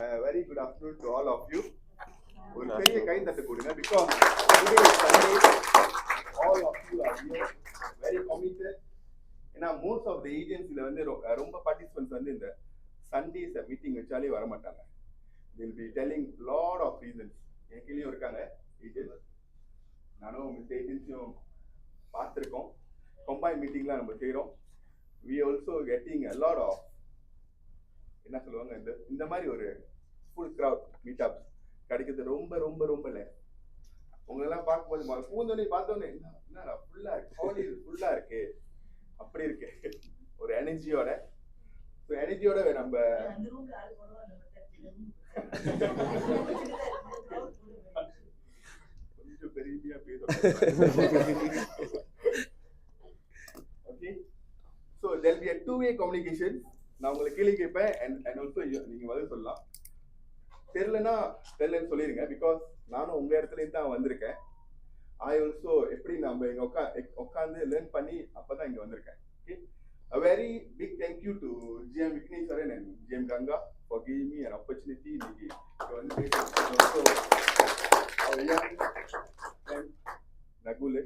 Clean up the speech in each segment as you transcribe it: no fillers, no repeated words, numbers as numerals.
Very good afternoon to all of you. ஒரு பெரிய கை தட்டு கொடுங்க because today is Sunday. All of you are here very committed. ஏன்னா most of the agencyல வந்து ரொம்ப participants வந்து இந்த Sundays மீட்டிங் வச்சாலே வர மாட்டாங்க. They will be telling lot of reasons. என் கீழயும் இருக்காங்க agents. நானும் மிஸ் ஏஜென்சியும் பார்த்துருக்கோம். கம்பைன் மீட்டிங்லாம் நம்ம செய்கிறோம். We also getting a lot of என்ன சொல்லுவாங்க இந்த மாதிரி ஒரு ஃபுல் க்ரௌட் மீட் அப் கிடைக்கிறது ரொம்ப ரொம்ப ரொம்ப இல்லை. உங்களெல்லாம் பார்க்கும்போது பூந்தோடனே பார்த்தோன்னே என்ன ஃபுல்லாக இருக்கு, ஹாலி ஃபுல்லாக இருக்கு, அப்படி இருக்கு ஒரு எனர்ஜியோட. ஸோ எனர்ஜியோட நம்ம கொஞ்சம் பெருமையா பேசுறோம். Okay, so there will be a two-way communication. நான் உங்களை கேள்வி கேட்பேன் and also நீங்க பதில் சொல்லலாம். தெரியலன்னு சொல்லிடுங்க பிகாஸ் நானும் உங்க இடத்துல இருந்து தான் வந்திருக்கேன். ஐ ஆல்சோ எப்படி நம்ம இங்க உட்காந்து லேர்ன் பண்ணி அப்பதான் இங்க வந்திருக்கேன். Okay, a very big thank you to GM Vigneswaran and GM Ganga for giving me an opportunity இன்னைக்கு வந்து பேசுறதுக்கு. நகுல்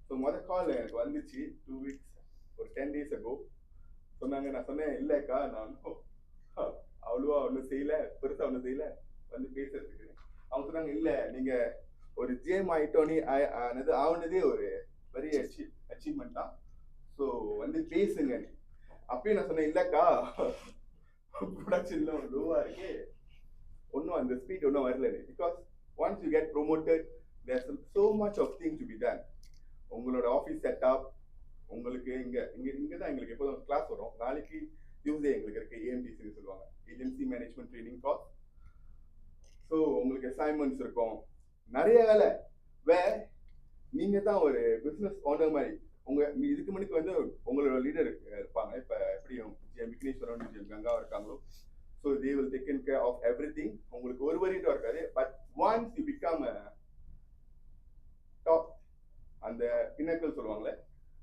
ஸோ முதல் கால் எனக்கு வந்துச்சு 2 weeks ஒரு 10 days ago. சொன்னாங்க, நான் சொன்னேன் இல்லைக்கா நான் அவ்வளோவா ஒன்றும் செய்யல, பெருசாக ஒன்றும் செய்யல வந்து பேசுறதுக்கு. அவங்க சொன்னாங்க இல்லை நீங்க ஒரு ஜிஎம் ஆயிட்டோன்னு ஆகுனதே ஒரு பெரிய அச்சீவ்மெண்ட் தான், ஸோ வந்து பேசுங்க. அப்பயும் நான் சொன்னேன் இல்லைக்கா ப்ரொடக்ஷன்ல ஒரு லோவா இருக்கு, ஒன்றும் அந்த ஸ்பீட் ஒன்றும் வரல. Because once you get promoted there's so much of things to be done. உங்களோட ஆஃபீஸ் செட்டப் உங்களுக்கு இங்கே தான் எங்களுக்கு எப்போதும் கிளாஸ் வரும். நாளைக்கு டியூஸ்டே எங்களுக்கு இருக்கு ஏஎம்டிசின்னு சொல்லுவாங்க, agency management training course. So உங்களுக்கு அசைன்மெண்ட்ஸ் இருக்கும், நிறைய வேலை. நீங்கள் தான் ஒரு பிஸ்னஸ் ஓனர் மாதிரி. இதுக்கு முன்னாடி வந்து உங்களோட லீடர் இருப்பாங்க. இப்போ எப்படியும் ஜிஎம் விக்னேஸ்வரன் ஜிஎம் கங்காவா இருக்காங்களோ, so they will taken care of every thing. உங்களுக்கு ஒரு வரிட்டும் இருக்காது. But once you become top, அந்த பின்னக்கல் சொல்லுவாங்களே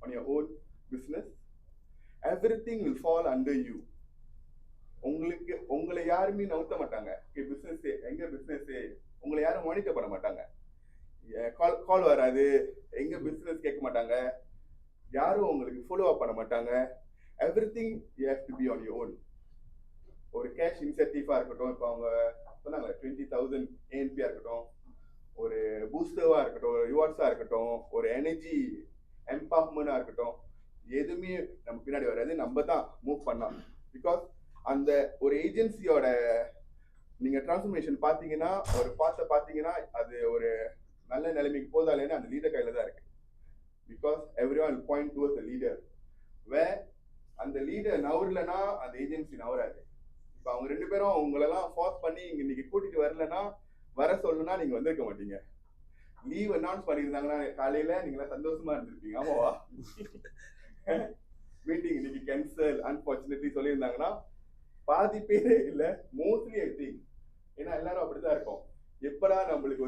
on your own business, everything will fall under you. உங்களை யாருமே நவுத்த மாட்டாங்க. பிசினஸ் எங்க பிசினஸ் உங்களை யாரும் மானிட்டர் பண்ண மாட்டாங்க. கால் வராது, எங்க பிசினஸ் கேட்க மாட்டாங்க, யாரும் உங்களுக்கு ஃபாலோ அப் பண்ண மாட்டாங்க. Everything you have to be on your own. ஒரு கேஷ் இன்சென்டிவா இருக்கட்டும், இப்போ அவங்க சொன்னாங்க 20,000 ஏஎன்பியா இருக்கட்டும், ஒரு பூஸ்டர்வா இருக்கட்டும், ஒரு ரிவார்ட்ஸா இருக்கட்டும், ஒரு எனர்ஜி எம்பவர்மெண்டா இருக்கட்டும், எதுவுமே நம்ம பின்னாடி வராது, நம்ம தான் மூவ் பண்ணலாம். பிகாஸ் அந்த ஒரு ஏஜென்சியோட நீங்க டிரான்ஸ்ஃபர்மேஷன் பார்த்தீங்கன்னா, ஒரு பாத்தை பார்த்தீங்கன்னா அது ஒரு நல்ல நிலைமைக்கு போதாலேன்னு அந்த லீடர் கையில தான் இருக்கு. Because everyone point towards the leader. அந்த லீடர் நவரலன்னா அந்த ஏஜென்சி நவராது. இப்போ அவங்க 2 பேரும் உங்களெல்லாம் ஃபோர்ஸ் பண்ணி இன்னைக்கு கூட்டிட்டு வரலன்னா, வர சொல்லணும்னா நீங்க வந்திருக்க மாட்டீங்க. லீவ் அனௌன்ஸ் பண்ணியிருந்தாங்கன்னா காலையில நீங்களா சந்தோஷமா இருந்திருப்பீங்க. ஆமாவா? மீட்டிங் இன்னைக்கு கேன்சல் அன்பார்ச்சுனேட்லி சொல்லியிருந்தாங்கன்னா பாதி பேரே இல்லை, மோஸ்ட்லி ஐ திங்க். ஏன்னா எல்லாரும் அப்படிதான் இருக்கும். எப்படா நம்மளுக்கு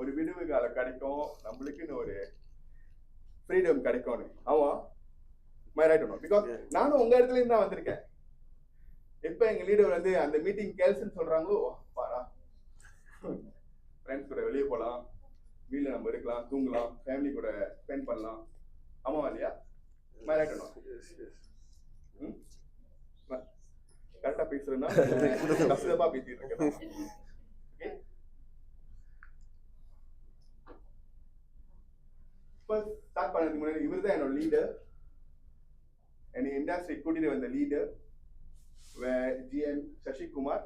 ஒரு விடுவு காலம் கிடைக்கும், நம்மளுக்குன்னு ஒரு ஃப்ரீடம் கிடைக்கும்னு. ஆமா, பிகாஸ் நானும் உங்க இடத்துல இருந்து தான் வந்திருக்கேன். எப்ப எங்க லீடர் வந்து அந்த மீட்டிங் கேன்சல் சொல்றாங்களோ, பாரா ஃப்ரெண்ட்ஸ் கூட வெளியே போகலாம், வீட்டில் நம்ம இருக்கலாம், தூங்கலாம், ஃபேமிலி கூட ஸ்பெண்ட் பண்ணலாம். ஆமாவா இல்லையா? கரெக்டா பேசுறேன்னா கஷ்டமா பேசிட்டு இருக்கேன். ஸ்டார்ட் பண்ணதுக்கு முன்னாடி இவர் தான் என்னோட லீடர். என்னை இண்டஸ்ட்ரி கூட்டிட்டு வந்த லீடர் ஜிஎன் சசிகுமார்.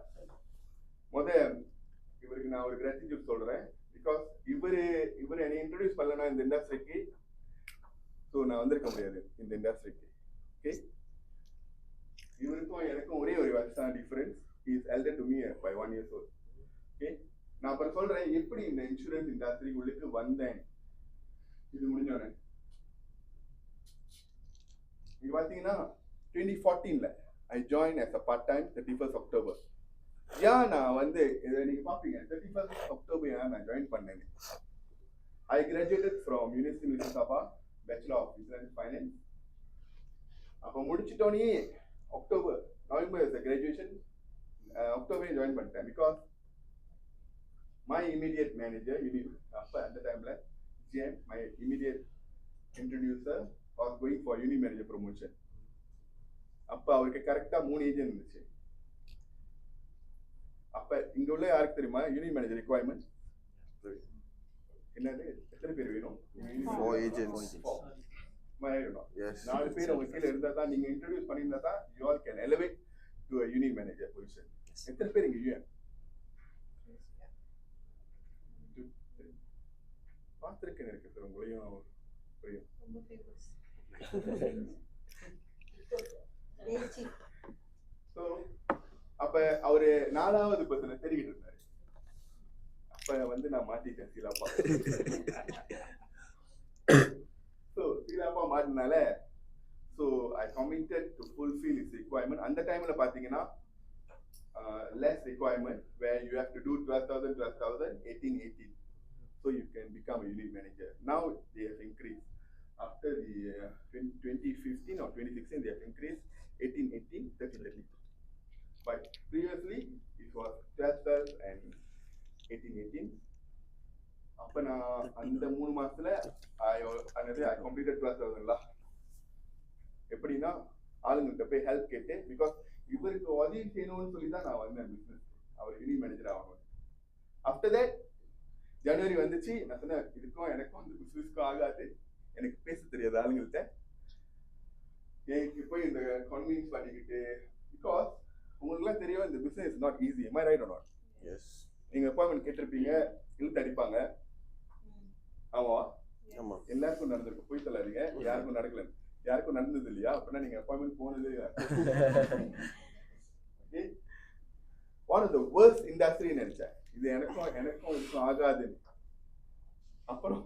இவருக்கு நான் ஒரு கிராட்டிடியூட் சொல்றேன். பிகாஸ் இவர் என்னை இன்ட்ரோடியூஸ் பண்ணலன்னா இந்த இண்டஸ்ட்ரிக்கு, ஸோ நான் வந்திருக்க முடியாது இந்த இண்டஸ்ட்ரிக்கு. ஓகே, இவருக்கும் எனக்கும் ஒரே ஒரு வருஷம் difference. Is elder to me by 1 year old. Okay, நான் அப்புறம் சொல்றேன் எப்படி இந்த இன்சூரன்ஸ் இண்டஸ்ட்ரி உள்ளுக்கு வந்தேன். இது முடிஞ்சோடனே இங்க பாத்தீங்கன்னா 2014 I join as a part time 31st October. ஏன் நான் வந்து இதை நீங்க பாப்பீங்க 31st October ஏன் நான் ஜாயின் பண்ணேன். I graduated from university Mississauga, bachelor of business finance. அப்போ முடிச்சிட்டோன்னே நவம்பர் கிராஜுவேஷன் அக்டோபர் ஜாயின் பண்ணிட்டேன். பிகாஸ் மை இமீடியட் மேனேஜர் அப்போ அந்த டைமில் GM my immediate introducer was going for uni manager promotion. அப்போ அவருக்கு கரெக்டாக 3 ஏஜ் இருந்துச்சு. அப்போ இங்கே உள்ள யாருக்கு தெரியுமா யூனி மேனேஜர் ரிக்வயர்மெண்ட் என்னது, எத்தனை பேர் வேணும்? 4 agents. 4 பேர் உங்க கீழே இருந்தா தான், நீங்க இன்ட்ரோடியூஸ் பண்ணியிருந்தா தான் you all can elevate to a uni manager position. எத்தனை பேர் இங்க யூஎன் பார்த்துருக்கேன் இருக்கு சார், உங்களையும் புரியும். ஸோ அப்ப அவரு 4வது பர்சனை தெரிவிட்டு இருந்தாரு. அப்ப வந்து நான் மாத்திட்டேன் சீலாப்பா. ஸோ சீலாப்பா மாட்டினால so I committed to fulfil is requirement. அந்த டைம்ல பாத்தீங்கன்னா less requirement where you have to do 12,000, 18,000. So you can become a unit manager. Now they have increased. After the 2015 or 2016, they have increased 18, 30. But previously it was 12 and 18. அப்ப நான் அந்த 3 மாசத்துல I completed 12,000. எப்படின்னா ஆளுங்கள்ட்ட போய் help கேட்டு, because இவருக்கு உதவி செய்யணும்னு சொல்லி தான் நான் வந்தேன் பிசினஸ். அவர் யூனி மேனேஜர் ஆகணும். ஆஃப்டர் தட் ஜனவரி வந்துச்சு. நான் சொன்னேன் இதுக்கும் எனக்கும் அந்த பிசினஸ்க்கும் ஆகாது, எனக்கு பேச தெரியாது ஆளுங்கள்ட்ட. எனக்கு போய் இந்த கன்வீனியன்ஸ் பண்ணிக்கிட்டு, பிகாஸ் உங்களுக்குலாம் தெரியும் இந்த business is not easy. am I right or not? Yes. நீங்க அப்பாயின்மெண்ட் கேட்டிருப்பீங்க, இழுத்து அடிப்பாங்க. ஆமாவா? ஆமா. எல்லாருக்கும் நடந்திருக்கு, போய் சொல்லாதீங்க. யாருக்கும் நடக்கல, யாருக்கும் நடந்தது இல்லையா? அப்படின்னா நீங்க அப்பாயின்மெண்ட் போனது. One of the worst industry நினைச்சேன். இது எனக்கும் ஆகாதுன்னு. அப்புறம்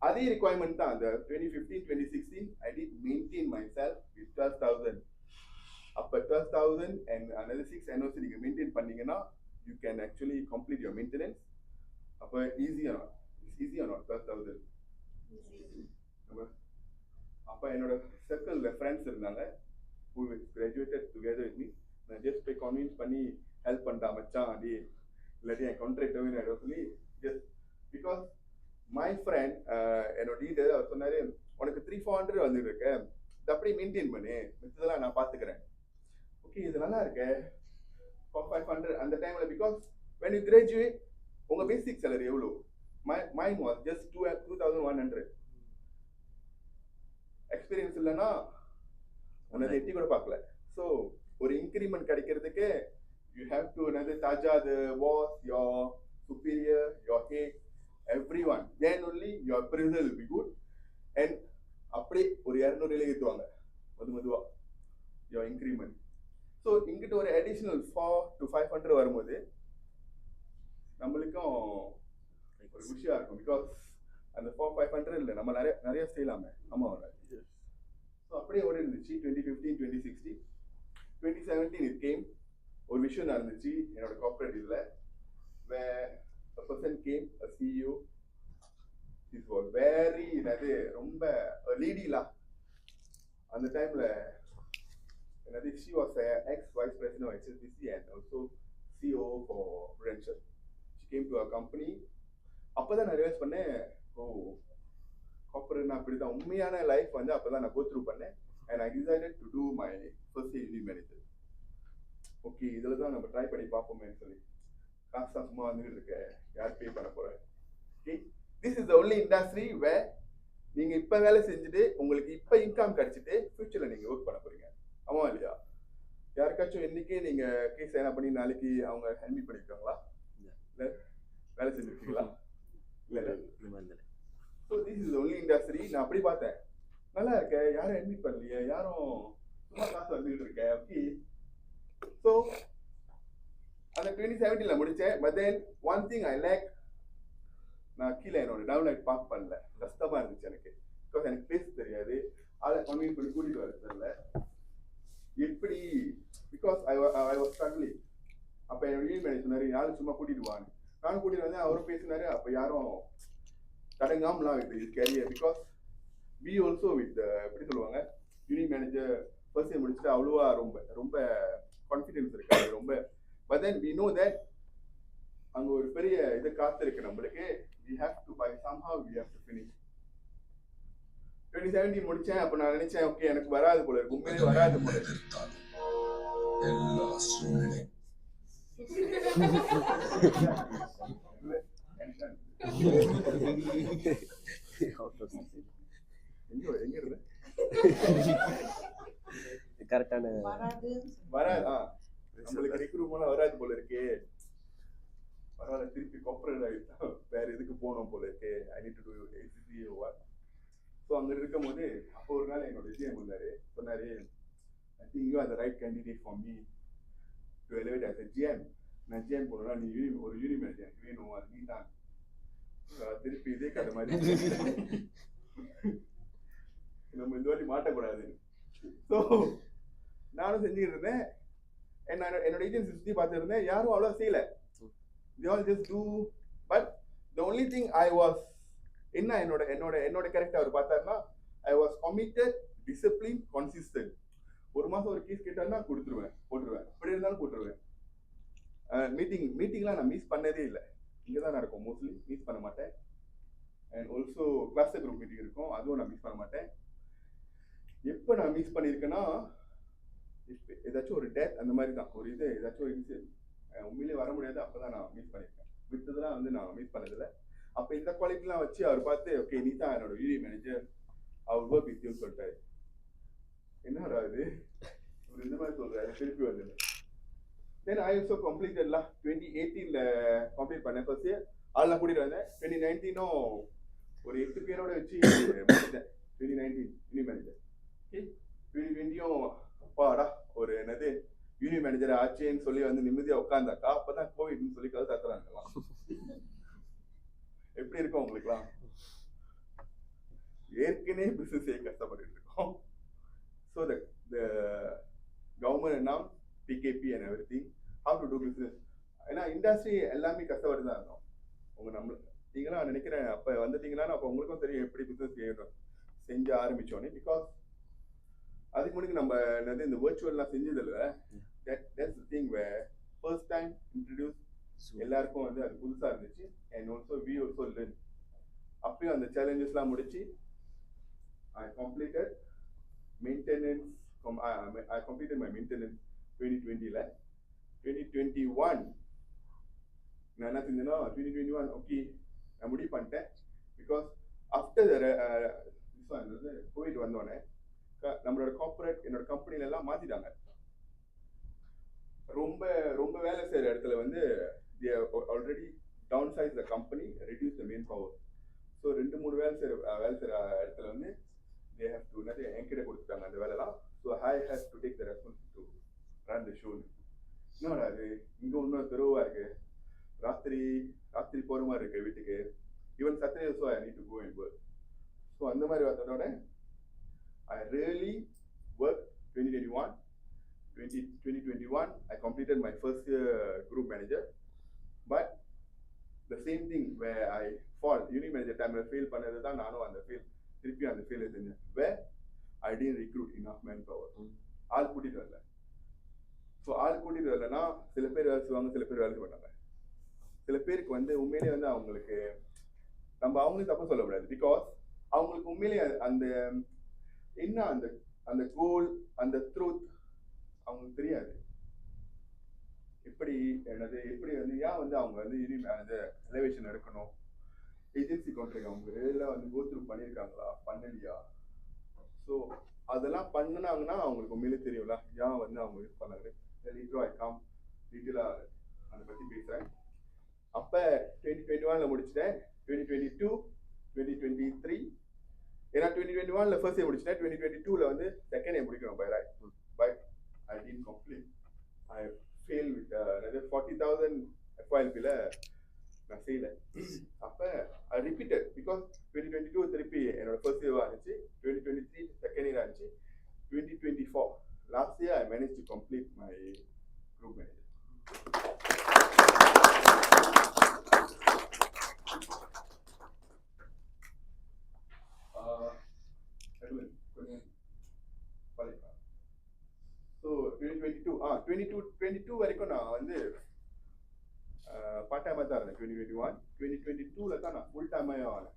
அதே ரிக்வயர்மெண்ட் தான். அந்த 2015, 2016 I did maintain myself with 12,000. அப்ப 12,000 and another 6 NOC நீங்க மெயின்டைன் பண்ணீங்கன்னா you can actually complete your maintenance. அப்ப easy or not? It's easy or not? 12,000. அப்ப என்னோட சர்க்கிள்ல ஃப்ரெண்ட்ஸ் இருந்தாங்க who graduated together with me. நான் ஜஸ்ட் போய் கன்வின்ஸ் பண்ணி ஹெல்ப் பண்ணிட்டா, மச்சான் அடி இல்லாட்டி என் கான்ட்ராக்ட் வேணும் சொல்லி. ஜஸ்ட் பிகாஸ் மை ஃப்ரெண்ட் என்னோட லீடர் அவர் சொன்னாரு, உனக்கு 300-400 வந்துட்டு இருக்க, இது அப்படியே மெயின்டைன் பண்ணு, மிச்சதெல்லாம் நான் பார்த்துக்கிறேன். ஓகே, இது நல்லா இருக்கு. 500 அந்த டைம்ல, பிகாஸ் when you graduate உங்க பேசிக் salary எவ்வளோ? mine was just 2,100. எக்ஸ்பீரியன்ஸ் இல்லைன்னா உனது எட்டி கூட பார்க்கல. ஸோ ஒரு இன்க்ரிமெண்ட் கிடைக்கிறதுக்கு யூ ஹேவ் டு தாஜா the boss, your superior, your head, everyone, then only your appraisal will be good. And அப்படியே ஒரு 200 ஏற்றுவாங்க மெதுவா your increment. ஸோ இங்கிட்ட ஒரு அடிஷனல் 4 to 500 வரும்போது நம்மளுக்கும் ஒரு விஷயம் இருக்கும். பிகாஸ் அந்த 400-500 இல்லை, நம்ம நிறைய செய்யலாமே. ஆமாம். ஸோ அப்படியே ஓடி இருந்துச்சு. 2015, 2016, 2017 it came. ஒரு விஷயம் நடந்துச்சு என்னோட கார்பரேட் இதில். where a person came, a CEO. This was very ரொம்ப லீடிலா அந்த டைம்ல. என்னது, she was ex-vice president of HSBC and also CEO for Prudential. She came to our company. அப்பதான் நான் ரியலைஸ் பண்ணேன், ஓ கார்பரேட்னா அப்படிதான். உண்மையான லைஃப் வந்து அப்பதான் நான் கோ த்ரூ பண்ணேன். and I decided to do my first year unit manager. Okay, இதில் தான் நம்ம ட்ரை பண்ணி பார்ப்போமேன்னு சொல்லி. காசு தான் சும்மா வந்துட்டு இருக்க, யார் பே பண்ண போறேன். Okay, this is the only industry where நீங்க இப்ப வேலை செஞ்சுட்டு உங்களுக்கு இப்ப இன்கம் கிடைச்சிட்டு ஃபியூச்சர்ல நீங்க ஒர்க் பண்ண போறீங்க. ஆமா இல்லையா? யாருக்காச்சும் இன்னைக்கு நீங்க கேஸ் என்ன பண்ணி நாளைக்கு அவங்க ஹெல்ப் பண்ணிருக்காங்களா? இல்ல வேலை செஞ்சிருக்கீங்களா? இல்ல. So this is only industry. நான் அப்படி பார்த்தேன், நல்லா இருக்க, யாரும் அட்மிட் பண்ணலையே, யாரும் சும்மா காசு வந்துகிட்டு இருக்க. ஓகே, ஸோ அந்த 2017 முடிச்சேன். But then one thing I like, நான் கீழே என்னோட டவுன்லைட் பார்க் பண்ணல. கஷ்டமா இருந்துச்சு எனக்கு. பிகாஸ் எனக்கு பேச தெரியாது, ஆளை கன்வீன்ஸ் பண்ணி கூட்டிட்டு வர தெரியல எப்படி. Because I was struggling. அப்போ என்னோட யூனியன் மேனேஜர் சொன்னாரு, யாரும் சும்மா கூட்டிட்டு வாங்க. நானும் கூட்டிட்டு வந்தேன், அவரும் பேசினாரு. அப்போ யாரும் தடங்காமலாம் with is career. Because we also with எப்படி சொல்லுவாங்க, யூனியன் மேனேஜர் ஃபர்ஸ்ட் இயர் முடிச்சுட்டு அவ்வளோவா ரொம்ப கான்ஃபிடென்ஸ் இருக்காது. ரொம்ப But then we know that அங்க ஒரு பெரிய இது காத்திருக்கு நம்மளுக்கு. We have to by somehow we have to finish. 2017 முடிச்சேன். அப்ப நான் நினைச்சேன் ஓகே எனக்கு வராது போல இருக்கு, உண்மையிலே வராது போல இருக்கு. எல்லா சூழ்நிலை எங்க இருந்து கரெக்டான வராது. நம்மளுக்கு ரெக்ரூட்மெண்ட் வராது போல இருக்கு. பரவாயில்ல, திருப்பி கார்ப்பரேட் ஆகிட்டா வேற எதுக்கு போகணும் போல இருக்கு. I need to to ACC work. So அங்க இருக்கும் போது அப்போ ஒரு நாள் என்னோட ஜிஎம் வந்தாரு, சொன்னாரு I think you are the right candidate for me to elevate as a GM. நான் ஜிஎம் போனோம்னா நீ ஒரு யூனி மேனேஜர் எனக்கு வேணும், அது நீ தான். திருப்பி இதே கதை மாதிரி நம்ம இந்த வாட்டி மாட்டக்கூடாது. ஸோ நானும் செஞ்சுக்கிட்டு இருந்தேன். என்னோட ஏஜென்சி சுற்றி பார்த்துருந்தேன், யாரும் அவ்வளோ செய்யலை. They all just do, but the only thing I was என்னோட கேரக்டர் அவர் பார்த்தாருன்னா I was committed, disciplined, consistent. ஒரு மாசம் ஒரு கேஸ் கேட்டாருன்னா போட்டுருவேன், அப்படி இருந்தாலும் போட்டுருவேன். மீட்டிங்லாம் நான் மிஸ் பண்ணதே இல்லை. இங்கே தான் நடக்கும் மோஸ்ட்லி, மிஸ் பண்ண மாட்டேன். And also class group meeting இருக்கும், அதுவும் நான் மிஸ் பண்ண மாட்டேன். எப்போ நான் மிஸ் பண்ணியிருக்கேன்னா ஏதாச்சும் ஒரு டெத் அந்த மாதிரி தான், ஒரு இது ஏதாச்சும் ஒரு இன்சிடென்ட் உண்மையிலே வர முடியாது, அப்பதான் நான் மிஸ் பண்ணியிருக்கேன். விட்டதெல்லாம் வந்து நான் மிஸ் பண்ணதில்லை. அப்போ இந்த குவாலிட்டிலாம் வச்சு அவர் பார்த்து ஓகே நீ தான் என்னோட யூனி மேனேஜர், அவர் ஒர்க் வித் யூன்னு சொல்லிட்டாரு. என்னடா இது ஒரு இந்த மாதிரி சொல்றாரு, திருப்பி வந்தது. தென் ஐ ஆல்சோ கம்ப்ளீட்டட்லாம் 2018 கம்ப்ளீட் பண்ணேன் ஃபர்ஸ்ட் இயர். ஆள்லாம் கூட்டிட்டு வந்தேன். 2019 ஒரு 8 பேரோட வச்சு முடித்தேன். 2019 யூனி மேனேஜர். ஓகே 2020 அப்பாடா ஒரு என்னது யூனி மேனேஜர் ஆச்சேன்னு சொல்லி வந்து நிம்மதியா உட்காந்தாக்கா அப்பதான் கோவிட்னு சொல்லி கதை தத்துறாங்கலாம். எப்படி இருக்கும் உங்களுக்குலாம்? ஏற்கனவே பிசினஸ் கஷ்டப்பட்டு இருக்கோம். ஸோ த கவர்மெண்ட் என்ன PKP and every thing how to do business. ஏன்னா இண்டஸ்ட்ரி எல்லாமே கஷ்டப்பட்டு தான் இருந்தோம். நீங்களாம் நினைக்கிறேன் அப்போ வந்துட்டீங்கன்னா அப்போ உங்களுக்கும் தெரியும் எப்படி பிசினஸ் செஞ்சு ஆரம்பிச்சோன்னே. பிகாஸ் அதுக்கு முன்னாடி நம்ம என்னது இந்த வர்ச்சுவல்லாம் செஞ்சதில்ல. That's the thing where first time introduce எல்லாருக்கும் வந்து அது புதுசா இருந்துச்சு. and also we also learn. அப்பயும் அந்த சேலஞ்சஸ்லாம் முடிச்சு I completed maintenance. I completed my maintenance 2020ல. 2021 நான் என்ன செஞ்சேன்னா 2021 ஓகே நான் முடிவு பண்ணிட்டேன். பிகாஸ் ஆஃப்டர் கோவிட் வந்தோடனே நம்மளோட கார்பரேட் என்னோட கம்பெனில எல்லாம் மாத்திட்டாங்க. ரொம்ப ரொம்ப வேலை செய்யற இடத்துல வந்து already down size the company, reduce the main power. So 2-3 வேலை செய்யற இடத்துல வந்து தே ஹேவ் டு நிறைய என்கிட்ட கொடுத்துட்டாங்க அந்த வேலைலாம். So I have to take the responsibility to run the show. என்னடா அது இங்கே இன்னும் தெருவா இருக்கு, ராத்திரி போகிற மாதிரி இருக்கு வீட்டுக்கு. Even Saturday also I need to go and work. So அந்த மாதிரி வந்ததோட I really worked 2021 I completed my first year group manager. But the same thing where I fall unit manager time fail பண்ணது தான் நானும் அந்த திருப்பி அந்த fail செஞ்சேன். where I didn't recruit enough manpower. ஆள் கூட்டிட்டு வரல. ஸோ ஆள் கூட்டிட்டு வரலன்னா சில பேர் வேலை செய்வாங்க, சில பேர் வேலை செய்ய மாட்டாங்க. சில பேருக்கு வந்து உண்மையிலே வந்து அவங்களுக்கு நம்ம அவங்களுக்கு தப்பு சொல்ல முடியாது. பிகாஸ் அவங்களுக்கு உண்மையிலே அந்த என்ன அந்த கோல் அந்த ட்ரூத் அவங்களுக்கு தெரியாது. எப்படி வந்து ஏன் வந்து அவங்க வந்து அந்த எலிவேஷன் எடுக்கணும், ஏஜென்சி கான்ட்ராக்ட் அவங்க எல்லாம் வந்து கோ த்ரூ பண்ணியிருக்காங்களா பண்ணலையா. ஸோ அதெல்லாம் பண்ணினாங்கன்னா அவங்களுக்கு உண்மையிலே தெரியும்ல ஏன் வந்து அவங்க யூஸ் பண்ணாங்க. டீட்டெயிலாக அதை பற்றி பேசுகிறேன். அப்போ 2021 முடிச்சிட்டேன். 2022 2023 ஏன்னா 2021 ஃபர்ஸ்ட் இயர் முடிச்சிட்டேன். 2022 வந்து செகண்ட் இயர் முடிக்கணும் but I didn't complete. I failed with another 40,000 FYLP-ல நான் செய்யல. அப்போ I repeated because 2022 திருப்பி என்னோட ஃபர்ஸ்ட் இயர் ஆச்சு, 2023 செகண்ட் இயர் ஆச்சு, 2024 last year I managed to complete my group manager. So 2022 22 வரைக்கும் நான் வந்து பார்ட் டைமாக தான் இருந்தேன். 2022ல தான் நான் ஃபுல் டைமாக ஆனேன்.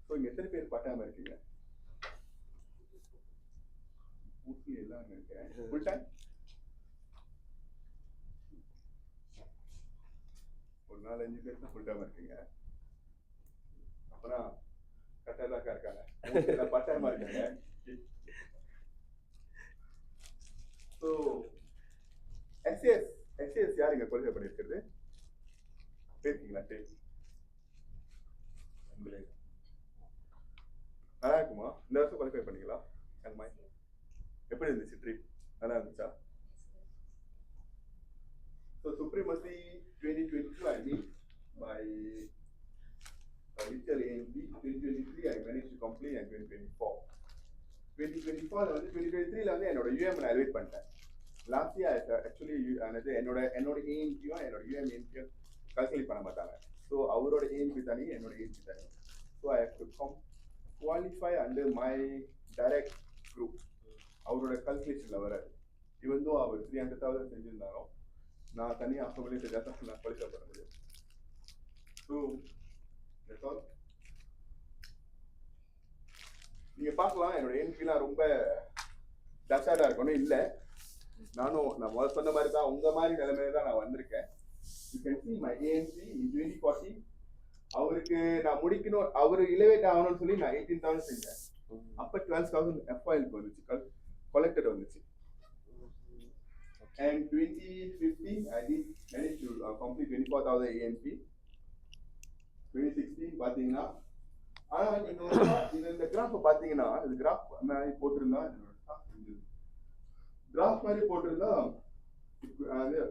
ஸோ இங்கே எத்தனை பேர் பார்ட் டைமாக இருக்கீங்க? மோஸ்ட்லி எல்லாம் இருக்கேன். ஃபுல் டைம் ஒரு 4-5 பேர் தான் ஃபுல் டைமாக இருக்கீங்க. அப்புறம் கரெக்டாக தான் இருக்காங்க. எல்லாம் பார்ட் டைமாக இருக்காங்க. ஸோ எஸ்ஏஎஸ் யார் இங்கே குவாலிஃபை பண்ணியிருக்கிறது? பேசிங்களா? நல்லா இருக்குமா? இந்த வருஷம் குவாலிஃபை பண்ணிக்கலாம். அந்த மாதிரி எப்படி இருந்துச்சு ட்ரிப்? நல்லா இருந்துச்சா? So supremacy 2022 I mean my little AMP. 2023 I managed to complete and 2024 வந்து 2023ல வந்து என்னோட UM நான் எலிவேட் பண்ணிட்டேன். லாஸ்ட் இயர் ஆக்சுவலி என்னோட ஏஎம்பியும் என்னோட UM ஏஎம்பியும் கால்குலேட் பண்ண மாட்டாங்க. ஸோ அவரோட ஏஎம்பி தனி, என்னோட ஏஎம்பி தனி. So I have to qualify under my direct group. அவரோட கால்குலேஷனில் வராது. இவன் அவர் 300,000 செஞ்சிருந்தாலும் நான் தனியாக அவங்களே செஞ்சால் தான் நான் குவாலிஃபை பண்ண முடியும். ஸோ நீங்கள் பார்க்கலாம் என்னோட ஏஎம்பிலாம் ரொம்ப டஸ்டாக இருக்கணும். இல்லை, நான் முதல்ல சொன்ன மாதிரி தான் உங்கள் மாதிரி நிலைமையில தான் நான் வந்திருக்கேன். You can see my ANC in 2040. அவருக்கு நான் முடிக்கணும், அவர் இலவேட் ஆகணும்னு சொல்லி நான் 18,000 செஞ்சேன். அப்போ 12,000 எஃப்ஐஎலுக்கு வந்துச்சு, கலெக்டட் வந்துச்சு. And 2015 I did manage to complete 24,000 ANP. 2016 பார்த்தீங்கன்னா இந்த கிராஃப் பார்த்தீங்கன்னா இது கிராஃப் மாதிரி போட்டிருந்தா கிராஃப் மாதிரி போட்டிருந்தா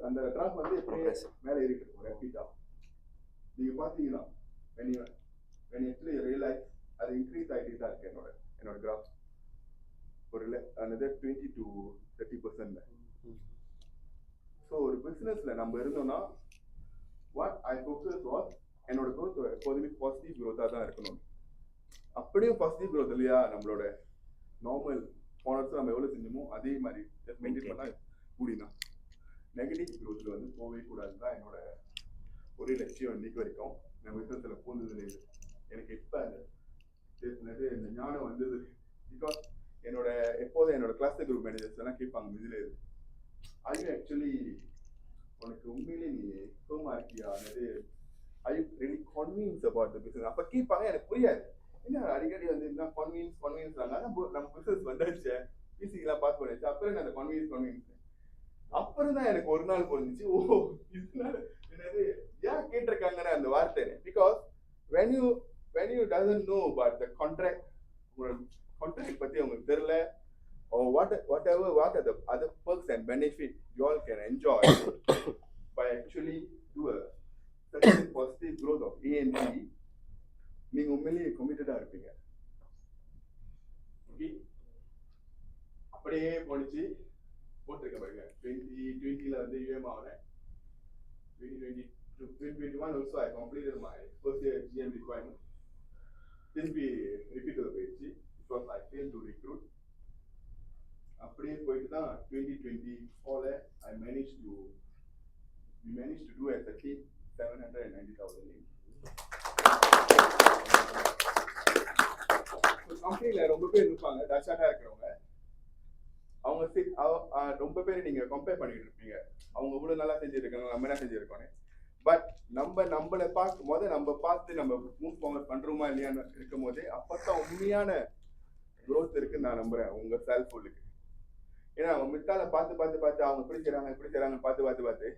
அந்த கிராஃப் வந்து எப்படியே மேலே ஏறிட்டு இருக்கும் ரேப்பிடா. நீங்க பார்த்தீங்கன்னா when you actually realize அது இன்க்ரீஸ் ஆகிட்டே தான் இருக்கு என்னோட கிராஃப் ஒரு another 20 to 30%. ஸோ ஒரு பிஸ்னஸ்ல நம்ம இருந்தோம்னா வாட் ஐ ஃபோக்கஸ் வாஸ் என்னோட க்ரோத் எப்போதுமே பாசிட்டிவ் க்ரோத்தாக தான் இருக்கணும். அப்படியும் பாசிட்டிவ் க்ரோத் இல்லையா, நம்மளோட நார்மல் போனர்ஸ் நம்ம எவ்வளோ செஞ்சோமோ அதே மாதிரி மெயின்டைன் பண்ணால் கூடினா நெகட்டிவ் க்ரோத்தில் வந்து போகவே கூடாது தான் என்னோட ஒரே லட்சியம். இன்னைக்கு வரைக்கும் நம்ம பிஸ்னஸில் பூந்ததுல எனக்கு இப்போ அந்த பேசினது இந்த ஞானம் வந்தது. பிகாஸ் எப்போதும் என்னோட கிளாஸ் குரூப் மேனேஜர்ஸ் எல்லாம் கேட்பாங்க இதில் are you actually உனக்கு உண்மையிலே நீ சோமா இருக்கியா, are you really convinced about the business? அப்போ கேட்பாங்க, எனக்கு புரியாது என்ன அடிக்கடி வந்து என்ன கன்வீன்ஸ் நம்ம பிசினஸ் வந்தாச்சு பிசிக்கெல்லாம் பாஸ் பண்ணிச்சு. அப்புறம் அந்த கன்வீன்ஸ் அப்புறம் தான் எனக்கு ஒரு நாள் புரிஞ்சிச்சு, ஓ இதனால என்னது ஏன் கேட்டிருக்காங்கன்னு அந்த வார்த்தை. Because when you doesn't know about the contract பத்தி உங்களுக்கு தெரியல, or what are the other perks and benefits you all can enjoy by actually do a certain positive growth of A&B, நீங்க உண்மையிலேயே கமிட்டடா இருப்பீங்க. ஓகே, அப்படியே போனிச்சு போட்டிருக்க பாருங்க. 2020ல வந்து UM ஆனேன். 2021 also I completed my first year GM requirement. திருப்பி repeat போயிடுச்சு because I failed to recruit. அப்படியே போயிட்டு தான் 2024ல we managed to do as a team 790,000. கம்பெனில ரொம்ப பேர் இருப்பாங்க டச்சாட்டா இருக்கிறவங்க. அவங்க ரொம்ப பேர் நீங்க கம்பேர் பண்ணிட்டு இருப்பீங்க, அவங்க இவ்வளவு நல்லா செஞ்சிருக்காங்க, நம்ம என்ன செஞ்சிருக்கோம். பட் நம்மளை பார்த்து நம்ம மூவ் ஃபார்வர்ட் பண்றோமா இல்லையான்னு இருக்கும் போதே அப்பதான் உண்மையான க்ரோத் இருக்குன்னு நான் நம்புறேன் உங்க செல்ஃபுல்லுக்கு. ஏன்னா அவங்க மிட்டால பார்த்து அவங்க எப்படி செய்றாங்க பார்த்து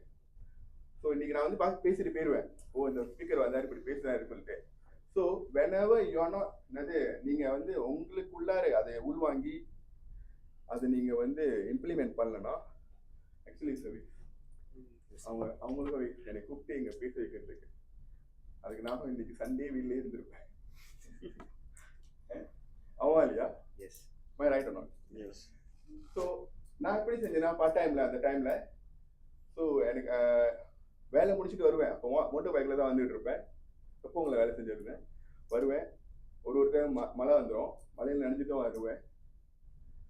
ஸோ இன்னைக்கு நான் வந்து பார்த்து பேசிட்டு போயிடுவேன், ஓ இந்த ஸ்பீக்கர் வந்தாரு இப்படி பேசுறாரு சொல்லிட்டு. So whenever you are not நீங்க வந்து உங்களுக்குள்ளார அதை உள்வாங்கி அதை நீங்க வந்து இம்ப்ளிமெண்ட் பண்ணலன்னா ஆக்சுவலி சரி அவங்களுக்கும் என்னை கூப்பிட்டு இங்க பேச வைக்கிறதுக்கு அதுக்கு நானும் இன்னைக்கு சண்டே வீட்லயே இருந்திருப்பேன். ஆமா இல்லையா? Yes my right or not? Yes. So நான் எப்படி செஞ்சேன்னா பார்ட் டைம்ல அந்த டைம்ல ஸோ எனக்கு வேலை முடிச்சுட்டு வருவேன். அப்போ மோட்டர் பைக்கில் தான் வந்துட்டு இருப்பேன். எப்போ உங்களை வேலை செஞ்சுருந்தேன் வருவேன். ஒரு டைம் மழை வந்துடும், மழையில் நினைஞ்சிட்டும் வருவேன்.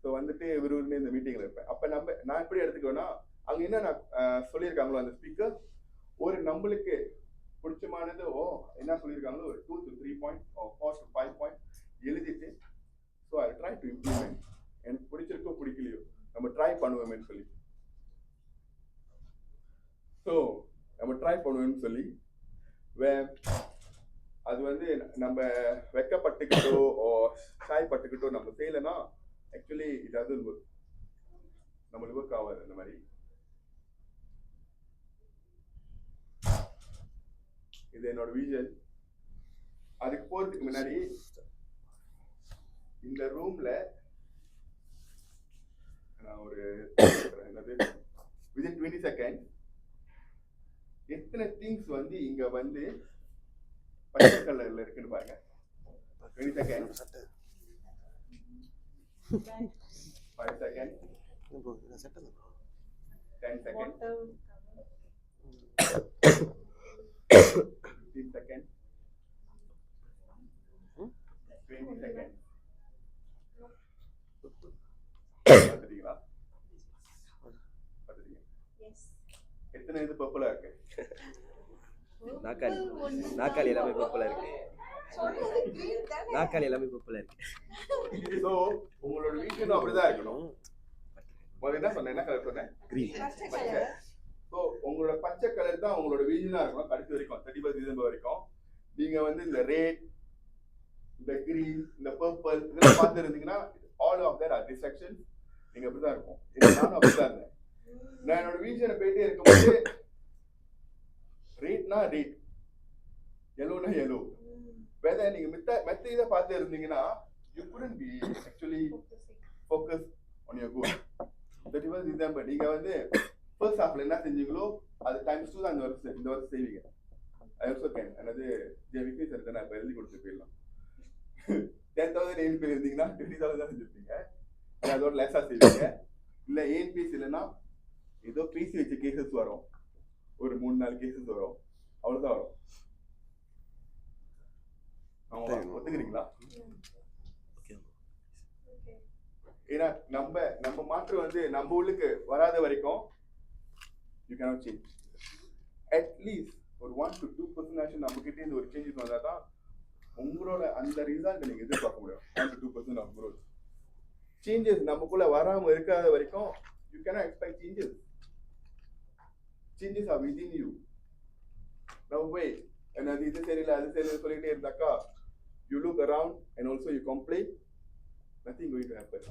ஸோ வந்துட்டு இவருமே இந்த மீட்டிங்கில் இருப்பேன். அப்போ நான் எப்படி எடுத்துக்குவேன்னா, அங்கே என்ன சொல்லியிருக்காங்களோ அந்த ஸ்பீக்கர் ஒரு நம்மளுக்கு பிடிச்சமானது என்ன சொல்லியிருக்காங்களோ ஒரு 2 to 3 பாயிண்ட் 4 to 5 பாயிண்ட் எழுதிட்டு, so I try to implement. எனக்கு பிடிச்சிருக்கோ பிடிக்கலையோ நம்ம ட்ரை பண்ணுவோமேன்னு சொல்லி, ஸோ நம்ம ட்ரை பண்ணுவோம்னு சொல்லி அது வந்து நம்ம வெக்கப்பட்டுக்கிட்டோ சாய்ப்பட்டுக்கிட்டோ நம்ம செய்யலைன்னா ஆக்சுவலி இட் அது நம்மளுக்கு ஒர்க் ஆகாது. அந்த மாதிரி இது என்னோட விஷன். அதுக்கு போறதுக்கு முன்னாடி இந்த ரூம்ல நான் ஒரு என்னது வித்தின் 20 செகண்ட் எத்தனை திங்ஸ் வந்து இங்க வந்து பச்சை கலர்ல இருக்குன்னு பாருங்க. 20 second, 5 second, 10 second, 15 second, 20 second. பார்த்துட்டீங்களா? பார்த்துட்டீங்க? எத்தனை இது பர்பிளா இருக்கு? நாக்காளி எல்லாமே பர்பிளா இருக்கு. நாக்காளி எல்லாமே பர்பிளா இருக்கு. ஸோ உங்களோட வீட்டுல அப்படிதான் இருக்கணும். என்ன சொன்னேன்? என்ன கலர் சொன்னேன்? கிரீன். பச்சை. ஸோ உங்களோட பச்சை கலர் தான் உங்களோட வீஜனா இருக்கணும் கடைசி வரைக்கும், 31 டிசம்பர் வரைக்கும். நீங்க வந்து இந்த ரெட், இந்த கிரீன், இந்த பர்பிள் இதெல்லாம் பார்த்து இருந்தீங்கன்னா all of their are distractions. நீங்க அப்படிதான் இருக்கும். நானும் அப்படிதான் இருந்தேன். நான் என்னோட வீஜனை போயிட்டே இருக்கும்போது ரேட்னா ரேட், எல்லோனா எல்லோ. வேற நீங்க மெத்த இதை பார்த்து இருந்தீங்கன்னா you couldn't be actually focus on your goal. 31 December நீங்க வந்து ஃபர்ஸ்ட் ஹாஃப்ல என்ன செஞ்சீங்களோ அது டைம்ஸ் 2 தான் இந்த வருஷம் செய்வீங்க. I also can. அதாவது ஜெவிக்கு சார் நான் எழுதி கொடுத்து போயிடலாம். 10,000 ஏஎன்பி இருந்தீங்கன்னா 20,000 தான் செஞ்சிருப்பீங்க. அதோட லேசா செய்வீங்க. இல்ல ஏஎன்பிஸ் இல்லைன்னா ஏதோ பிசி வச்ச கேசஸ் வரும், ஒரு 3-4 கேசஸ் வரும், அவ்வளவுதான் வரும். ஒத்துக்கிறீங்களா? ஏன்னா நம்ம மாற்றம் வந்து நம்ம உள்ளுக்கு வராத வரைக்கும் யூ cannot change. அட்லீஸ்ட் ஒரு 1 to 2% நம்ம கிட்டே இருந்து ஒரு சேஞ்சஸ் வந்தா தான் உங்களோட அந்த ரிசல்ட் நீங்க எதிர்பார்க்க முடியும். 1 to 2% ஆஃப் growth. சேஞ்சஸ் நமக்குள்ள வராம இருக்காத வரைக்கும் you cannot expect changes. Changes are within you. Now wait, and இது சரியில்லை அது சரியில்லை சொல்லிட்டே இருந்தாக்கா you look around and also you complain, nothing going to happen.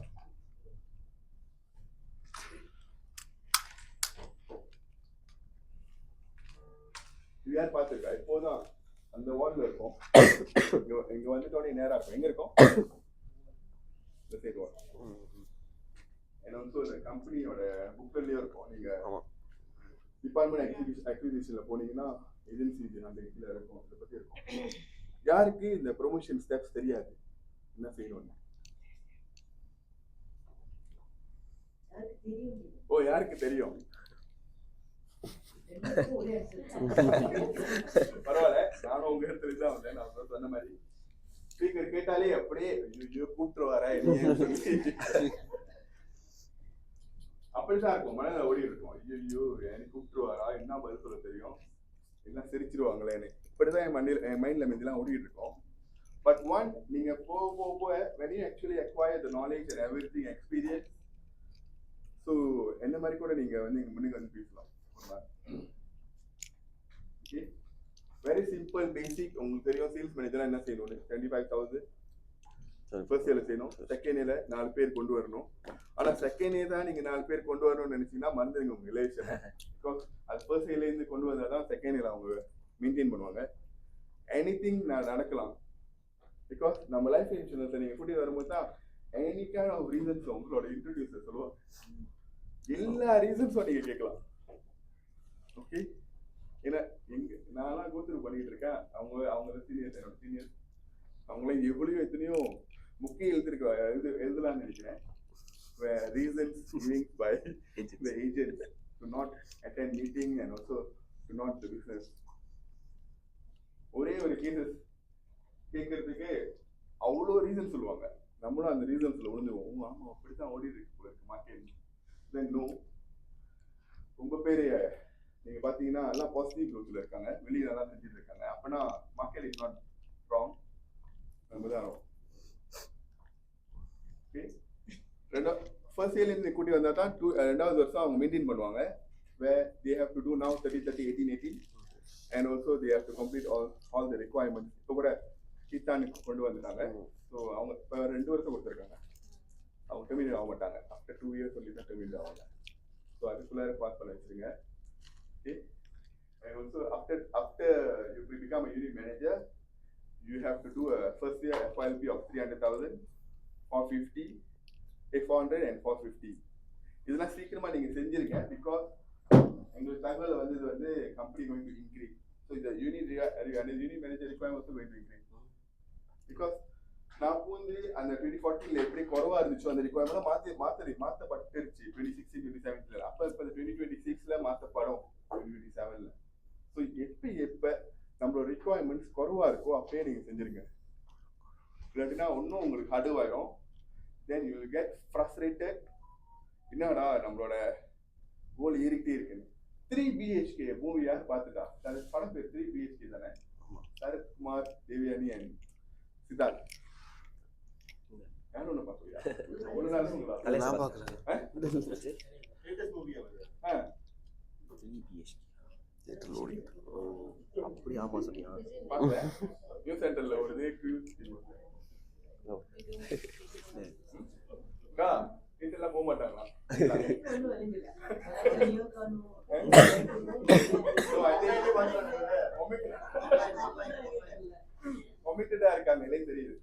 இது யார் பார்த்துருக்கா? இப்போதான் அந்த வால்ல இருக்கும். இங்க வந்துட்டோடனே நேரா இருக்கும். எங்க இருக்கும்? இந்த சைடு வால். ஏன்னா வந்து இந்த கம்பெனியோட புக்லயே இருக்கும். நீங்க டிபார்ட்மெண்ட் அக்விசிஷன்ல போனீங்கன்னா ஏஜென்சி அந்த கீழே இருக்கும். இதை பத்தி இருக்கும். யாருக்கு இந்த ப்ரொமோஷன் ஸ்டெப்ஸ் தெரியாது என்ன செய்யணும்னு? யாருக்கு தெரியும்? பரவாயில்ல, நானும் உங்க இடத்துல தான் வந்தேன். நான் சொன்ன மாதிரி ஸ்பீக்கர் கேட்டாலே அப்படியே கூப்பிட்டு வர அப்படிதான் இருக்கும். மனதில் ஓடி இருக்கும். ஐயோ எனக்கு கூப்பிட்டு வரா, என்ன பதில் சொல்ல தெரியும், என்ன சிரிச்சிருவாங்களேன்னு. இப்படிதான் என் மைண்ட்ல மீதெல்லாம் ஓடிட்டு இருக்கோம். பட் ஒன் நீங்க போக when you actually acquire the knowledge and everything experience, so என்ன மாதிரி கூட நீங்க வந்து முன்னுக்கு வந்து பேசலாம். ஓகே, வெரி சிம்பிள் பேசிக். உங்களுக்கு தெரியும் சேல்ஸ் மேனேஜரா என்ன செய்யணும்? 25,000 ஃபர்ஸ்ட் இயர்ல செய்யணும். செகண்ட் இயர்ல 4 பேர் கொண்டு வரணும். ஆனா செகண்ட் இயர் தான் நீங்க 4 பேர் கொண்டு வரணும்னு நினைச்சீங்கன்னா மறந்துடுங்க உங்க ரிலேஷன். பிகாஸ் அது ஃபர்ஸ்ட் இயர்ல இருந்து கொண்டு வந்தாதான் செகண்ட் இயர்ல அவங்க மெயின்டைன் பண்ணுவாங்க. எனிதிங் நடக்கலாம். பிகாஸ் நம்ம லைஃப் இன்சூரன்ஸ் நீங்க கூட்டி வரும்போது தான் எனி கைண்ட் ஆஃப் ரீசன்ஸ் உங்களோட இன்ட்ரோடியூசர் சொல்லுவாங்க. எல்லா ரீசன்ஸும் நீங்க கேட்கலாம். ஓகே, ஏன்னா நான்லாம் கோத்ரூ பண்ணிட்டு இருக்கேன். அவங்க சீனியர்ஸ், என்னோட சீனியர்ஸ், அவங்களாம் எவ்வளோ எத்தனையோ முக்கிய எழுதலாம்னு நினைக்கிறேன். Reasons given by the agents to not attend meeting and also to not do business. ஒரே ஒரு கேசஸ் கேட்கறதுக்கு அவ்வளோ ரீசன் சொல்லுவாங்க. நம்மளும் அந்த ரீசன்ஸில் விழுந்துருவோம். ஆமாம் அப்படி தான் ஓடி இருக்கு போல இருக்கு மார்க்கெட். தென் நோ, உங்கள் பேர் நீங்கள் பார்த்தீங்கன்னா எல்லாம் பாசிட்டிவ் க்ரோத்தில் இருக்காங்க, வெளியே நல்லா செஞ்சுட்டு இருக்காங்க. அப்போனா மார்க்கெட் இஸ் நாட் ராங், நம்ம தான் wrong. ஓகே, ஃபர்ஸ்ட் இயர்லேருந்து கூட்டி வந்தால் தான் ரெண்டாவது வருஷம் அவங்க மெயின்டைன் பண்ணுவாங்க. where they have to do now 30, 30, 18, 18 and also they have to complete all the requirements. இப்போ கூட கித்தானுக்கு கொண்டு வந்துட்டாங்க. ஸோ அவங்க இப்போ 2 வருஷம் கொடுத்துருக்காங்க. அவங்க டெர்மினேட் ஆக மாட்டாங்க. ஆஃப்டர் 2 இயர்ஸ் சொல்லி தான் டெர்மினேட் ஆவாங்க. ஸோ அதுக்குள்ளார பாஸ் பண்ண வச்சுருங்க. Okay, and also after you become a unit manager, you have to do a first year FYLP of 300,000, 450, 400 and 450. இதெல்லாம் சீக்கிரமாக நீங்கள் செஞ்சுருங்க. பிகாஸ் எங்களுக்கு தகவல் வந்து இது வந்து company going to increase. So இந்த unit manager requirement also going to increase. Because நான் வந்து அந்த 2014 எப்படி குறவா இருந்துச்சோ அந்த ரிக்வயர்மெண்ட் மாற்றப்பட்டுருச்சு 2016, 2017. அப்போ இப்போ 2026 மாற்றப்படும் 2027. ஸோ எப்போ நம்மளோட ரிக்வயர்மெண்ட்ஸ் குறவா இருக்கோ அப்பயே நீங்கள் செஞ்சுருங்க. இல்லாட்டினா இன்னும் உங்களுக்கு ஹடுவாயிடும். Then you will get frustrated. என்னடா நம்மளோட கோல் ஏறிக்கிட்டே இருக்குன்னு. 3 BHK மூவி யார் பார்த்துட்டா? படம் பேர் 3 BHK தானே? சரத்குமார், தேவயானி அண்ட் சித்தார்த். யாரும் ஒன்று பார்க்கலையா? ஒரு நாள் சொல்லுங்களா? நான் பார்க்கல. அப்படி ஆமா சொன்னியா? பார்த்தேன். நியூஸ் சென்டர்ல ஒரு இதெல்லாம் போக மாட்டாங்களா? ஒமிட்டடா இருக்காங்க, எனக்கு தெரியுது.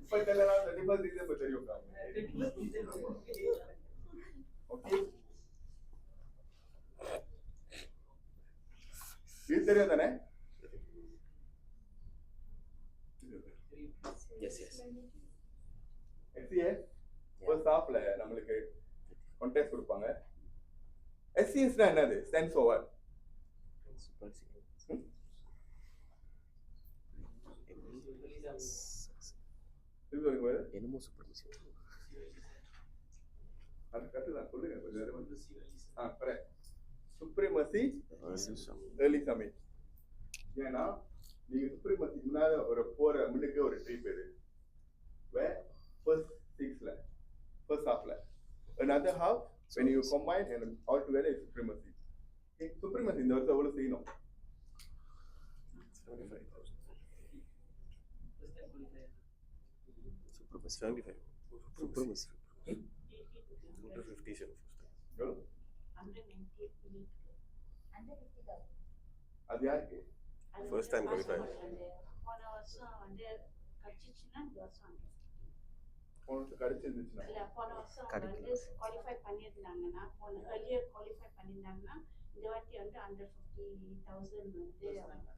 இப்ப தெரியல, 31 டிசம்பர் தெரியும். ஓகே, இது தெரியும் தானே? SCS ஃபர்ஸ்ட் ஹாஃப்ல நம்மளுக்கு கான்டெக்ட் கொடுப்பாங்க. SCS னா என்னது? Stands for what? என்னமோ சுப்ரமசி. அது கரெக்ட் சொல்லுங்க கொஞ்சம். கரெக்ட். Supremacy early summit. ஏன்னா நீங்க சுப்ரமசி முன்னால ஒரு போற முன்னுக்கு ஒரு ட்ரீப் எடு. Where first half-ல. Another half, when you combine and all together is supremacy. Okay, supremacy இந்த வருஷம் எவ்வளவு செய்யணும்? 75. Supremacy. 157 எவ்வளவு? அது யாருக்கு? First time qualify. போன வருஷம் வந்து கட்சிச்சுன்னா இந்த வருஷம் கிடைச்சிருந்துச்சுன்னா இல்ல போன வருஷம் வந்து குவாலிஃபை பண்ணியிருந்தாங்கன்னா earlier குவாலிஃபை பண்ணியிருந்தாங்கன்னா இந்த வாட்டி வந்து 150,000 வந்து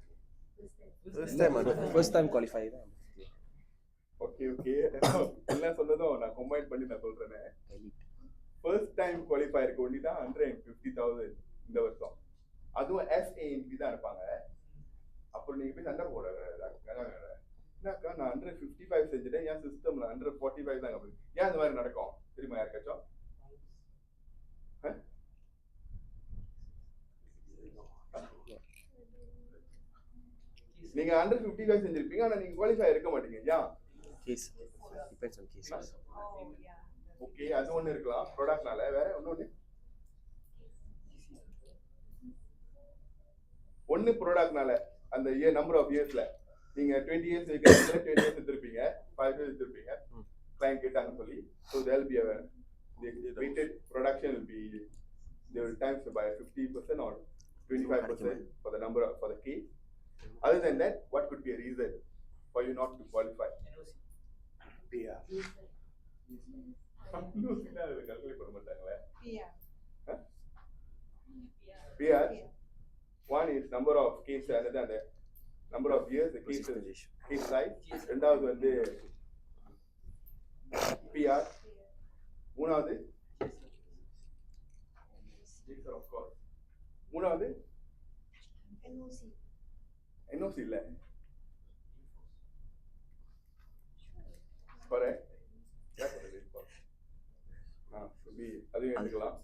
ஃபர்ஸ்ட் டைம் குவாலிஃபை தான். ஓகே எல்லாம் சொன்னதும் நான் கம்பைன் பண்ணி நான் சொல்றேனே. ஃபர்ஸ்ட் டைம் குவாலிஃபை இருக்க ஒண்டி தான் 150,000 இந்த வருஷம். அதுவும் SANP தான் இருப்பாங்க. அப்புறம் நீங்க போய் சண்டை போட என்னக்கா நான் 155 செஞ்சுட்டேன், என் சிஸ்டம்ல 145 தான் அப்படி. ஏன் அந்த மாதிரி நடக்கும் தெரியுமா யாருக்காச்சும்? நீங்க 155 செஞ்சிருப்பீங்க, ஆனா நீங்க குவாலிஃபை இருக்க மாட்டீங்க. ஏன்? Case depends on case. Okay, அது ஒண்ணு இருக்கலாம் ப்ராடக்ட்னால. வேற இன்னொன்னு ஒன்னு ப்ராடக்ட்னால அந்த நம்பர் ஆஃப் இயர்ஸ்ல நீங்க 20 இயர்ஸ் வைக்கிறீங்க, 20 இயர்ஸ் எடுத்துருப்பீங்க, 5 இயர்ஸ் எடுத்துருப்பீங்க. கிளைண்ட் கேட்டாங்கன்னு சொல்லி, so there will be a the weighted production will be they will times by 50% or 25% for the number of, for the case. Other than that, what could be a reason for you not to qualify? PR. calculate பண்ண மாட்டாங்களே. PR. One is number of cases, another the number of years, the case size. ரெண்டாவது வந்து PR. மூணாவது of course. மூணாவது NOC இல்ல. பாரு அதையும் எடுத்துக்கலாம்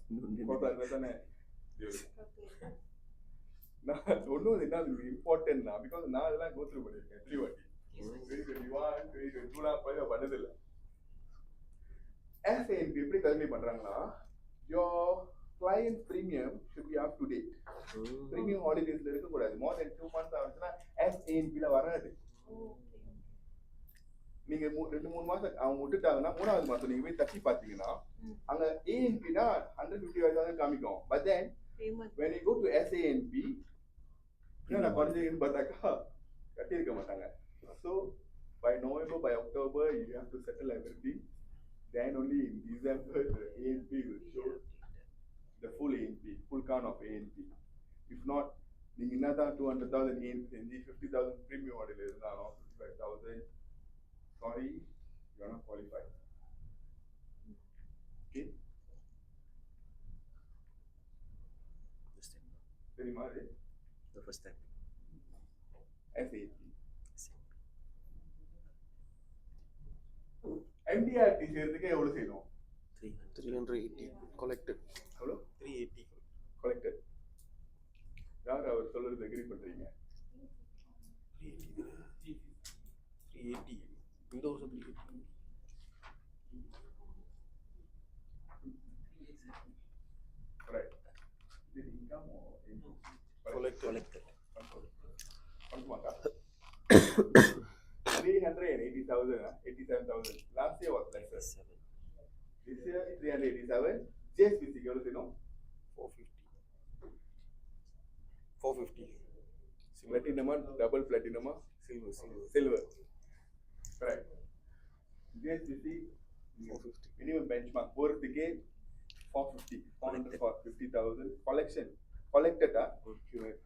போட்டோ இருந்தால் தானே நான் ஒன்றும் என்ன இம்பார்ட்டன்ட் தான் பிகாஸ் நான் இதெல்லாம் கோத்ரூ பண்ணியிருக்கேன் 3 வாட்டி 2021 2022 போய் பண்ணதில்லை SANP எப்படி கல்வி பண்றாங்கன்னா your client premium should be up to date premium holidaysல இருக்க கூடாது more than 2 months ஆச்சுன்னா SANP ல வராது நீங்க 2-3 மாசம் அவங்க விட்டுட்டாங்கன்னா 3வது மாசம் நீங்க போய் தட்டி பாத்தீங்கன்னா அங்க ANP னா 155,000 காமிக்கும் but then when you go to SANP என்ன குறைஞ்சின்னு பார்த்தாக்கா கட்டி இருக்க மாட்டாங்க so by November by October you have to settle everything then only in December the ANP will show the full ANP full count of ANP if not நீங்க என்னதான் 200,000 ANP செஞ்சு 50,000 premium order இருந்தாலும் 55,000 sorry you are not qualified okay தெரியுமா அது The first time. SAP MDRT செய்யறதுக்கு எவ்வளவு செய்யணும் 380 collected. எவ்வளோ 380. collected யார் அவர் சொல்றது அக்ரி பண்றீங்க 380. இந்த வருஷம் 380. ரைட் இது income Collected. பண்ணுமாக்கா 380,000 87,000 last year was lesser this year 387 JSPC க்கு எவ்வளவு செய்யணும் 450. platinum double platinum silver correct JSPC 450. minimum benchmark போறதுக்கே 450 400 for 50,000 collection collected yes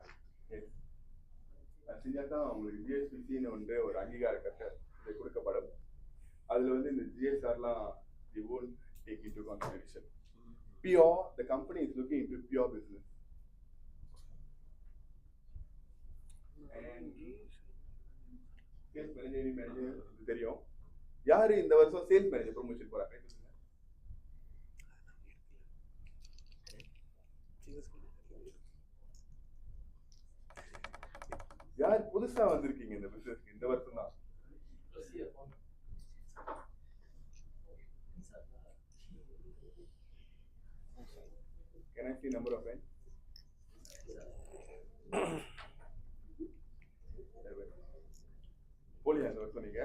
செஞ்சாதான் உங்களுக்கு ஜிஎஸ்பிசின்னு வந்து ஒரு அங்கீகார கட்டை இது கொடுக்கப்படும் அதுல வந்து இந்த ஜிஎஸ்ஆர்லாம் தி won't take into consideration pure the company is looking into pure business and sales manager தெரியும் யாரு இந்த வருஷம் சேல்ஸ் மேனேஜர் ப்ரொமோஷன் போறாங்க யார் புதுசா வந்திருக்கீங்க இந்த பிசினஸ்க்கு இந்த வருஷம் தான் Can I see number of friends? போலியா இந்த வருஷம் நீங்க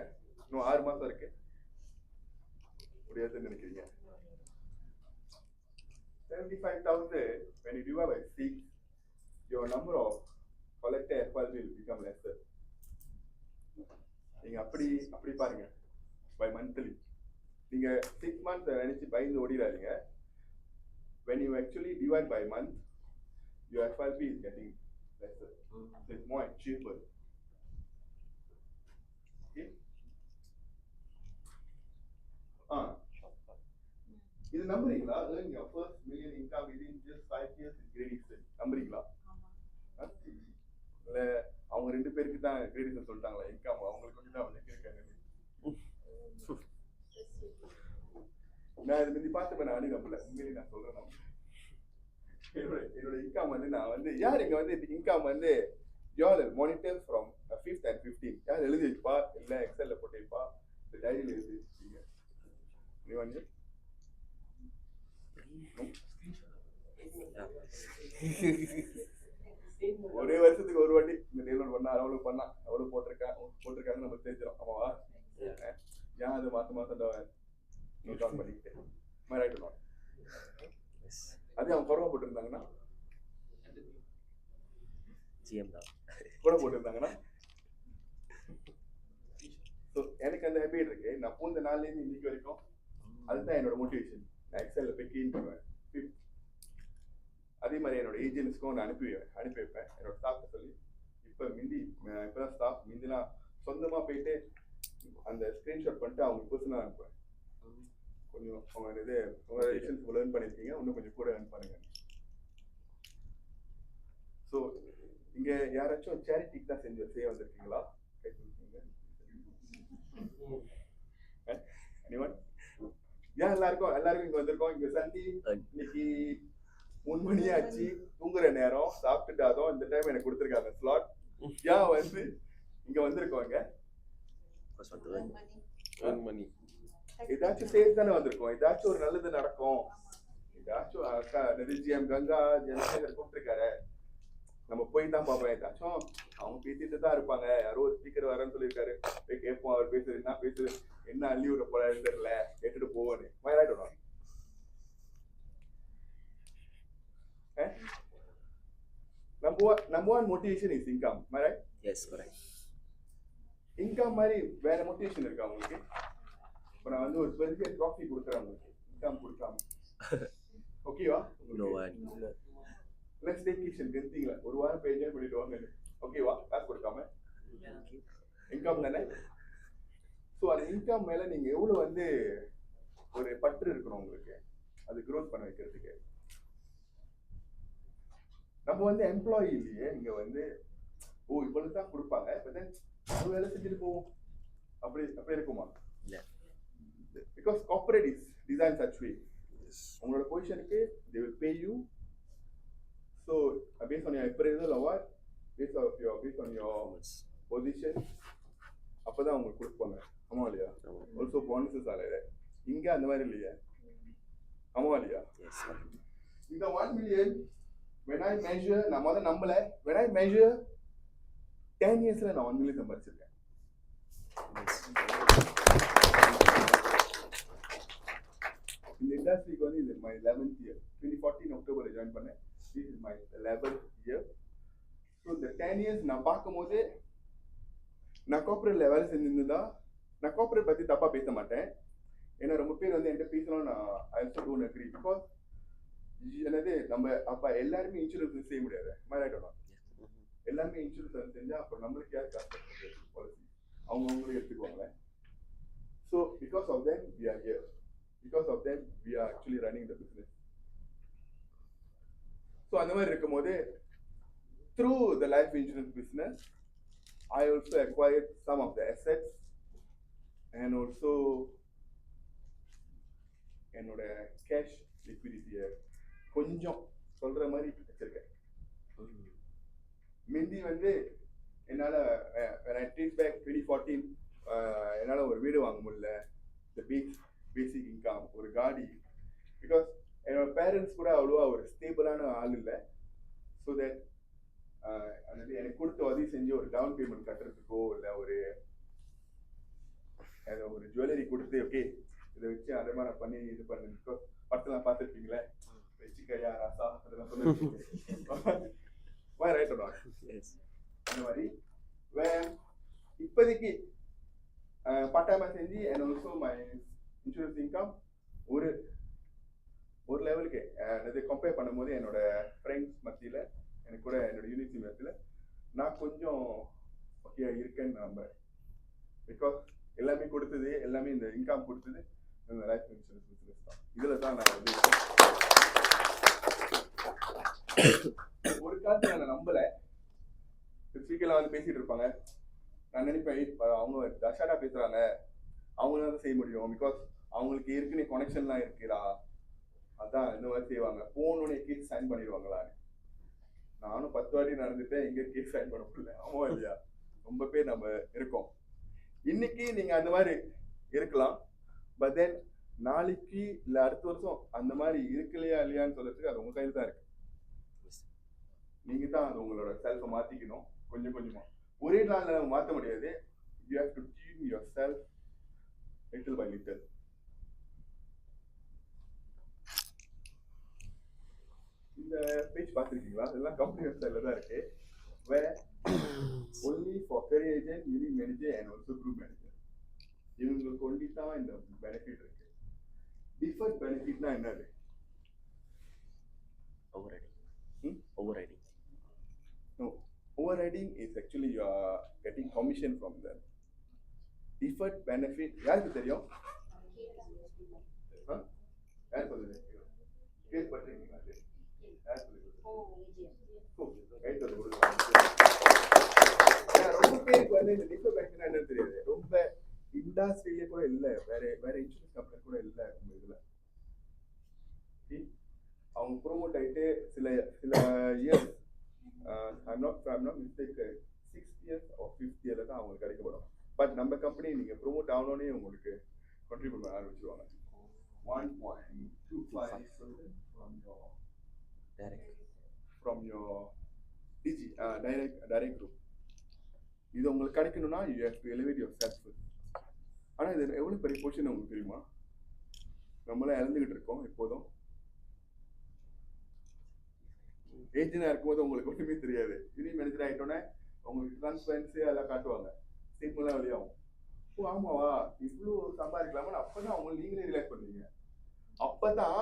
இன்னும் 6 மாசம் இருக்கு முடியாதுன்னு நினைக்கிறீங்க 75,000 when you divide by 6 your number of collected FL will become lesser நீங்க அப்படி பாருங்க by monthly நீங்க 6 months நினைச்சு பயந்து ஓடிடாதீங்க when you actually divide by month your FLP is getting lesser so it's more achievable okay இது நம்புறீங்களா earn your first million income within just 5 years is great extent நம்புறீங்களா இல்ல அவங்க 2 பேருக்கு தான் கிரெடிட் சொல்லிட்டாங்களா இன்கம் அவங்களுக்கு வந்து தான் வந்து கேட்காங்க நான் இது முந்தி பார்த்து நான் நம்பல உண்மையிலே நான் சொல்றேன் என்னோட இன்கம் வந்து நான் வந்து யார் இங்க வந்து இன்கம் வந்து y'all monitor from 5th and 15th யார் எழுதி வைப்பா இல்ல எக்ஸல்ல போட்டு வைப்பா இந்த டைரியில எழுதி வச்சிருக்கீங்க நீ வந்து ஒரே வருஷத்துக்கு ஒரு வாட்டி இந்த டெலிவரி பண்ணா அவளுக்கு பண்ணா அவளுக்கு போட்டிருக்காங்க நம்ம தெரிஞ்சிடும் ஆமாவா ஏன் அது மாசம் நோட் ஆன் பண்ணிக்கிட்டு மாதிரி ஆயிட்டு அதே அவங்க குறவா போட்டிருந்தாங்கன்னா ஜிஎம் தான் கூட போட்டிருந்தாங்கன்னா ஸோ எனக்கு அந்த ஹேபிட் இருக்கு நான் பூந்த நாள்லேருந்து இன்னைக்கு வரைக்கும் அதுதான் என்னோட மோட்டிவேஷன் நான் எக்ஸல்ல போய் கிளீன் பண்ணுவேன் அதே மாதிரி என்னோட ஏஜென்ட்ஸ்க்கும் நான் அனுப்பி வைப்பேன் என்னோட ஸ்டாஃப்ட சொல்லி இப்போதான் ஸ்டாஃப் மிந்தினா சொந்தமா போயிட்டு அந்த ஸ்கிரீன்ஷாட் பண்ணிட்டு அவங்க பர்சனலாக அனுப்புவேன் கொஞ்சம் அவங்க இது உங்களோட லைசன்ஸ் லேர்ன் பண்ணியிருக்கீங்க இன்னும் கொஞ்சம் கூட லேர்ன் பண்ணுங்க ஸோ இங்க யாராச்சும் சேரிட்டிக்கு தான் செய்ய வந்திருக்கீங்களா anyone? ஏன் எல்லாருக்கும் இங்க வந்திருக்கோம். இங்க சந்தி இன்னைக்கு 3 மணி ஆச்சு, தூங்குற நேரம், சாப்பிட்டுட்டு அதுவும் இந்த டைம் எனக்கு கொடுத்துருக்காங்க ஸ்லாட். ஏன் வந்து இங்க வந்திருக்கோங்க? earn money. ஏதாச்சும் சேஃப் தானே வந்திருக்கோம். ஏதாச்சும் ஒரு நல்லது நடக்கும். ஏதாச்சும் அக்கா ஜிஎம் கங்கா ஜனசேகர் கூப்பிட்டுருக்காரு, நம்ம போய் தான் பார்ப்போம். ஏதாச்சும் அவங்க பேசிட்டு தான் இருப்பாங்க. யாரோ ஒரு ஸ்பீக்கர் வரேன்னு சொல்லியிருக்காரு, போய் கேட்போம். அவர் பேசுது என்ன அள்ளி விட போறாருன்னு தெரியல, கேட்டுட்டு போவோன்னு. மயிலாயிட்டோம். Number one motivation is income. Am I right? Yes, correct. Income மாதிரி வேற மோட்டிவேஷன் இருக்கா உங்களுக்கு? இப்போ நான் வந்து ஒரு பெரிய ட்ராஃபி கொடுக்குறேன் உங்களுக்கு, இன்கம் கொடுக்காம ஓகேவா? No, லெட்ஸ் டேக்கேஷன் கெந்திங்களா, ஒரு வாரம் போய் என்ஜாய் பண்ணிட்டு வாங்க. ஓகேவா? காசு கொடுக்காம இன்கம் தானே. ஸோ அந்த இன்கம் மேல நீங்க எவ்வளவு வந்து ஒரு பற்று இருக்கணும் உங்களுக்கு, அது க்ரோத் பண்ண வைக்கிறதுக்கு. நம்ம வந்து எம்ப்ளாயி இல்லையே, நீங்க வந்து இவ்வளவு தான் கொடுப்பாங்க, ஒரு வேலை செஞ்சுட்டு போவோம், அப்படி இருக்குமா? Because corporate is design such way. உங்களோட பொசிஷனுக்கு they will pay you, so based on your appraisal or what, based on your position, அப்பதான் உங்களுக்கு கொடுப்பாங்க. ஆமா இல்லையா? ஆல்சோ போனஸஸ் ஆலையில இங்க அந்த மாதிரி இல்லையா? ஆமா இல்லையா? இந்த 1 million when I measure, நான் முதல்ல நம்பல, when I measure 10 yearsல நான் 1 million சம்பாதிச்சிருக்கேன். இந்த இண்டஸ்ட்ரிக்கு வந்து இது my 11th year. 2014 அக்டோபர்ல ஜாயின் பண்ணேன். This is my 11th year. So இந்த 10 years நான் பார்க்கும்போது, நான் கார்ப்பரேட்ல வேலை செஞ்சிருந்தா, நான் கார்ப்பரேட் பத்தி தப்பா பேச மாட்டேன். ஏன்னா ரொம்ப பேர் வந்து என்கிட்ட பேசணும், நான் I also don't agree because என்னது நம்ம அப்ப எல்லாருமே இன்சூரன்ஸ் செய்ய முடியாது. மாறிட்டோம். எல்லாமே இன்சூரன்ஸ் செஞ்சா அப்புறம் நம்மளுக்கு யார் காசு பாலிசி அவங்களே எடுத்துக்குவாங்க. So because of them we are here. Because of them we are actually running the business. So அந்த மாதிரி இருக்கும்போது through the life insurance business I also acquired some of the assets and also என்னோட cash லிக்விடிட்டியை கொஞ்சம் சொல்ற மாதிரி வச்சிருக்கேன். மிந்தி வந்து என்னால் when I take back 2014 என்னால் ஒரு வீடு வாங்க முடியல, the பேசிக் இன்கம், ஒரு காடி. பிகாஸ் என்னோட பேரண்ட்ஸ் கூட அவ்வளோவா ஒரு ஸ்டேபிளான ஆள் இல்லை. ஸோ தட் அது எனக்கு கொடுத்து உதவி செஞ்சு ஒரு டவுன் பேமெண்ட் கட்டுறதுக்கோ இல்லை ஒரு ஜுவல்லரி கொடுத்து ஓகே இதை வச்சு அதை மாதிரி பண்ணி இது பண்ணுங்க. பிகாஸ் படத்தெல்லாம் பார்த்துருப்பீங்களே, வச்சுக்கையா ராசா அதெல்லாம் சொல்லிருக்கீங்க. ரைட் ஆர் அந்த மாதிரி இப்போதைக்கு பார்ட்-டைமா செஞ்சு and also my insurance income ஒரு லெவலுக்கு இது கம்பேர் பண்ணும்போது என்னோட ஃப்ரெண்ட்ஸ் மத்தியில், எனக்கு கூட என்னோட யூனிவர்சிட்டி மத்தியில் நான் கொஞ்சம் ஓகே இருக்கேன்னு நம்புறேன். பிகாஸ் எல்லாமே கொடுத்தது, எல்லாமே இந்த இன்கம் கொடுத்தது இந்த லைஃப் இன்சூரன்ஸ் பிஸ்னஸ் தான். இதில் தான் நான் வந்து ஒரு காலத்தில் நான் நம்பலை. ஸ்பீக்கர்லாம் வந்து பேசிகிட்டு இருப்பாங்க, நான் நினைப்பேன் அவங்க தஷாடா பேசுகிறாங்க, அவங்களால தான் செய்ய முடியும். பிகாஸ் அவங்களுக்கு ஏற்கனவே கனெக்ஷன்லாம் இருக்குடா, அதான் இந்த மாதிரி செய்வாங்க. போனோடனே கேஸ் சைன் பண்ணிடுவாங்களா? நானும் 10 வாட்டி நடந்துட்டேன், எங்கே கேஸ் சைன் பண்ண முடியல. ஆமாம் இல்லையா? ரொம்ப பேர் நம்ம இருக்கோம். இன்னைக்கு நீங்கள் அந்த மாதிரி இருக்கலாம், பட் தென் நாளைக்கு இல்லை அடுத்த வருஷம் அந்த மாதிரி இருக்கலையா இல்லையான்னு சொல்றதுக்கு அது உங்கள் கையில் தான் இருக்கு. நீங்கள் தான் அது உங்களோட செல்ஃபை மாற்றிக்கணும் கொஞ்சம் கொஞ்சமாக. ஒரே நாளில் நம்ம மாற்ற முடியாது. You have to tune your self little by little. இந்த பேஜ் பார்த்துருக்கீங்களா? இதெல்லாம் கம்பெனி வெப்சைட்ல தான் இருக்கு. Where only for career agent, unique manager and also group manager. இவங்களுக்கு ஒன்லி தான் இந்த பெனிஃபிட் இருக்கு. டிஃபர்ட் பெனிஃபிட்னா என்னது? Overriding. No, overriding is actually you are getting commission from them. Deferred benefit யாருக்கு தெரியும்? யார் சொல்லுது? கேள்விப்பட்டிருக்கீங்களா? யார் சொல்லுது? ரொம்ப பேருக்கு வந்து இந்த டிஃபர்ட் பெனிஃபிட் என்னன்னு தெரியாது. ரொம்ப இண்டஸ்ட்ரியிலே கூட இல்லை, வேற இன்சூரன்ஸ் கம்பெனி கூட இல்லை உங்க இதுல. Okay? அவங்க ப்ரோமோட் ஆகிட்டு சில years, I'm not mistake, 6 years or 5th இயர்ல தான் அவங்களுக்கு கிடைக்கப்படும். பட் நம்ம கம்பெனி நீங்க ப்ரோமோட் ஆகணும்னே உங்களுக்கு contribute பண்ண ஆரம்பிச்சிருவாங்க. 1.25% from your direct group. இது உங்களுக்கு கிடைக்கணும்னா you have to elevate yourself. ஆனா இது எவ்வளவு பெரிய பொசிஷன் உங்களுக்கு தெரியுமா? நம்மளாம் இழந்துகிட்டு இருக்கோம் எப்போதும். ஏஜென்டா இருக்கும்போது உங்களுக்கு ஒன்றுமே தெரியாது. யூனியன் மேனேஜர் ஆகிட்டோன்னே உங்களுக்கு டிரான்ஸ்பரன்சி அதெல்லாம் காட்டுவாங்க, ஸ்டேட்மெண்ட்லாம் வெளியாகும். ஓ ஆமாவா இவ்வளோ சம்பாதிக்கலாமா, அப்பதான் உங்களுக்கு நீங்களே ரிலாக்ஸ் பண்ணுவீங்க. அப்பதான்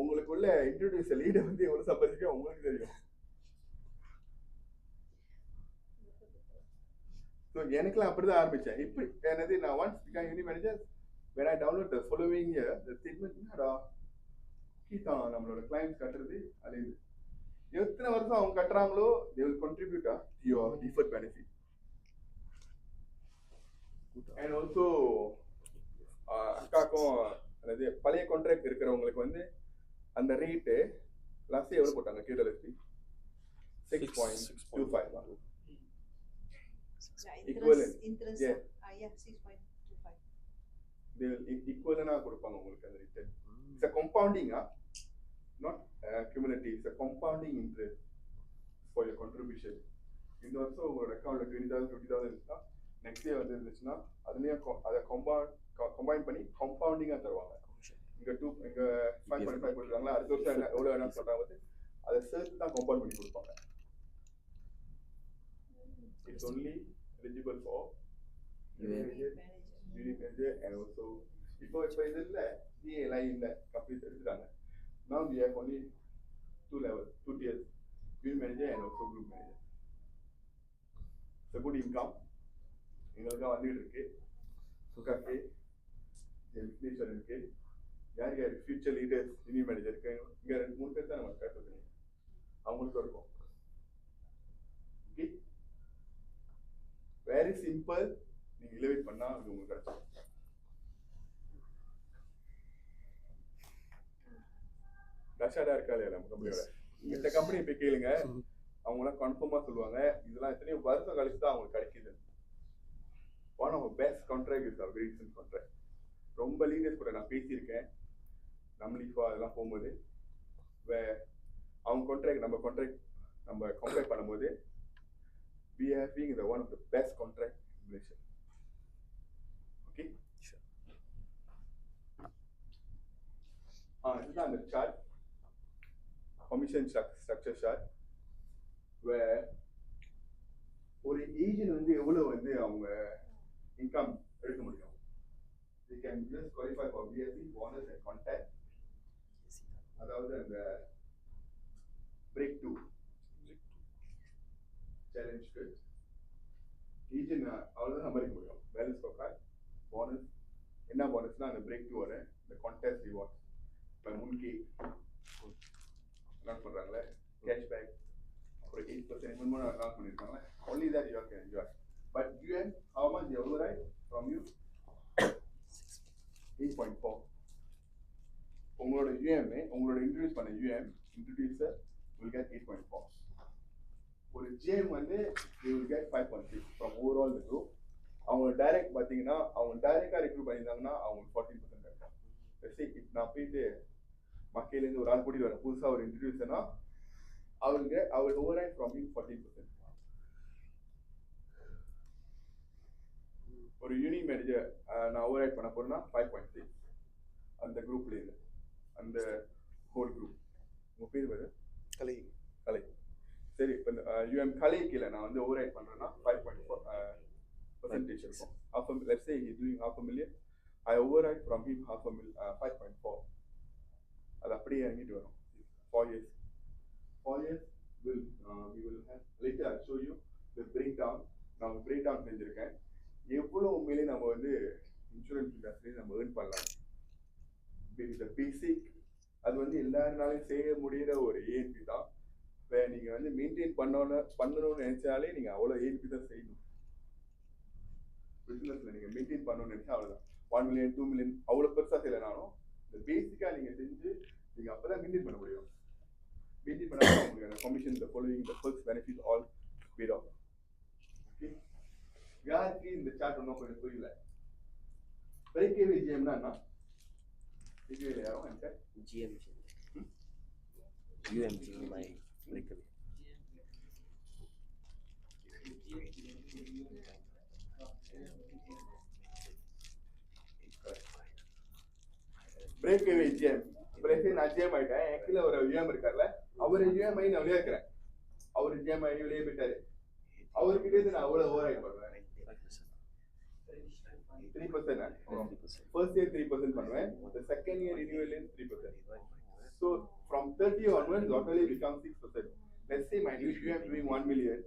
உங்களுக்குள்ள இன்ட்ரோடியூஸ் லீடர் வந்து எவ்வளவு சம்பாதிக்க உங்களுக்கு தெரியும். ஸோ எனக்குலாம் அப்படிதான் ஆரம்பிச்சேன். இப்படி என்னது நான் once become union manager, when I download the following year the statement, என்னடா கீதான் நம்மளோட கிளைண்ட்ஸ் கட்டுறது அது எத்தனை வருஷம் அவங்க கட்டுறாங்களோ they will contribute to your deferred benefit. And also அக்காக்கும் அதாவது பழைய கான்ட்ராக்ட் இருக்கிறவங்களுக்கு வந்து அந்த ரேட்டு லாஸ்ட் எவ்வளவு போட்டாங்க கேடலஸ்பி 6.25 equivalent. Interest. Yeah. Yeah, 6.25. they will equivalent கொடுப்பாங்க உங்களுக்கு அந்த rate. It's a compounding, not cumulative. It's a compounding interest for your contribution. இந்த வருஷம் உங்களோட அக்கௌண்ட்ல 20,000 50,000 இருந்துச்சுன்னா நெக்ஸ்ட் இயர் வந்து இருந்துச்சுன்னா அதுலயும் அதை கம்பைன் பண்ணி கம்பவுண்டிங்கா தருவாங்க. இங்க 5.5 கொடுக்குறாங்களா, அடுத்த வருஷம் எவ்வளவு வேணும்னு சொல்றாங்க வந்து அதை சேர்த்து தான் கம்பவுண்ட் பண்ணி கொடுப்பாங்க. It's only eligible for union manager and also இப்போ இது இல்ல DA line இல்ல கம்ப்ளீட் எடுத்துட்டாங்க. Now we have only 2 tiers, union manager and also group manager. So good income எங்களுக்கு வந்துட்டு இருக்கு. சுகாக்கு விக்னேஸ்வர் இருக்கு, யார் ஃபியூச்சர் லீடர்ஸ் யூனியன் மேனேஜர் இருக்கு. இங்க 3 பேர் தான் நம்ம ஸ்டார்ட் பண்ணுங்க, அவங்களுக்கு இருக்கும். Okay, very simple. நீங்க எலிவேட் பண்ணா அது உங்களுக்கு கிடைக்கும். ரஷாடா இருக்கா இல்லையா நம்ம கம்பெனியோட? இந்த கம்பெனி போய் கேளுங்க, அவங்களாம் கன்ஃபார்மா சொல்லுவாங்க இதெல்லாம் எத்தனையோ வருஷம் கழிச்சு தான் அவங்களுக்கு கிடைக்குது. One of best contract is a recent contract. ரொம்ப லீடர்ஸ் கூட நான் பேசியிருக்கேன், நம்மளிஃபா அதெல்லாம் போகும்போது அவங்க கான்ட்ராக்ட் நம்ம கம்பேர் பண்ணும்போது we are having the one of the best contract in Malaysia. Okay, sure. இதுதான் அந்த chart, commission structure chart, where ஒரு ஏஜென்ட் வந்து எவ்வளவு வந்து அவங்க இன்கம் எடுக்க முடியும். They can just qualify for BSc, bonus and contact. அதாவது அந்த break 2 சேலஞ்சுக்கு ஏஜென்ட் அவ்வளோதான் சம்பாதிக்க முடியும். பேலன்ஸ் ஸ்கோர் போனஸ், என்ன போனஸ்னா அந்த break 2 வர இந்த கான்டெஸ்ட் ரிவார்ட் இப்போ முன்கி அனௌன்ஸ் பண்ணுறாங்களே, கேஷ்பேக் அப்புறம் 8% இன்னும் announce பண்ணியிருக்காங்களே, only that you can enjoy. But UN, how much they override from you? 8.4. உங்களோட UM, உங்களோட இன்ட்ரடியூஸ் பண்ண UM இன்ட்ரடியூசர் will get 8.4. ஒரு GM வந்து they will get 5.6 from overall the group. அவங்க டைரக்ட் பார்த்தீங்கன்னா அவங்க டைரக்டாக ரெக்ரூட் பண்ணியிருந்தாங்கன்னா அவங்களுக்கு 14% கிடைக்கும். இப்போ நான் போயிட்டு மக்கள்லேருந்து ஒரு ஆள் கூட்டிட்டு வரேன் புதுசாக ஒரு இன்ட்ரடியூசர்னா அவர் ஓவரைட் ஃப்ரம் 14%. ஒரு யூனியன் மேனேஜர் நான் ஓவரைட் பண்ண போறேன்னா 5.6 அந்த குரூப்லேருந்து, அந்த ஹோல் குரூப். உங்கள் பேர் வேறு கலை. சரி, இப்போ இந்த யூஎம் கலை கீழே நான் வந்து ஓவரைட் பண்ணுறேன்னா 5.4% இருக்கும். Let's say he's doing $500,000, I override from him 5.4. அது அப்படியே இறங்கிட்டு வரும். 4 years we will have later I'll show you the breakdown. நான் breakdown செஞ்சிருக்கேன் எவ்வளோ உண்மையிலே நம்ம வந்து இன்சூரன்ஸ் இண்டஸ்ட்ரி நம்ம ஏர்ன் பண்ணலாம். இந்த பேசிக் அது வந்து எல்லாருனாலும் செய்ய முடிகிற ஒரு ஏஎன்பி தான். இப்போ நீங்கள் வந்து மெயின்டைன் பண்ணணும்னு நினைச்சாலே நீங்கள் அவ்வளோ ஏஎன்பி தான் செய்யணும். பிஸ்னஸில் நீங்கள் மெயின்டைன் பண்ணணும்னு நினச்சா அவ்வளோதான். 1 million 2 million அவ்வளோ பெருசாக செய்யலைனாலும் இந்த பேசிக்காக நீங்கள் செஞ்சு நீங்கள் அப்போ தான் மெயின்டைன் பண்ண முடியும். மெயின்டைன் பண்ணால் உங்களுக்கு அந்த commission the following the first benefit all paid off. Okay, யாருக்கு இந்த சார்ட் ஒன்றும் கொஞ்சம் புரியல? பிரேக்கேவே ஜிஎம்னா என்ன? பிரேக்கேவே யாரும் என்கிட்ட GMG. UMG my breakaway. Breakaway GM. இப்போ நான் ஜிஎம் ஆகிட்டேன், என் கீழே ஒரு யூஎம் இருக்கார்ல, அவர் யூஎம்ஐ நான் வெளியே இருக்கிறேன், அவர் ஜிஎம்ஐ வெளியே போயிட்டாரு, அவர்கிட்ட இருந்து நான் அவ்வளோ ஓவர் ஆகி பண்ணுவேன். 3%. First year 3% பண்ணுவேன், the second year renewal is 3%. So from 30 onwards, totally becomes 6%. Let's say my new UM doing 1 million,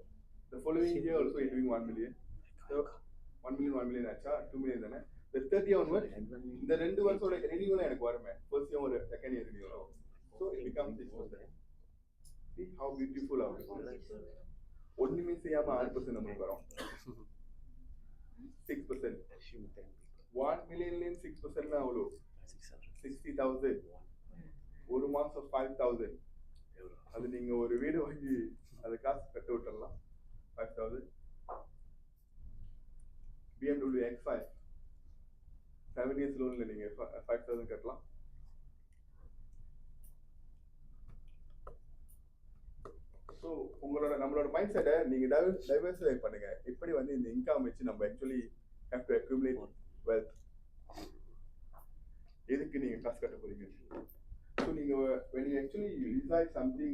the following year also is doing 1 million. So 1 million ஆச்சா 2 million தானே. The 30 onwards, இந்த 2 வருஷோட renewal எனக்கு வருமே, first year ஒரு second year renewal. So it becomes 6%. See how beautiful our business. ஒண்ணுமே செய்யாம 6% நமக்கு வரும். 6%. 1 million 6% எவ்வளோ? 60,000. ஒரு மாசம் 5,000. அது நீங்க ஒரு வீடு வாங்கி அது காசு கட்ட விட்டுறலாம். 5,000. BMW X5 7 years லோன்ல நீங்க 5,000 கட்டலாம். ஸோ நம்மளோட மைண்ட் செட்டை நீங்க டைவர்சிஃபை பண்ணுங்க. எப்படி வந்து இந்த இன்கம் வச்சு நம்ம actually have to accumulate wealth. எதுக்கு நீங்க காசு கட்ட போறீங்க? ஸோ நீங்க when you actually decide something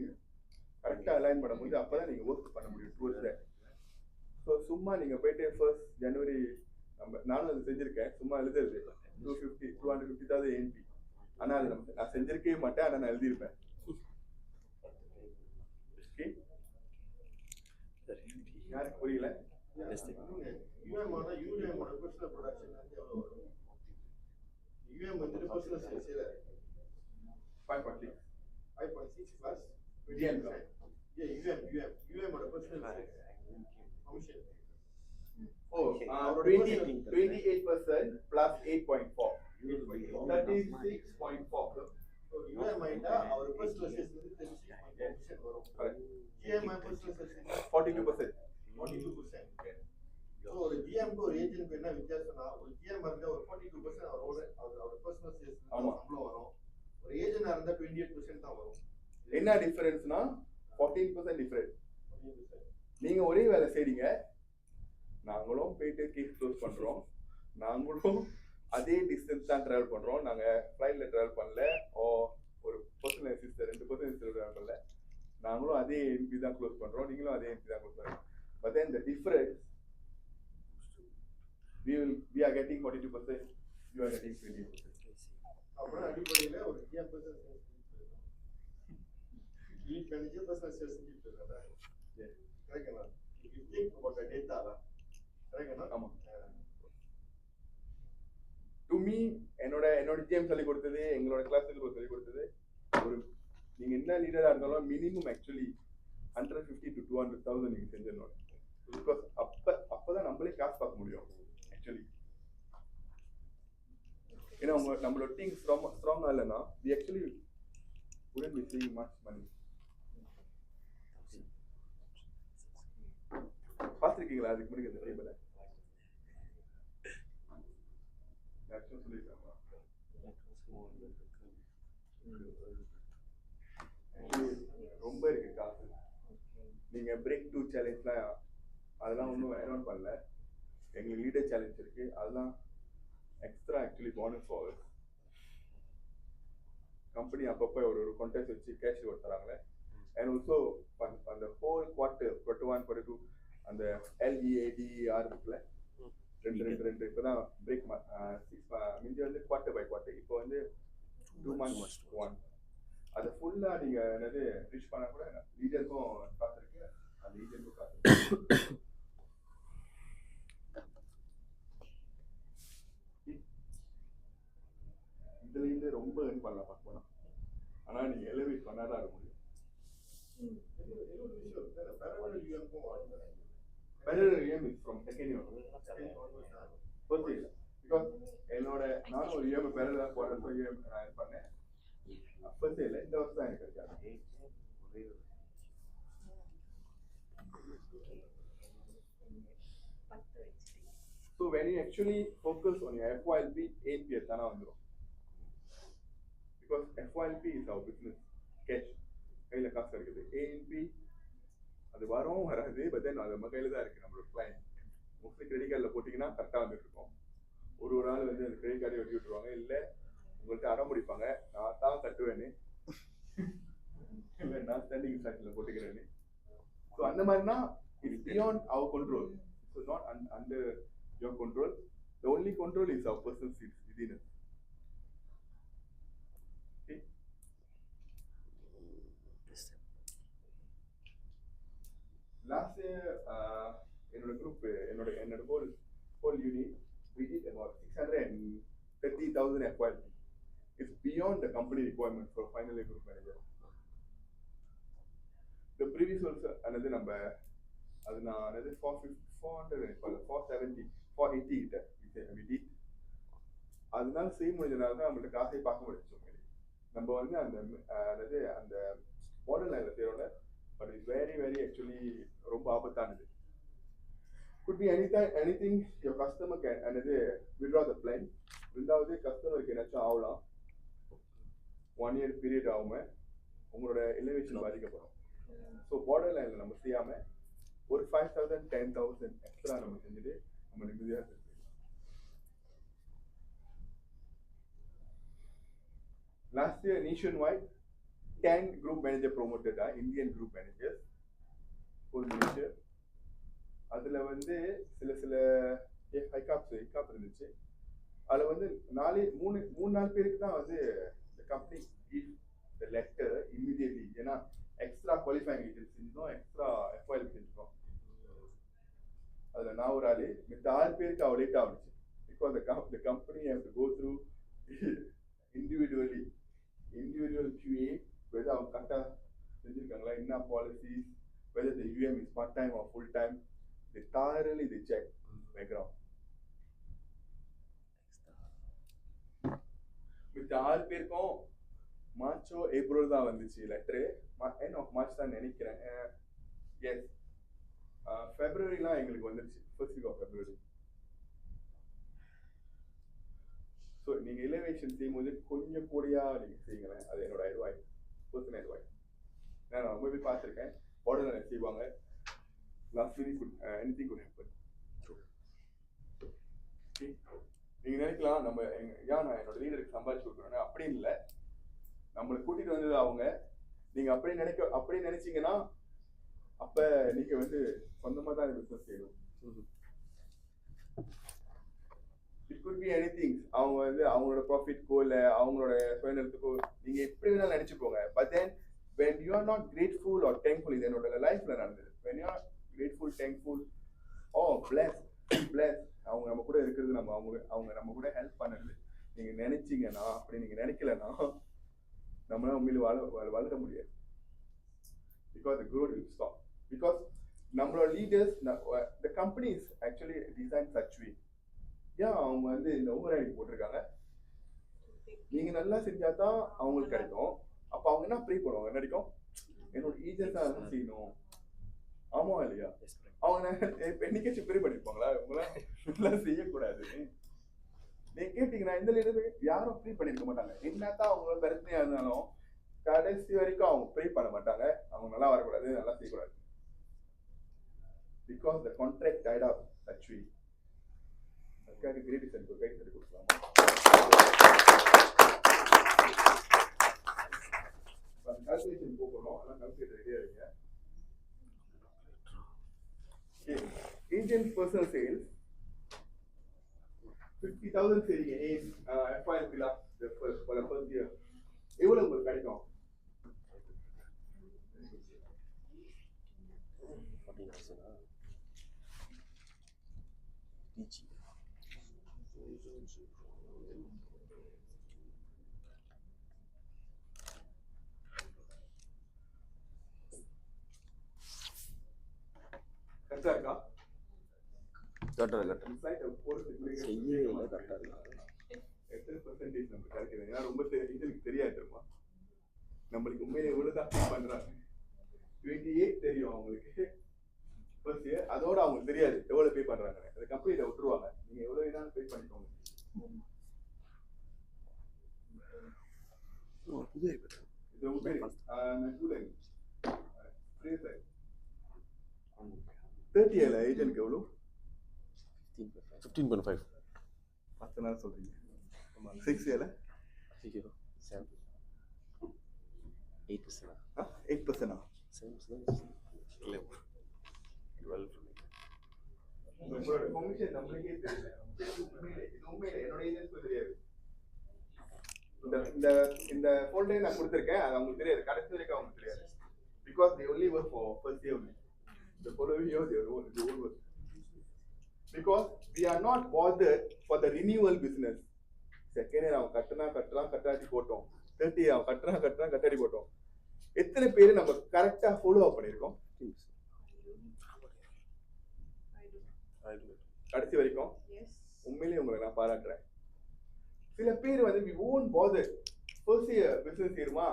கரெக்டா அலைன் பண்ணும்போது அப்பதான் நீங்க ஒர்க் பண்ண முடியும் டுவர்ட்ஸ் தட். ஸோ சும்மா நீங்க போயிட்டு 1st January நானும் அது செஞ்சிருக்கேன், சும்மா எழுதுறது 250,000 NP. ஆனா அது நான் செஞ்சிருக்கவே மாட்டேன், ஆனா நான் எழுதியிருப்பேன். யாருக்கு புரியல? UM ஆனா UM ஓட personal production வந்து எவ்வளவு வரும்? UM வந்து personal sales 5.6 plus GM. UM ஓட personal sales commission. Oh, 28% plus 8.4. 36.4. So UM ஆயிட்டா அவர் personal sales வந்து 36.4% வரும். GM personal sales 42%. 42%. So ஒரு GM க்கு ஒரு ஏஜென்ட் என்ன வித்தியாசம்னா, ஒரு GM இருந்தா ஒரு 42% அவரோட personal sales சம்பளம் வரும். ஒரு ஏஜென்ட் இருந்தா 28% தான் வரும். என்ன டிஃபரன்ஸ்னா 14% டிஃபரன்ஸ். நீங்க ஒரே வேலை செய்றீங்க, நாங்களும் போயிட்டு கேஸ் க்ளோஸ் பண்றோம், நாங்களும் அதே டிஸ்டன்ஸ் தான் டிராவல் பண்றோம். நாங்க ஃப்ளைட்ல டிராவல் பண்ணல, ஒரு பர்சனல் அசிஸ்டன்ட் 2% டிராவல் பண்ணல, நாங்களும் அதே NP தான் க்ளோஸ் பண்றோம், நீங்களும் அதே NP தான் க்ளோஸ் பண்றோம். But then the difference, we are getting 42%, you are getting 28%. அப்புறம் அடிப்படையில ஒரு GM personal sales lead manager personal sales செஞ்சுட்டு இருக்காங்க. கரெக்ட்டா? If you think about the data தான். கரெக்ட்டா? ஆமா. To me என்னோட GM சொல்லி கொடுத்தது, எங்களோட கிளாஸ்ல சொல்லி கொடுத்தது, ஒரு நீங்க என்ன லீடரா இருந்தாலும் மினிமம் ஆக்சுவலி 150 to 200,000 நீங்க செஞ்சிடணும். பிகாஸ் அப்பதான் நம்மளே காசு பார்க்க முடியும் ஆக்சுவலி. ஏன்னா நம்மளோட டீம் ஸ்ட்ராங்கா இல்லைன்னா we actually wouldn't be seeing much money. பார்த்துருக்கீங்களா அதுக்கு முன்னாடி அந்த டேபிள? ஆக்சுவலி சொல்லிருக்காங்க ரொம்ப இருக்கு காசு. நீங்க பிரேக் 2 சேலஞ்ச்லாம் அதெல்லாம் ஒன்றும் அரௌண்ட் பண்ணல. எங்களுக்கு லீடர் சேலஞ்ச் இருக்கு, அதெல்லாம் எக்ஸ்ட்ரா ஆக்சுவலி போனஸ் ஆகுது. கம்பெனி அப்பப்போ ஒரு கான்டெஸ்ட் வச்சு கேஷ் ரிவார்ட் தராங்களே. அண்ட் ஆல்சோ அந்த ஹோல் குவார்ட்டர் Q1 Q2 அந்த LEADR இருக்குல்ல, 2 இப்போதான் பிரேக் மிஞ்சி வந்து குவார்ட்டர் பை குவார்ட்டர், இப்போ வந்து 2 months 1. அதை ஃபுல்லா நீங்க என்னது ரீச் பண்ணா கூட லீடருக்கும் காசு இருக்கு, அந்த லீடருக்கும் காசு இருக்கு. இதுல இருந்து ரொம்ப earn பண்ணலாம் பார்க்கணும், ஆனா நீங்க எலிவேட் பண்ணாதான் இருக்க முடியும். ஒரு விஷயம் இருக்கு, parallel UM க்கும் Parallel EM is from second year. First year. Because என்னோட நானும் ஒரு EM parallel போன EM நான் இது பண்ணேன். First year இந்த வருஷம் தான் எனக்கு கிடைச்சாங்க. So when you actually focus on your FYLP, ANP தானா வந்துரும். Because FYLP is our business, cash. கையில காசு இருக்குது. ANP அது வரும் வராது, but then அது நம்ம கையில தான் இருக்கு நம்மளோட client. மோஸ்ட்லி கிரெடிட் கார்டில் போட்டிங்கன்னா கரெக்டாக வந்துட்டு இருக்கோம். ஒரு நாள் வந்து அந்த கிரெடிட் கார்டை வெட்டி விட்டுருவாங்க, இல்லை உங்கள்கிட்ட அடம் முடிப்பாங்க, நான் தான் கட்டுவேன்னு, இல்லை நான் ஸ்டாண்டிங் சார்ஜில் போட்டுக்கிறேன்னு. ஸோ அந்த மாதிரினா it's beyond our control. So not under your control. The only control is our personal seats within us. Okay. Last year, என்னோட group, என்னோட whole unit, we did about 630,000 FYP. It's beyond the company requirement for final year group manager. The previous also another number, அது நான் another 470 480 கிட்ட we did. அதனால செய்ய முடிஞ்சதுனால தான் நம்மள்ட்ட காசை பார்க்க முடியும். நம்ம வந்து அந்த மாடல் லைன்ல செய்யறோம்ல, but it's very very actually ரொம்ப ஆபத்தானது. could be anything your customer can withdraw the plan. ரெண்டாவது கஸ்டமருக்கு ஏதாச்சும் ஆகலாம், 1 year பீரியட் ஆகுமே உங்களோட எலிவேஷன் பாதிக்கப்படும். ஸோ பார்டர் லைன்ல நம்ம செய்யாம ஒரு 5,000 10,000 எக்ஸ்ட்ரா நம்ம செஞ்சுட்டு நம்ம நிம்மதியாக இருக்கு. Last year nationwide 10 group manager promoted Indian group managers full manager. அதுல வந்து சில ஹைகாப் இருந்துச்சு. அதுல வந்து 3-4 பேருக்கு தான் வந்து the company give the letter immediately. ஏன்னா எக்ஸ்ட்ரா குவாலிஃபைங் டீடைல்ஸ் செஞ்சோம், எக்ஸ்ட்ரா எஃப்ஐஎல் செஞ்சோம். அதுல நான் ஒரு ஆளு, மித்த 6 பேருக்கு அவ லேட் ஆகிடுச்சு. Because the company have to go through individual QA, whether அவங்க கரெக்டாக செஞ்சிருக்காங்களா, என்ன policies, whether the UM is part time or full time, they thoroughly check background. மித்த 6 பேருக்கும் மார்ச்சோ ஏப்ரல் தான் வந்துச்சு லெட்டரு. எண்ட் ஆஃப் மார்ச் தான் நினைக்கிறேன். எஸ், ஃபெப்ரவரிலாம் எங்களுக்கு வந்துருச்சு, first week of February. So நீங்கள் எலிவேஷன் செய்யும்போது கொஞ்சம் கூடியா நீங்கள் செய்யுங்களேன். அது என்னோட அட்வைஸ், பர்சனல் அட்வைஸ். நான் ரொம்ப போய் பார்த்துருக்கேன், உடனே செய்வாங்க. Last week anything good happen. நீங்கள் நினைக்கலாம் நம்ம நான் என்னோட லீடருக்கு சம்பாதிச்சு கொடுக்குறேன்னு. அப்படின்னு இல்லை, நம்மளை கூட்டிகிட்டு வந்தது அவங்க. நீங்கள் அப்படி நினைச்சீங்கன்னா அப்போ நீங்கள் வந்து சொந்தமாக தான் பிஸ்னஸ் செய்யணும். It could be anything. அவங்க வந்து அவங்களோட ப்ராஃபிட்க்கோ இல்லை அவங்களோட சுயநலத்துக்கோ நீங்கள் எப்படி வேணாலும் நினச்சிப்போங்க. But then when you are not grateful or thankful, இது என்னோட லைஃப்பில் நடந்தது. when you are grateful, thankful, blessed, அவங்க நம்ம கூட இருக்கிறது, அவங்க நம்ம கூட ஹெல்ப் பண்ணுறது நீங்கள் நினைச்சீங்கன்னா, அப்படி நீங்கள் நினைக்கலன்னா நம்மளால உண்மையில வளர முடியாது. Because the growth will stop. Because நம்மளோட leaders, the company is actually designed such way. அவங்க வந்து இந்த ஓவர் ரைடிங் போட்டிருக்காங்க, நீங்க நல்லா செஞ்சா தான் அவங்களுக்கு கிடைக்கும். அப்ப அவங்க என்ன ப்ரே பண்ணுவாங்க, கிடைக்கும் என்னோட ஏஜென்ட்டா செய்யணும். ஆமா இல்லையா? அவங்க என்னைக்காச்சும் ப்ரே பண்ணிருப்பாங்களா இவங்களாம் செய்யக்கூடாது? நீங்க கேட்டீங்கன்னா இந்த லீடர் யாரும் ப்ரே பண்ணிருக்க மாட்டாங்க. என்னத்தான் அவங்களோட பிரச்சனையா இருந்தாலும் கடைசி வரைக்கும் அவங்க ப்ரே பண்ண மாட்டாங்க, அவங்க நல்லா வரக்கூடாது, நல்லா செய்யக்கூடாது. Because the contract tight up actually. அதுக்காக கிரேட் சென்ட் ஒரு கை தட்டி கொடுக்கலாமா? கால்குலேஷன் போகணும், அதெல்லாம் கால்குலேட்டர் ரெடியா இருங்க. Indian personal sales 50,000 சரிங்க. FYP for the first year எவ்வளவு உங்களுக்கு கிடைக்கும்? 40,000 DG. கரெக்டா இருக்கா? கட்டுறேன். ஃப்ளைட்டை போகிறதுக்கு செய்யவே இல்லை, கரெக்டாக இருக்கு. எத்தனை பர்சன்டேஜ் நம்ம கிடைக்குது? ஏன்னா ரொம்ப இதுக்கு தெரியாது தெரியுமா, நம்மளுக்கு உண்மையிலே எவ்வளோதான் பே பண்ணுறாங்க. 28 தெரியும் அவங்களுக்கு ஃபர்ஸ்ட் இயர், அதோட அவங்களுக்கு தெரியாது எவ்வளோ பே பண்ணுறாங்க. அந்த கம்பெனியில விட்டுருவாங்க, நீங்கள் எவ்வளோ வேணாலும் பே பண்ணிக்கோங்க. புது இது உங்க பேர் ஸ்டூடெண்ட் 30 இயர்ல ஏஜென்ட்க்கு எவ்வளோ? 15.5. 10 நாள் சொல்றீங்க. 6 இயர்ல 7. 8%. 8%. 7%. இல்லை 12. உங்களோட கமிஷன் நம்மளுக்கே தெரியல. உண்மையிலே என்னோட ஏஜென்ட்க்கு தெரியாது. இந்த ஃபோல்டே நான் கொடுத்துருக்கேன், அது அவங்களுக்கு தெரியாது, கடைசி வரைக்கும் அவங்களுக்கு தெரியாது. Because they only work for first year only. The following year they won't work. Because we are not bothered for the renewal business. Second year அவன் கட்டலாம் கட்டாடி போட்டோம். 30 year அவன் கட்டலாம் கட்டாடி போட்டோம். எத்தனை பேர் நம்ம கரெக்டா ஃபாலோ அப் பண்ணிருக்கோம் கடைசி வரைக்கும்? Yes. உண்மையிலேயே உங்களை நான் பாராட்டுறேன். சில பேர் வந்து we won't bother. First year business இருமா,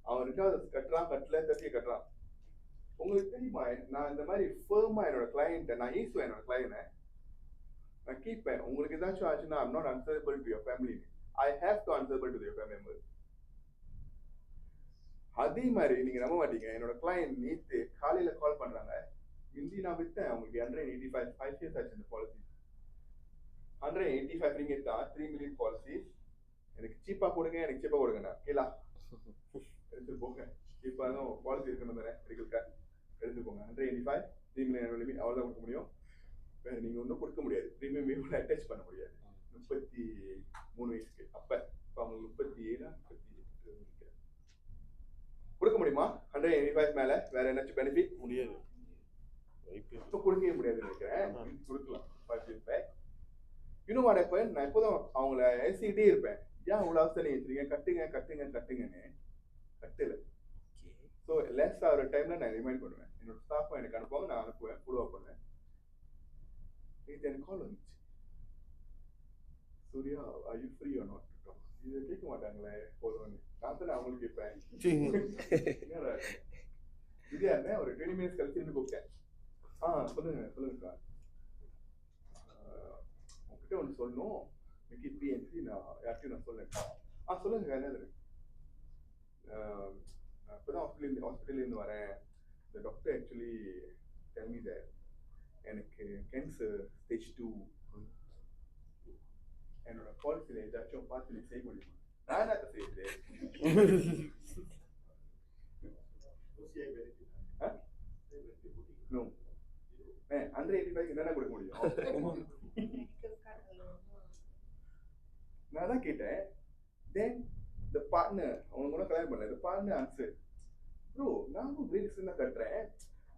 அவன் ரெண்டாவது கட்டுறான், கட்டல 30 கட்டுறான். உங்களுக்கு தெரியுமா, நான் இந்த மாதிரி ஃபேர்மா என்னோட கிளையண்ட்டை நான் ஈஸுவேன். என்னோட கிளையண்ட்டை நான் கீப்பேன். உங்களுக்கு ஏதாச்சும் ஆச்சுன்னா I'm not answerable to your family. I have to answerable to your family members. அதே மாதிரி நீங்க நம்ப மாட்டீங்க, என்னோட கிளையண்ட் நேற்று காலையில கால் பண்றாங்க. ஹிந்தி நான் வித்தேன் அவங்களுக்கு 185 5 years ஆச்சு இந்த பாலிசி. 185 ரிங்கிட் தான், 3 மில்லியன் பாலிசி. எனக்கு சீப்பா கொடுங்கண்ணா. கேளா எடுத்து போங்க, சீப்பா தான் பாலிசி இருக்கணும் தானே, மெடிக்கல் எடுத்துக்கோங்க. 185 3 மில்லியன் லிமிட் அவ்வளோதான் கொடுக்க முடியும். நீங்க ஒன்றும் கொடுக்க முடியாது, ப்ரீமியம் இவ்வளோ அட்டாச் பண்ண முடியாது. 33 வயசுக்கு அப்ப இப்போ அவங்களுக்கு 37 38 கொடுக்க முடியுமா? 185 மேல வேற ஏதாச்சும் பெனிஃபிட் முடியாது, இப்போ கொடுக்கவே முடியாதுன்னு நினைக்கிறேன். கொடுக்கலாம் பார்த்துருப்பேன். இன்னும் வாடப்பேன் நான் எப்போதும் அவங்கள ஏசிக்கிட்டே இருப்பேன். ஏன் அவ்வளோ அவசரம் வச்சுருக்கீங்க, கட்டுங்கன்னு கட்டல. ஸோ லெஸ் ஆகிற டைம்ல நான் ரிமைண்ட் பண்ணுவேன். என்னோட ஸ்டாஃபும் எனக்கு அனுப்புவாங்க, நான் அனுப்புவேன், ஃபாலோ அப் பண்ணுவேன். இது எனக்கு கால் வந்துச்சு, Surya are you free or not? இது கேட்க மாட்டாங்களே போதும்னு. நான் தான் அவங்களுக்கு கேட்பேன். இதே இருந்தேன் ஒரு 20 minutes கழிச்சு இருந்து கூப்பிட்டேன். சொல்லுங்கக்கா, உங்ககிட்ட ஒன்று சொல்லணும், மிக்கி பிஎன்சி நான் யார்ட்டையும் நான் சொல்லுங்கக்கா. சொல்லுங்க என்னது? நான் இப்போ தான் ஹாஸ்பிட்டல்லேருந்து வரேன். இந்த doctor actually tell me that எனக்கு கேன்சர் ஸ்டேஜ் 2, என்னோட பாலிசியில் ஏதாச்சும் பார்த்து நீ செய்ய முடியுமா? நான் என்னத்தை செய்யுது? நோ 185 என்னென்ன கொடுக்க முடியும்? நான் தான் கேட்டேன். தென் the partner, அவங்க கூட கல்யாணம் பண்ணல, the partner answered, bro நானும் கிரேட்ஸ் தான் கட்டுறேன்,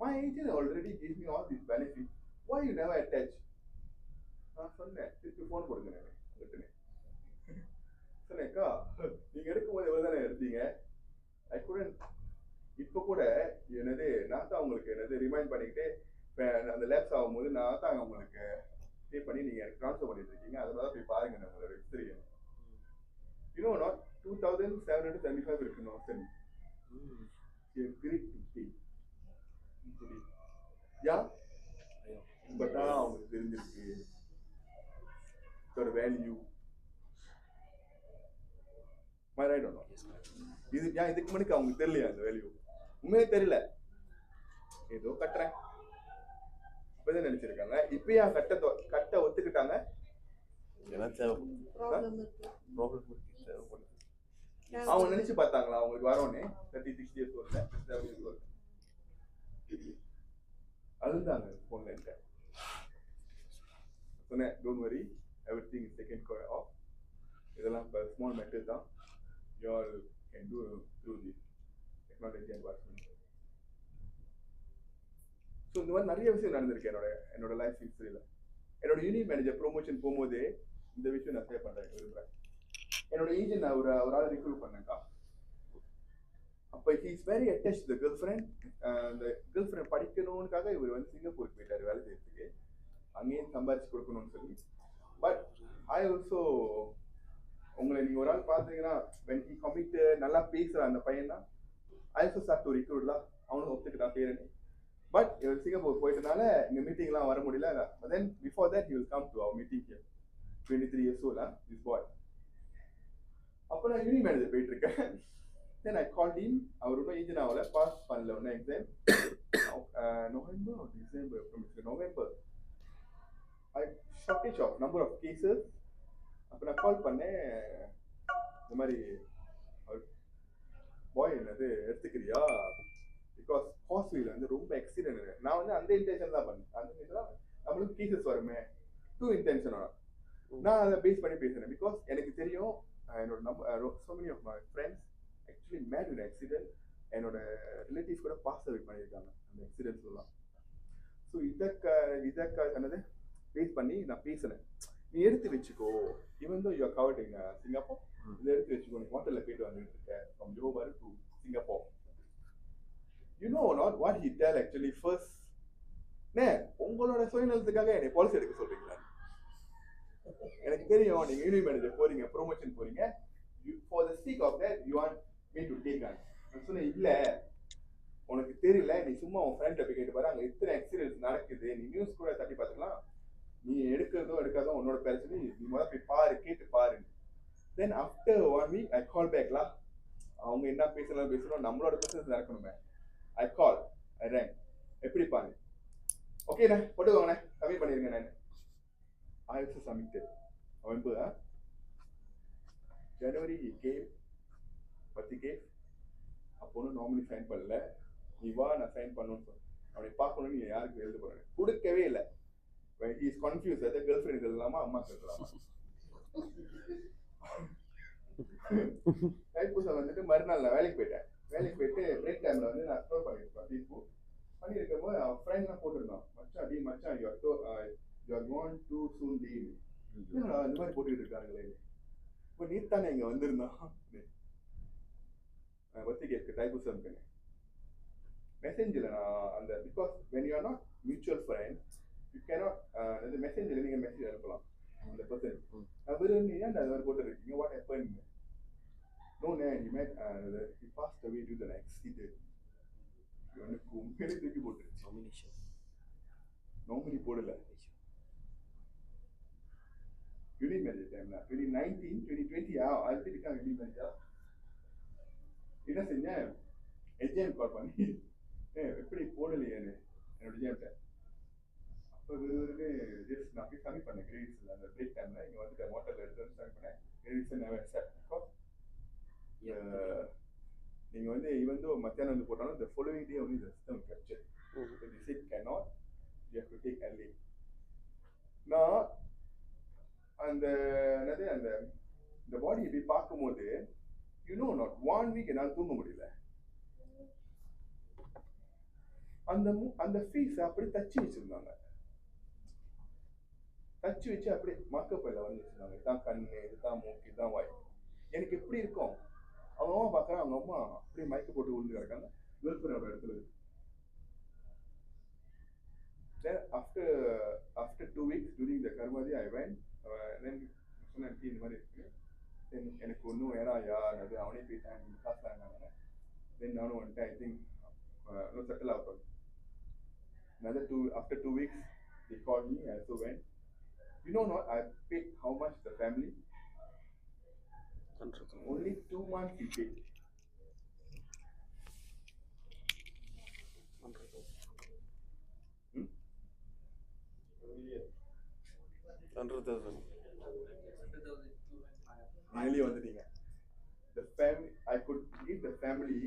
my agent already gave me all these benefits, why you never attach? நான் சொன்னேன், திருப்பி ஃபோன் கொடுங்க சொன்னேன்க்கா, நீங்க எடுக்கும்போது எவ்வளோ தானே எடுத்தீங்க? ஐ couldn't. இப்போ கூட என்னது நான் தான் உங்களுக்கு என்னது ரிமைண்ட் பண்ணிக்கிட்டு அந்த லேப்ஸ் ஆகும்போது நான் தான் உங்களுக்கு பே பண்ணி நீங்கள் எனக்கு ட்ரான்ஸ்ஃபர் பண்ணிட்டு இருக்கீங்க. அதனால தான் போய் பாருங்க உங்களோட எக்ஸ்பீரியன்ஸ். இன்னும் நாட் 2775 இருக்கணும். சரி கிரேட் 50 யா, பட் ஆனால் அவங்களுக்கு தெரிஞ்சிருக்கு ஒரு வேல்யூ. இது ஏன் இதுக்கு முன்னாடி அவங்களுக்கு தெரியலையா அந்த வேல்யூ? உண்மையே தெரியல, ஏதோ கட்டுறேன் இப்பதான் நினைச்சிருக்காங்க. இப்பயா கட்ட ஒத்துக்கிட்டாங்க. அவங்க நினைச்சு பார்த்தாங்களா அவங்களுக்கு வரோன்னு 36 years வருது, 37 years வருது. அதுதாங்க போன்ல சொன்னேன், don't worry, everything is taken care of. இதெல்லாம் ஸ்மால் மேட்டர் தான், you all can do through this technology advancement. So இந்த மாதிரி நிறைய விஷயம் நடந்திருக்கு என்னோட லைஃப் ஹிஸ்டரியில். என்னோட யூனிட் மேனேஜர் ப்ரொமோஷன் போகும்போது இந்த விஷயம் நான் ஷேர் பண்ணுறேன் விரும்புகிறேன். என்னோட ஏஜென்ட் நான் ஒரு ஆள் ரிக்ரூட் பண்ணேன்க்கா. அப்போ he is very attach to the girl friend. அந்த கேர்ள் ஃப்ரெண்ட் படிக்கணும்னுக்காக இவர் வந்து சிங்கப்பூருக்கு போயிட்டார் வேலை செய்யறதுக்கு. அங்கேயும் சம்பாதிச்சு கொடுக்கணும்னு சொல்லி. பட் ஐ ஆல்சோ உங்களை நீங்கள் ஒரு ஆள் பார்த்தீங்கன்னா when he committed நல்லா பேசுகிற அந்த பையன் தான் I also start to recruit lah. அவனும் ஒத்துக்கிட்டான் பேரணி. பட் இவர் சிங்கப்பூர் போயிட்டனால இந்த மீட்டிங்லாம் வர முடியல. But then before that he will come to our meeting here. 23 years old this boy. அப்போ நான் யூனி மேனேஜர் போயிட்டு இருக்கேன். Then I called him. அவர் ஒன்றும் ஏஜென்ட் ஆகல, பாஸ் பண்ணல ஒன்றும் exam. November December November I shortage of number of cases. அப்போ நான் கால் பண்ணேன், இந்த மாதிரி பாய் என்னது எடுத்துக்கிறியா, பிகாஸ் ஹாஸ்பிட்டல் வந்து ரொம்ப ஆக்சிடென்ட் இருக்கு. நான் வந்து அந்த இன்டென்ஷன் தான் பண்ணேன். அந்த இன்டென்ஷன் நம்மளுக்கு கேசஸ் வருமே, டூ இன்டென்ஷனோட நான் அதை பேஸ் பண்ணி பேசுகிறேன். பிகாஸ் எனக்கு தெரியும் என்னோட so many of my friends actually met with accident. என்னோட ரிலேட்டிவ்ஸ் கூட பாஸ் அவுட் பண்ணியிருக்காங்க அந்த ஆக்சிடென்ட்ஸ்லாம். ஸோ இதற்காக என்னது பேஸ் பண்ணி நான் பேசுனேன். நீ எடுத்து வச்சுக்கோ, even though you are covered in Singapore, இதை எடுத்து வச்சுக்கோ, நீ ஹோட்டலில் போயிட்டு வந்துட்டு இருக்க from Johor to Singapore. You know not what he tell actually first. உங்களோட சுயநலத்துக்காக என்னை பாலிசி எடுக்க சொல்றீங்களா? எனக்கு தெரியும் நீங்க யூனியன் மேனேஜர் போறீங்க, ப்ரொமோஷன் போறீங்க, for the sake of that you want me to take on. நான் சொன்னேன், இல்ல உனக்கு தெரியல, நீ சும்மா உன் ஃப்ரெண்ட்ல போய் கேட்டு பாரு, அங்க இத்தனை ஆக்சிடென்ட்ஸ் நடக்குது, நீ நியூஸ் கூட தட்டி பார்த்துக்கலாம், நீ எடுக்கிறதோ எடுக்காதோ உன்னோட பிரச்சனை, நீ முதல்ல போய் பாரு, கேட்டு பாரு. தென் ஆஃப்டர் 1 week ஐ கால் பேக்லா. அவங்க என்ன பேசணும், நம்மளோட பிசினஸ் நடக்கணுமே. ஐ கால், ஐ ரேங்க், எப்படி பாரு, ஓகேண்ணே போட்டுக்கோங்கண்ணே, கம்மி பண்ணிருங்க. நான் I also submitted. November, January he came, but he gave. அப்போ நார்மலி சைன் பண்ணல, நீ வா நான் சைன் பண்ணணும்னு சொன்னேன். அவனை பார்க்கணும், நீ யாருக்கு எழுத போறேன் கொடுக்கவே இல்லை. he is confused, அதை கேர்ள் ஃப்ரெண்ட் எழுதலாமா அம்மாக்கு எழுதலாமா. தைப்பூசம் வந்துட்டு மறுநாள் நான் வேலைக்கு போயிட்டு பிரேக் டைம்ல வந்து நான் ஸ்க்ரோல் பண்ணியிருப்பேன் ஃபேஸ்புக் பண்ணியிருக்கும் போது அவன் ஃப்ரெண்ட்லாம் போட்டிருந்தான், மச்சான் you are going too soon leave. இந்த மாதிரி போட்டுக்கிட்டு இருக்காங்களே. இப்போ நீத்தானே இங்கே வந்திருந்தான் பத்தி கேட்க டைபூசம் மெசேஞ்சில் நான் அந்த because when you are not mutual friend you cannot அந்த மெசேஞ்சில் நீங்கள் மெசேஜ் அனுப்பலாம் அந்த பர்சன். அவர் ஏன் அந்த மாதிரி போட்டுருக்கீங்க, வாட் ஹேப்பன்? நோ நே he met he passed away due to an accident. எனக்கு உண்மையிலே தூக்கி போட்டுருச்சு. நாமினி போடல. யூனியன் மேனேஜர் டைம்ல 2019 2020 அழுத்திருக்காங்க யூனியன் மேனேஜர். என்ன செஞ்சேன், எஜிஎம் கால் பண்ணி எப்படி போடலையேன்னு என்னோட ஜிஎம்கிட்ட. அப்போ விறுவிறுன்னு ஜஸ்ட் நான் போய் சப்மிட் பண்ணேன் கிரெடிட்ஸில். அந்த பிரேக் டைமில் இங்கே வந்துட்டு மோட்டரில் எடுத்து வந்து சப்மிட் பண்ணேன். கிரெடிட்ஸை நெவர் அக்செப்ட். நீங்கள் வந்து ஈவன் தோ மத்தியானம் வந்து போட்டாலும் the following day only the system captured. So they said cannot, you have to take early. நான் அந்த என்னது அந்த இந்த பாடி இப்படி பார்க்கும்போது யூனோ நாட் 1 week என்னால் தூங்க முடியல. அந்த ஃபீஸ் அப்படி தச்சு வச்சிருந்தாங்க, தச்சு வச்சு அப்படியே மக்கப்பில் வந்து வச்சிருந்தாங்க. இதுதான் கண்ணு, இதுதான் மூக்கு, இதுதான் வாய். எனக்கு எப்படி இருக்கும், அவங்க அம்மா பார்க்குறேன், அவங்க அம்மா அப்படியே மயக்க போட்டு விழுந்து கிடக்காங்க கேர்ள்ஃப்ரெண்டோட இடத்துல. Then after 2 weeks during the Karmadi I went, then சொன்னேன் இந்த மாதிரி இருக்கு, எனக்கு ஒன்றும் வேணாயா, அது அவனே போயிட்டான், காசு தாங்க. தென் நானும் வந்துட்டேன். ஐ திங்க் செட்டில் ஆகும். After 2 weeks they called me, I also went. You know not, I paid how much the family? Only 2 months we paid. 100,000. Nearly வந்துட்டீங்க. The family, I could give the family.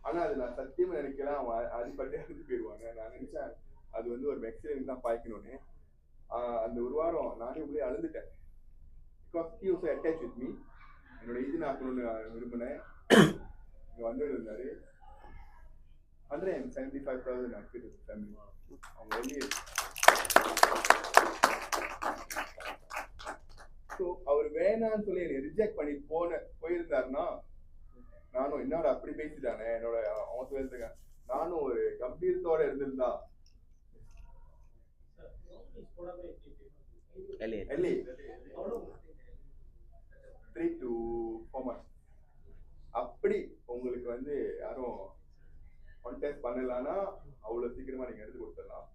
ஆனால் அது நான் சத்தியமாக நினைக்கலாம், அவன் அடிப்பட்டு அடிச்சு போயிடுவாங்க. நான் நினைச்சேன் அது வந்து ஒரு ஆக்சிடென்ட் தான் பாய்க்கணும்னு. அந்த ஒரு வாரம் நானே உள்ளே அழுந்துட்டேன். Because he also attached with me. என்னோட இது ஆக்கணும்னு விரும்பினேன். இங்கே வந்து இருந்தாரு 175,000 ஆக்கிட்டு ஃபேமிலி. அவங்க வெளியே ஸோ அவர் வேணான்னு சொல்லி என்னை ரிஜெக்ட் பண்ணி போயிருந்தாருன்னா நானும் என்னோட அப்படி பேசிட்டானே என்னோட அவன் சொல்லியிருக்கேன். நானும் ஒரு கம்பீரத்தோட இருந்திருந்தா LA. LA 3 to 4 months. அப்படி உங்களுக்கு வந்து யாரும் கான்டாக்ட் பண்ணலான்னா அவ்வளோ சீக்கிரமா நீங்க எடுத்து கொடுத்துடலாம்.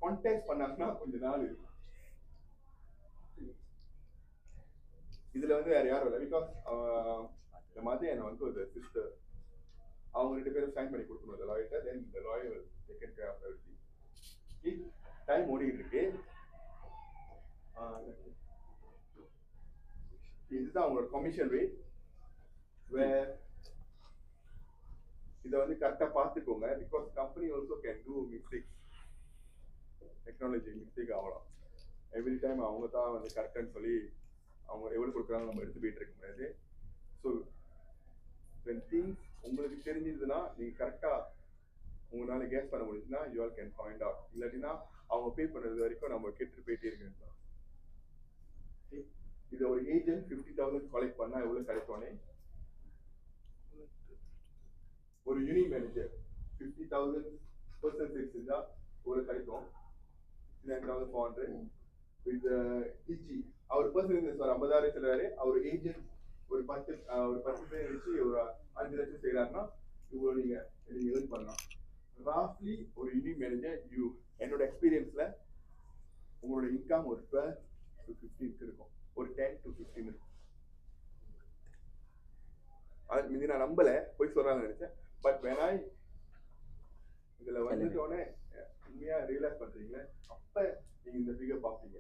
கான்டாக்ட் பண்ணாங்கன்னா கொஞ்ச நாள் இருக்கும். இதுல வந்து வேற யாரும் இல்லை. பிகாஸ் இந்த மாதிரி என்னை வந்து ஒரு சிஸ்டர் அவங்க 2 பேரும் சைன் பண்ணி கொடுக்கணும் இந்த லாயர்ட்ட. தென் இந்த lawyer will take care of everything. Time ஓடிட்டு இருக்கு. இதுதான் அவங்களோட கமிஷன் ரேட். வேர் இதை வந்து கரெக்டாக பார்த்துக்கோங்க. Because company also can do mistake. Technology mistake ஆகலாம். எவ்ரி டைம் அவங்க தான் வந்து கரெக்டானு சொல்லி அவங்க எவ்வளோ கொடுக்குறாங்க நம்ம எடுத்து போயிட்டு இருக்க முடியாது. ஸோ திங்ஸ் உங்களுக்கு தெரிஞ்சதுன்னா நீங்கள் கரெக்டாக உங்களால் கேஸ் பண்ண முடிஞ்சுன்னா you all can find out. இல்லாட்டினா அவங்க பே பண்ணுறது வரைக்கும் நம்ம கேட்டு போயிட்டே இருக்கணும். இது ஒரு ஏஜென்ட் 50,000 கலெக்ட் பண்ணால் எவ்வளோ கிடைக்கும்னே, ஒரு யூனிட் மேனேஜர் 50,000 பர்சன்ட் சேல்ஸ் இருந்தால் எவ்வளோ கிடைக்கும்? 9,400 வித் இஜி. அவர் பர்சன்டேஜ் ஒரு 50,000 சொல்றாரு. அவர் ஏஜென்ட் ஒரு 10 பேர் வச்சு ஒரு 5 லட்சம் செய்யறாருன்னா இவ்வளோ நீங்க ஏர்ன் பண்ணலாம். ராஃப்லி ஒரு யூனிட் மேனேஜர் என்னோட எக்ஸ்பீரியன்ஸ்ல உங்களோட இன்கம் ஒரு 12 to 15 இருக்கும். ஒரு 10 to 15 இருக்கும். அது மீதி நான் நம்பல, போய் சொல்றாங்கன்னு நினைச்சேன். பட் வேணா இதுல வந்துட்டோன்னே உண்மையா ரியலைஸ் பண்றீங்களே, அப்ப நீங்க இந்த ஃபிகர் பார்ப்பீங்க.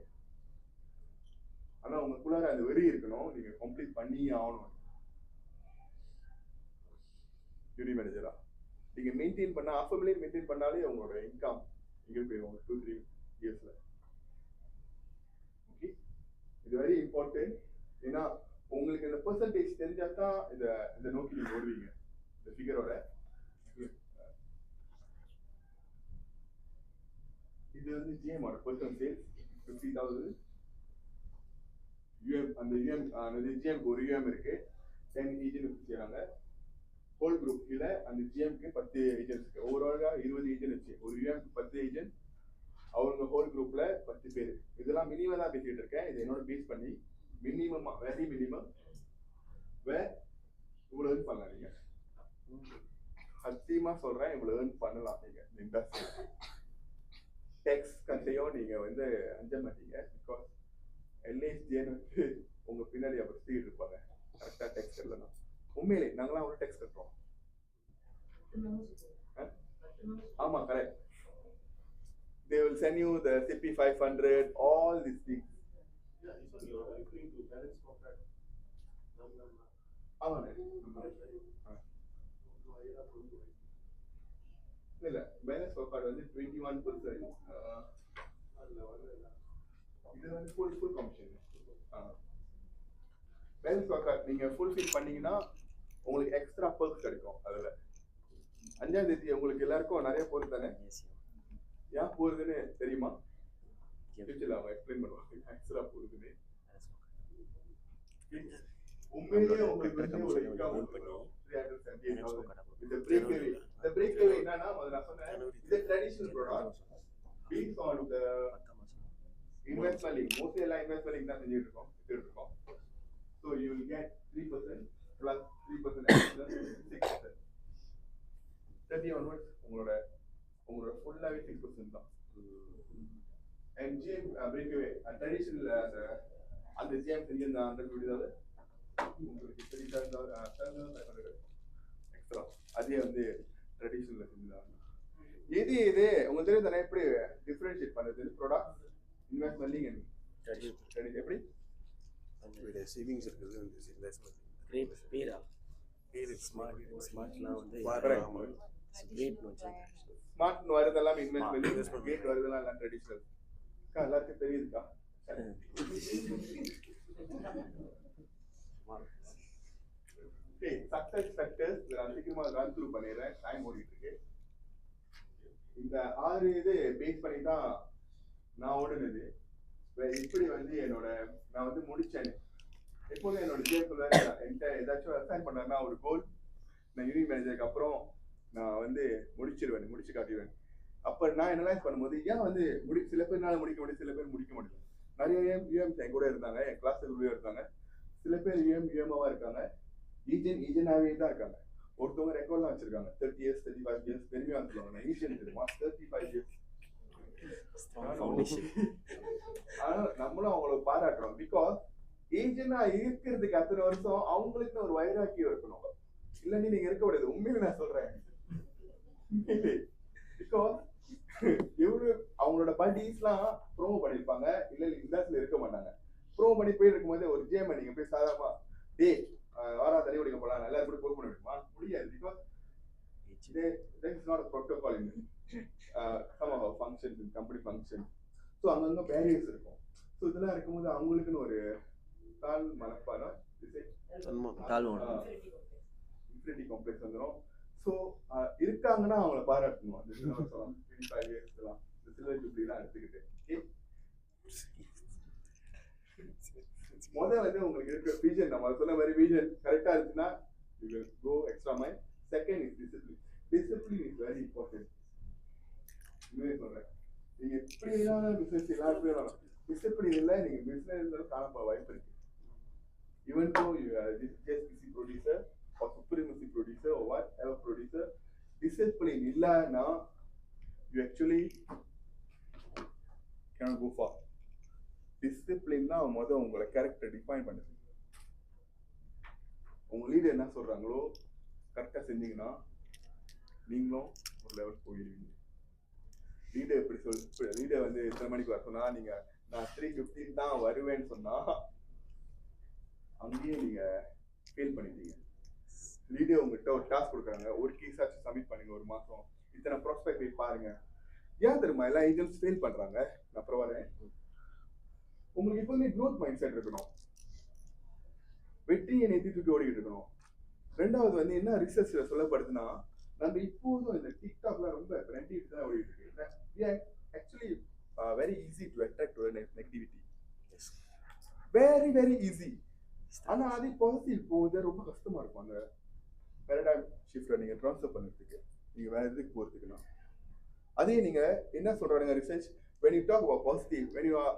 ஆனா உங்களுக்குள்ளார அந்த வெறி இருக்கணும், நீங்க கம்ப்ளீட் பண்ணி ஆகணும். யூனிட் மேனேஜரா நீங்க மெயின்டைன் பண்ண half a million மெயின்டைன் பண்ணாலே உங்களோட இன்கம் இங்கே போயிடும் 2-3 இயர்ஸ்ல. ஓகே, இது வெரி இம்பார்ட்டன்ட். ஏன்னா உங்களுக்கு இந்த பெர்சன்டேஜ் தெரிஞ்சா தான் இதை நோக்கி நீங்க ஓடுவீங்க. இந்த ஃபிகரோட இது வந்து ஜிஎம்மோட பர்சன்ட் சேல்ஸ் 50,000. யூஎம் அந்த ஜிஎம்க்கு ஒரு யூஎம் இருக்கு. 10 ஏஜென்ட் செய்யறாங்க ஹோல் குரூப். கீழே அந்த ஜிஎம்க்கு 10 ஏஜென்ட்ஸ் இருக்கு. ஓவராலா 20 ஏஜென்ட் வச்சு ஒரு யூஎம்க்கு 10 ஏஜென்ட். அவங்க ஹோல் குரூப்ல 10 பேர். இதெல்லாம் மினிமம் தான் பேசிட்டு இருக்கேன். இது என்னோட பேஸ் பண்ணி மினிமம், வெரி மினிமம் இவ்வளவு ஏர்ன் பண்ணலாம். நீங்க சத்தியமா சொல்றேன், இவ்வளவு ஏர்ன் பண்ணலாம் நீங்க இந்த இண்டஸ்ட்ரி. டேக்ஸ் கண்டையும் நீங்க வந்து அஞ்ச மாட்டீங்க. பிகாஸ் எல்ஐசிஜின்னு வந்து உங்க பின்னாடி அப்படி சுத்திட்டு இருப்பாங்க. கரெக்டா டேக்ஸ் இல்லைன்னா உண்மையிலே நாங்களாம் அவ்வளோ டேக்ஸ் கட்டுறோம். ஆமா, correct. They will send you the CP 500, all these things. இல்ல பேலன்ஸ் ஸ்கோர்கார்டு வந்து 21%. இது வந்து ஃபுல் கமிஷன். பேலன்ஸ் ஸ்கோர்கார்டு நீங்க ஃபுல்ஃபில் பண்ணீங்கன்னா உங்களுக்கு எக்ஸ்ட்ரா பர்க்ஸ் கிடைக்கும். அதுல 5ஆம் தேதி உங்களுக்கு எல்லாருக்கும் நிறைய போகுது தானே? ஏன் போகுதுன்னு தெரியுமா? ஃபியூச்சர்ல அவங்க எக்ஸ்பிளைன் பண்ணுவாங்க எக்ஸ்ட்ரா போகுதுன்னு. உண்மையிலேயே உங்களுக்கு வந்து ஒரு இன்கம் 378,000. இந்த பிரேக்அவே என்னன்னா நான் சொன்னேன், இது traditional product based on the investment link. Mostly எல்லாம் இன்வெஸ்ட்மென்ட் லிங்க் தான் செஞ்சுட்டு இருக்கோம். So you will get 3% plus 3% additional 6%. 30 onwards உங்களோட ஃபுல்லாவே 6% தான். And GM breakaway ட்ரெடிஷனல் அந்த GM செஞ்சு அந்த 120,000 உங்களுக்கு 37,500 எக்ஸ்ட்ரா. அதே வந்து ட்ரெடிஷனல்ல செஞ்சுதான். இது உங்களுக்கு தெரியும் தானே எப்படி டிஃபரன்ஷியேட் பண்ணுறது? Product, investment link and traditional. எப்படி சேவிங்ஸ் இருக்குது இன்வெஸ்ட்மெண்ட் கிரேட் ஸ்பீடா ஸ்மார்ட்லாம் வந்து கிரேட் நோச்சு. ஸ்மார்ட் வரதெல்லாம் இன்வெஸ்ட்மென்ட், கிரேட் வரதெல்லாம் எல்லாம் ட்ரெடிஷனல். எல்லாருக்கும் தெரியுதுக்கா. சக்சஸ் ஃபேக்டர்ஸ் நான் சீக்கிரமா ரன் த்ரூ பண்ணிடுறேன், டைம் ஓடிட்டு இருக்கு. இந்த 6 இது பேஸ் பண்ணி தான் நான் ஓடுனது. இப்படி வந்து நான் வந்து முடிச்சேன். எப்போதும் என்னோட ஜிஎம்குள்ள என்கிட்ட ஏதாச்சும் அசைன் பண்ணாருன்னா ஒரு கோல், நான் யூனிட் மேனேஜருக்கு அப்புறம் நான் வந்து முடிச்சு காட்டிடுவேன். அப்ப நான் அனலைஸ் பண்ணும்போது ஏன் வந்து சில பேர்னால முடிக்க முடியும், சில பேர் முடிக்க முடியும். நிறைய யூஎம்ஸ் என் கூட இருந்தாங்க, என் கிளாஸ்ல கூட இருந்தாங்க. சில பேர் யூஎம்ஆவா இருக்காங்க, ஈஜனாவே தான் இருக்காங்க. ஒருத்தவங்க ரெக்கார்ட்லாம் வச்சிருக்காங்க 30 years 35 years பெருமையா சொல்லுவாங்க. நான் ஈஜன் தெரியுமா 35 years. ஆனா நம்மளும் அவங்கள பாராட்டுறோம். பிகாஸ் ஏஜென்டா இருக்கிறதுக்கு அத்தனை வருஷம் அவங்களுக்கு ஒரு வைராக்கியம் இருக்கணும். இல்லன்னு நீங்க இருக்க கூடாது. உண்மையில நான் சொல்றேன். பிகாஸ் எவ்வளவு அவங்களோட படிஸ்லாம் ப்ரோமோ பண்ணிருப்பாங்க, இல்ல இண்டஸ்ட்ரியில இருக்க மாட்டாங்க. ப்ரோமோ பண்ணி போயிட்டு இருக்கும்போது ஒரு ஜேம் நீங்க போய் சாதாரணமா டே வாரா தண்ணி குடிக்க போலாம் நல்லா எப்படி போக முடியுமா? முடியாது. Because there is not a protocol in some of our functions in company functions. So அங்கங்க பேரியர்ஸ் இருக்கும். ஸோ இதெல்லாம் இருக்கும்போது அவங்களுக்குன்னு ஒரு தாழ் மனப்பாடம் இன்ஃபினிட்டி காம்ப்ளெக்ஸ் வந்துடும். ஸோ இருக்காங்கன்னா அவங்கள பாராட்டணும். அந்த சில்வர் ஜூப்ளிலாம் எடுத்துக்கிட்டு முதல்ல வந்து உங்களுக்கு இருக்கிற விஜன், நம்ம சொன்ன மாதிரி விஜன் கரெக்டா இருந்துச்சுன்னா you will go extra mile. Second is discipline. Discipline is very important. உண்மையை சொல்றேன். நீங்க எப்படியான பிசினஸ் எல்லாம் வேணும், டிசிப்ளின் இல்லை நீங்க பிசினஸ் காணப்பட வாய்ப்பு இருக்கு. Even though you are a JSPC producer or supremacy producer or whatever producer, discipline இல்லைன்னா you actually cannot go far. Discipline தான் முதல் உங்களை கேரக்டர் டிஃபைன் பண்ணுது. உங்க லீடர் என்ன சொல்றாங்களோ கரெக்டா செஞ்சீங்கன்னா நீங்களும் ஒரு லெவல் போயிடுவீங்க. லீடர் எப்படி லீடர் வந்து எத்தனை மணிக்கு வர சொன்னா நீங்க நான் 3:15 தான் வருவேன்னு சொன்னா அங்கேயே நீங்க ஃபெயில் பண்ணிட்டீங்க. லீடர் உங்ககிட்ட ஒரு டாஸ்க் கொடுக்குறாங்க, ஒரு கேஸ் ஆச்சு சப்மிட் பண்ணுங்க, ஒரு மாசம் இத்தனை ப்ராஸ்பெக்ட் போய் பாருங்க. ஏன் தெரியுமா எல்லா ஏஜென்ட்ஸ் ஃபெயில் பண்றாங்க? நான் பரவாயில்ல, உங்களுக்கு எப்போதுமே க்ரோத் மைண்ட் செட் இருக்கணும், வெற்றியை நெத்தி தூக்கி ஓடிக்கிட்டு இருக்கணும். ரெண்டாவது வந்து என்ன ரிசர்ச்ல சொல்லப்படுதுன்னா, நம்ம இப்போதும் இந்த டிக்டாக்ல ரொம்ப நெகட்டிவிட்டி தான் ஓடிட்டு இருக்கு. Actually very easy to attract negativity, very very easy. ஆனா அது பாசிட்டிவ் போகுது ரொம்ப கஷ்டமா இருக்கும். அந்த பேரடைம் ஷிஃப்ட்டை நீங்க ட்ரான்ஸ்ஃபர் பண்ணுறதுக்கு, நீங்க வேற எதுக்கு போறதுக்குன்னா அதே நீங்க என்ன சொல்றாங்க research, when you talk about positive, when you are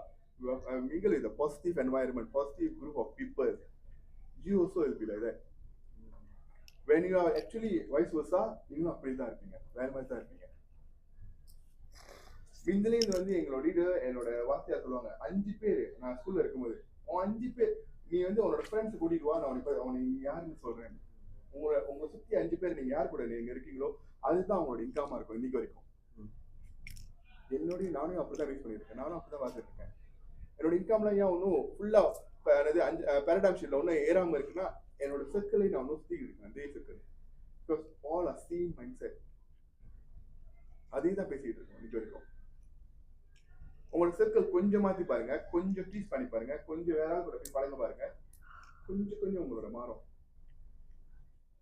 mingle with a positive environment, positive group of people, you also will be like that. When you are actually vice versa, நீங்களும் அப்படி தான் இருப்பீங்க, வேற மாதிரி தான் இருப்பீங்க. மிந்திலேருந்து வந்து எங்களோட லீடர் என்னோட வார்த்தையா சொல்லுவாங்க, 5 பேர் நான் ஸ்கூல்ல இருக்கும்போது 5 பேர் நீ வந்து உன்னோட ஃப்ரெண்ட்ஸ் கூட்டிட்டு வா, நான் அவனை நீங்க யாருன்னு சொல்றேன். உங்களை சுத்தி 5 பேர் நீங்க யார் கூட நீங்க இருக்கீங்களோ அதுதான் அவங்களோட இன்கமா இருக்கும் இன்னைக்கு வரைக்கும். என்னோடய நானும் அப்படிதான் யூஸ் பண்ணியிருக்கேன், நானும் அப்படிதான் பார்த்துட்டு இருக்கேன். என்னோட இன்கம்லாம் ஏன் ஒன்றும் ஃபுல்லா பேரடைம் ஷீட்ல ஒன்றும் ஏறாம இருக்குன்னா என்னோட சர்க்கிளை நான் ஒன்றும் சுத்தி இருக்கேன், அதே circle. Because all R same mind set, அதே தான் பேசிட்டு இருக்கோம் இன்னைக்கு வரைக்கும். உங்களோட சர்க்கிள் கொஞ்சம் மாற்றி பாருங்க, கொஞ்சம் ப்ளீஸ் பண்ணி பாருங்க, கொஞ்சம் வேற கூட போய் பழங்க பாருங்க, கொஞ்சம் கொஞ்சம் உங்களோட மாறும்.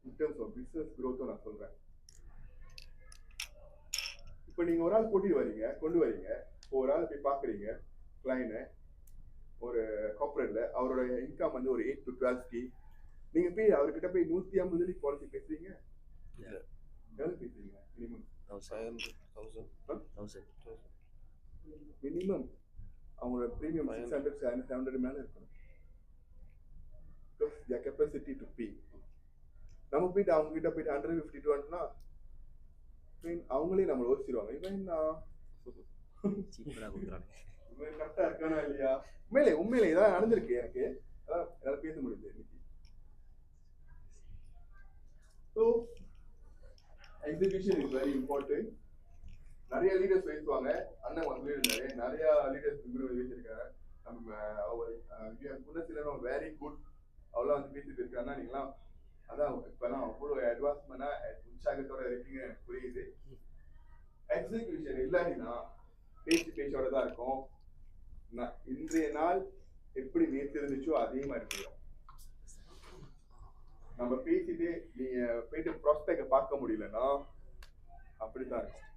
இன் டர்ம்ஸ் ஆஃப் பிசினஸ் க்ரோத்தும் நான் சொல்றேன். இப்போ நீங்க ஒரு ஆள் கூட்டிட்டு வரீங்க, கொண்டு வரீங்க, ஒரு ஆள் போய் பாக்குறீங்க கிளைண்ட் ஒரு கார்பரேட்ல, அவரோட இன்கம் வந்து ஒரு 8 to 12K. நீங்க போய் அவர்கிட்ட போய் 150 பாலிசி பேசுறீங்க, எவ்வளவு பேசுறீங்க? மினிமம் 1000 மினிமம் அவங்களோட ப்ரீமியம் 600-700 மேல இருக்கணும். Because their capacity to pay. நம்ம போயிட்டு அவங்க கிட்ட போயிட்டு 150-200னா அவங்களே நம்மளை யோசிச்சிருவாங்க, இவன் கரெக்டா இருக்கானா இல்லையா. உண்மையிலே இதான் நடந்திருக்கு எனக்கு, அதான் என்னால பேச முடியுது இன்னைக்கு. So exhibition is very important. நிறைய லீடர்ஸ் பேசுவாங்க, அண்ணன் வந்து நிறைய லீடர்ஸ் பேசியிருக்காங்க. நம்ம குணசீலன் வெரி குட் அவ்வளோ வந்து பேசிட்டு இருக்காங்கன்னா நீங்களாம் அதான் இப்பெல்லாம் அவ்வளோ அட்வான்ஸ்மெண்டா உற்சாகத்தோட இருக்கீங்க எனக்கு புரியுது. எக்ஸிகியூஷன் இல்லைன்னா பேச்சோட தான் இருக்கும். இன்றைய நாள் எப்படி நேற்று இருந்துச்சோ அதே மாதிரி போயிடும். நம்ம பேசிட்டு நீங்க போயிட்டு ப்ராஸ்பெக்ட பார்க்க முடியலன்னா அப்படித்தான் இருக்கும்.